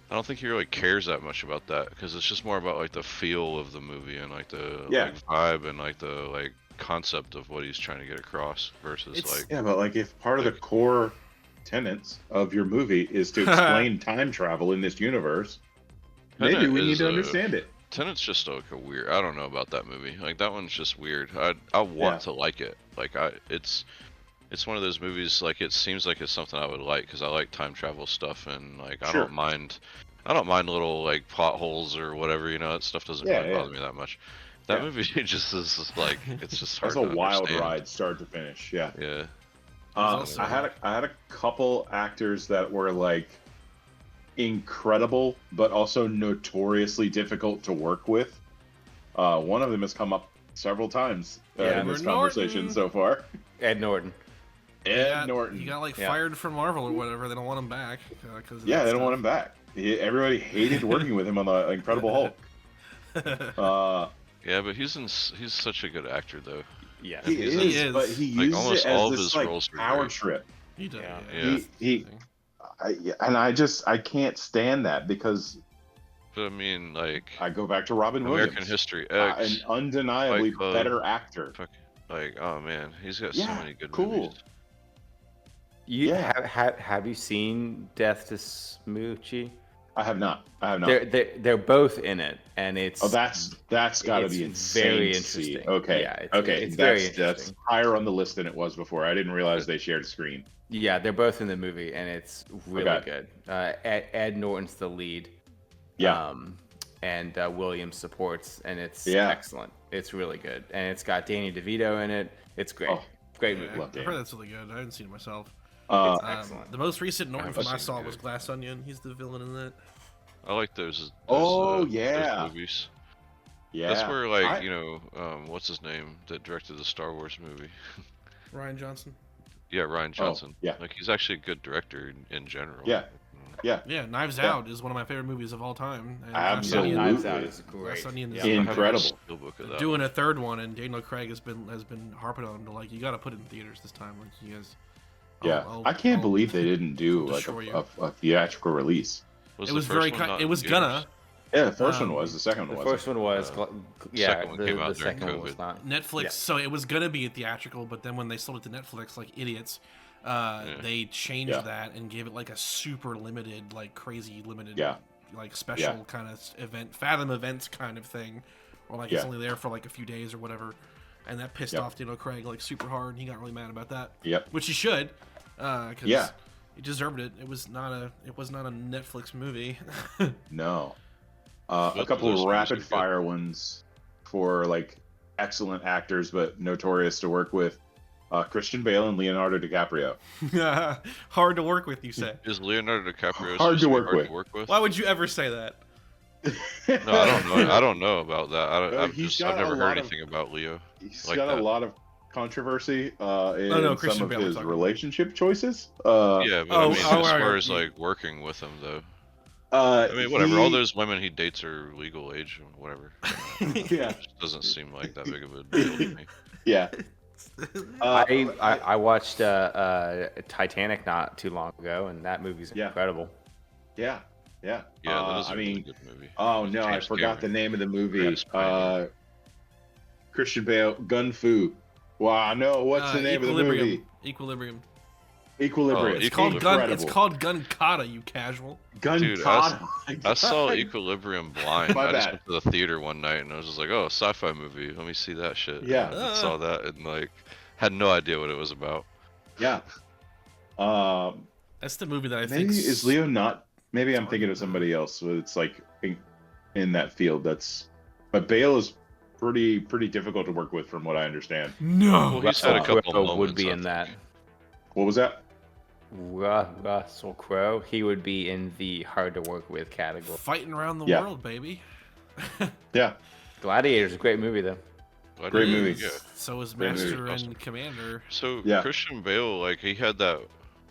I don't think he really cares that much about that because it's just more about like the feel of the movie and like the like, vibe and like the like concept of what he's trying to get across versus but like if part of the core tenets of your movie is to explain time travel in this universe, maybe we need to understand it. Tenet's just like a weird. I don't know about that movie. Like that one's just weird. I want to like it. Like it's one of those movies. Like it seems like it's something I would like because I like time travel stuff and like I don't mind I don't mind little like plot holes or whatever, you know. That stuff doesn't really bother me that much. That movie just is like it's just hard That's a to wild understand. ride, start to finish. Yeah. Yeah. I had a couple actors that were like incredible, but also notoriously difficult to work with. One of them has come up several times in this conversation so far. Ed Norton. Ed Norton. He got like fired from Marvel or whatever. They don't want him back. They don't want him back. Everybody hated working with him on the Incredible Hulk. Yeah, but he's such a good actor though. Yeah, he is. But he like, uses it all as of this his like roles were power great. trip. He does. I can't stand that because. But I mean, like I go back to Robin American Williams. History X, an undeniably better actor. Like, oh man, he's got so many good movies. Have you seen Death to Smoochie? I have not. They're both in it, and it's that's got to be insane. Very interesting. Okay, yeah, it's very that's higher on the list than it was before. I didn't realize they shared a screen. Yeah, they're both in the movie, and it's really good. Ed Norton's the lead. Yeah. And Williams supports, and it's excellent. It's really good, and it's got Danny DeVito in it. It's great. Great movie. I've heard that's really good. I haven't seen it myself. It's excellent. The most recent Norton film I saw was Glass Onion. He's the villain in that. I like those those movies. Yeah. That's where, like, what's his name that directed the Star Wars movie? Rian Johnson. Yeah, Rian Johnson. Oh, yeah. Like, he's actually a good director in general. Yeah. Yeah, Knives Out is one of my favorite movies of all time. And Absolutely. Knives Out is great. Glass Onion is incredible. Doing a third one, and Daniel Craig has been harping on him to, like, you got to put it in theaters this time. Like, you guys. I can't believe they didn't do like a theatrical release. It was gonna. Yeah, the first one was. The second one was. The first one was. The second one was not. Netflix. Yeah. So it was gonna be theatrical, but then when they sold it to Netflix, like idiots, they changed that and gave it like a super limited, like crazy limited, like special kind of event, Fathom events kind of thing, or like it's only there for like a few days or whatever, and that pissed off Daniel Craig like super hard, and he got really mad about that. Yep. Which he should, because he deserved it. It was not a Netflix movie. No. A couple of rapid fire ones for like excellent actors but notorious to work with. Christian Bale and Leonardo DiCaprio. Hard to work with, you say? Is Leonardo DiCaprio hard to work with? Why would you ever say that? No, I don't know. I don't know about that. I've never heard anything about Leo. He's got a lot of controversy in some of his relationship choices. Yeah, but as far as like working with him though. I mean, whatever. All those women he dates are legal age, or whatever. It just doesn't seem like that big of a deal to me. Yeah. I watched Titanic not too long ago, and that movie's incredible. Yeah. That is a really good movie. Oh no, I forgot the name of the movie. Christian Bale, Gun Fu. Wow, no, what's the name of the movie? Equilibrium. It's called Gun Kata, you casual. Gun Kata. I saw Equilibrium blind. I just went to the theater one night and I was just like, "Oh, sci-fi movie. Let me see that shit." Yeah. And I saw that and like had no idea what it was about. Yeah. That's the movie that I think. Maybe is Leo not? Maybe I'm thinking of somebody else. But it's like in that field. But Bale is pretty difficult to work with, from what I understand. No. Well, he's had a couple moments. Would be in that. What was that? Russell Crowe. He would be in the hard to work with category. Fighting around the world, baby. Yeah. Gladiator's a great movie, though. Great movie. Yeah. So is Master and Commander. So Christian Bale, like he had that.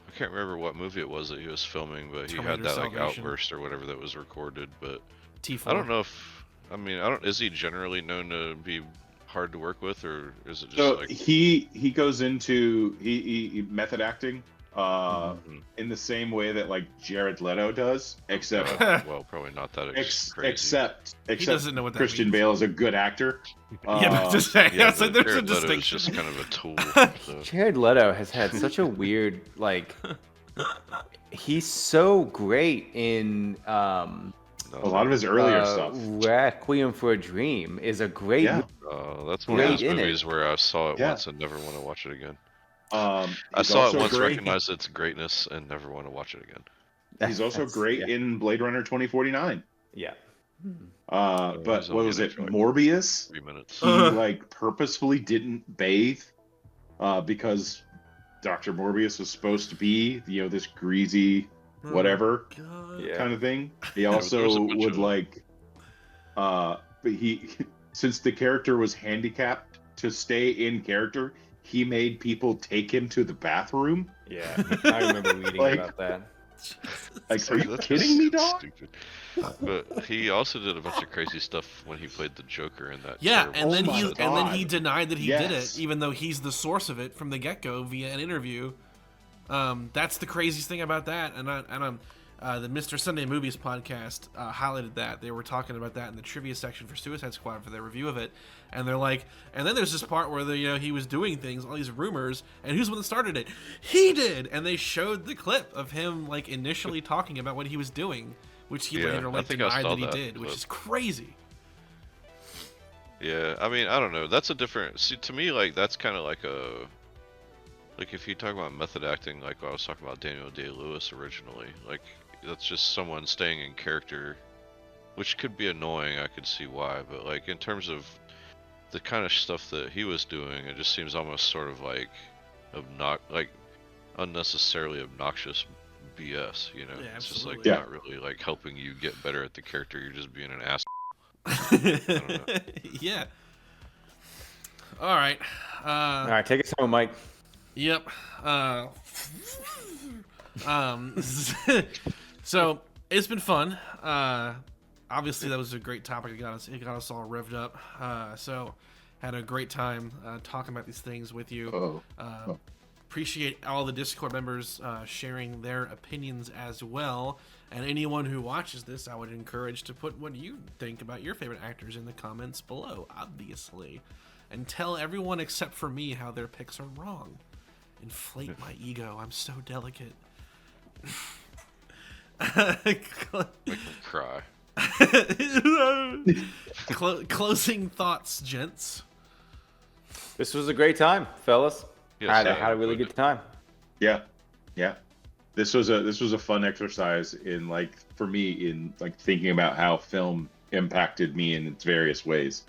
I can't remember what movie it was that he was filming, but he had that like outburst or whatever that was recorded. But T4. I don't know if. I mean, Is he generally known to be hard to work with, or is it just so like he goes into he method acting in the same way that like Jared Leto does, except well, probably not that crazy. Except he doesn't know what that Christian means. Bale is a good actor. But just saying, yeah, so there's a Jared Leto distinction. is just kind of a tool. So. Jared Leto has had such a weird he's so great in a lot of his earlier stuff. Requiem for a Dream is a great movie. That's one of those movies where I saw it once and never want to watch it again. I saw it once, recognized its greatness, and never want to watch it again. He's also That's- great yeah. in Blade Runner 2049. Yeah. But he's what only was in it? it for, like, Morbius? 3 minutes. He like purposefully didn't bathe because Dr. Morbius was supposed to be, this greasy whatever God. Yeah. kind of thing. He there was also a bunch would of- like but he since the character was handicapped to stay in character, he made people take him to the bathroom. Yeah. I remember reading Like- about that. Like, are you That's kidding just me, dog? Stupid. But he also did a bunch of crazy stuff when he played the Joker in that. Yeah, terrible and then Oh he my and then he God. denied that he did it, Yes. even though he's the source of it from the get-go via an interview. That's the craziest thing about that, and the Mr. Sunday Movies podcast highlighted that. They were talking about that in the trivia section for Suicide Squad for their review of it, and they're like, and then there's this part where he was doing things, all these rumors, and who's the one that started it? He did, and they showed the clip of him like initially talking about what he was doing, which he Yeah, later I like think I denied saw that he that did, which clip. is crazy. Yeah, I mean, I don't know. That's a different. See, to me, like that's kind of like a. Like if you talk about method acting, like I was talking about Daniel Day-Lewis originally, like that's just someone staying in character, which could be annoying. I could see why, but like in terms of the kind of stuff that he was doing, it just seems almost sort of like unnecessarily obnoxious BS. You know, Yeah, it's just like absolutely. not really like helping you get better at the character. You're just being an ass. don't know. Yeah. All right. All right, take us home, Mike. Yep. So it's been fun. Obviously that was a great topic. It got us all revved up. So had a great time talking about these things with you. Appreciate all the Discord members sharing their opinions as well. And anyone who watches this, I would encourage to put what you think about your favorite actors in the comments below, obviously. And tell everyone except for me how their picks are wrong. Inflate my ego. I'm so delicate. Make them cry. Closing thoughts, gents. This was a great time, fellas. Yes, had I a really enjoyed good time. Yeah. This was a fun exercise in for me in thinking about how film impacted me in its various ways,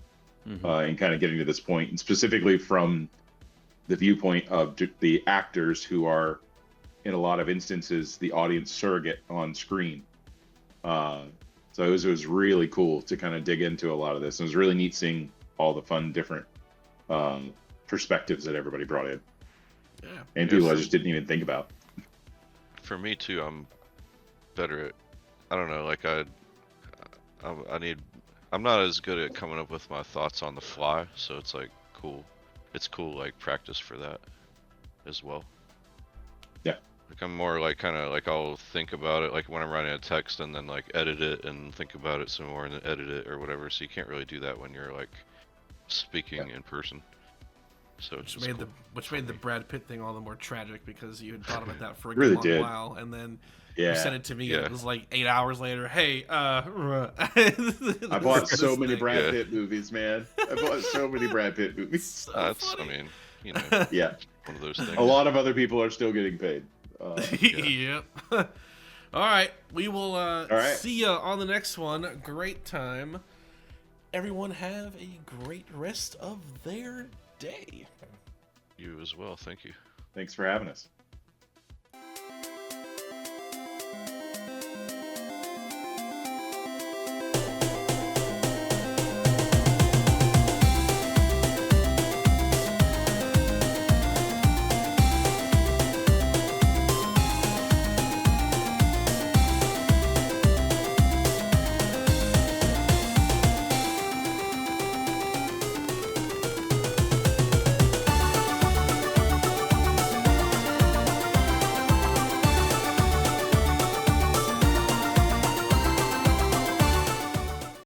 and kind of getting to this point, and specifically from the viewpoint of the actors who are, in a lot of instances, the audience surrogate on screen. So it was really cool to kind of dig into a lot of this. It was really neat seeing all the fun, different perspectives that everybody brought in, and people I just didn't even think about. For me too, I'm better at. I don't know. Like I'm not as good at coming up with my thoughts on the fly. So it's cool. It's cool, practice for that as well. Yeah. I'm more kind of I'll think about it when I'm writing a text and then edit it and think about it some more and then edit it or whatever. So you can't really do that when you're speaking in person. So Which made the Brad Pitt thing all the more tragic because you had thought about that for a Really good long did. while, and then Yeah. you sent it to me. Yeah. And it was 8 hours later. Hey, I bought so this many thing. Brad Yeah. Pitt movies, man. I bought so many Brad Pitt movies. So that's, I funny. mean, Yeah. one of those things. A lot of other people are still getting paid. Yep. All right, we will right. see you on the next one. Great time. Everyone have a great rest of their day. You as well. Thank you. Thanks for having us.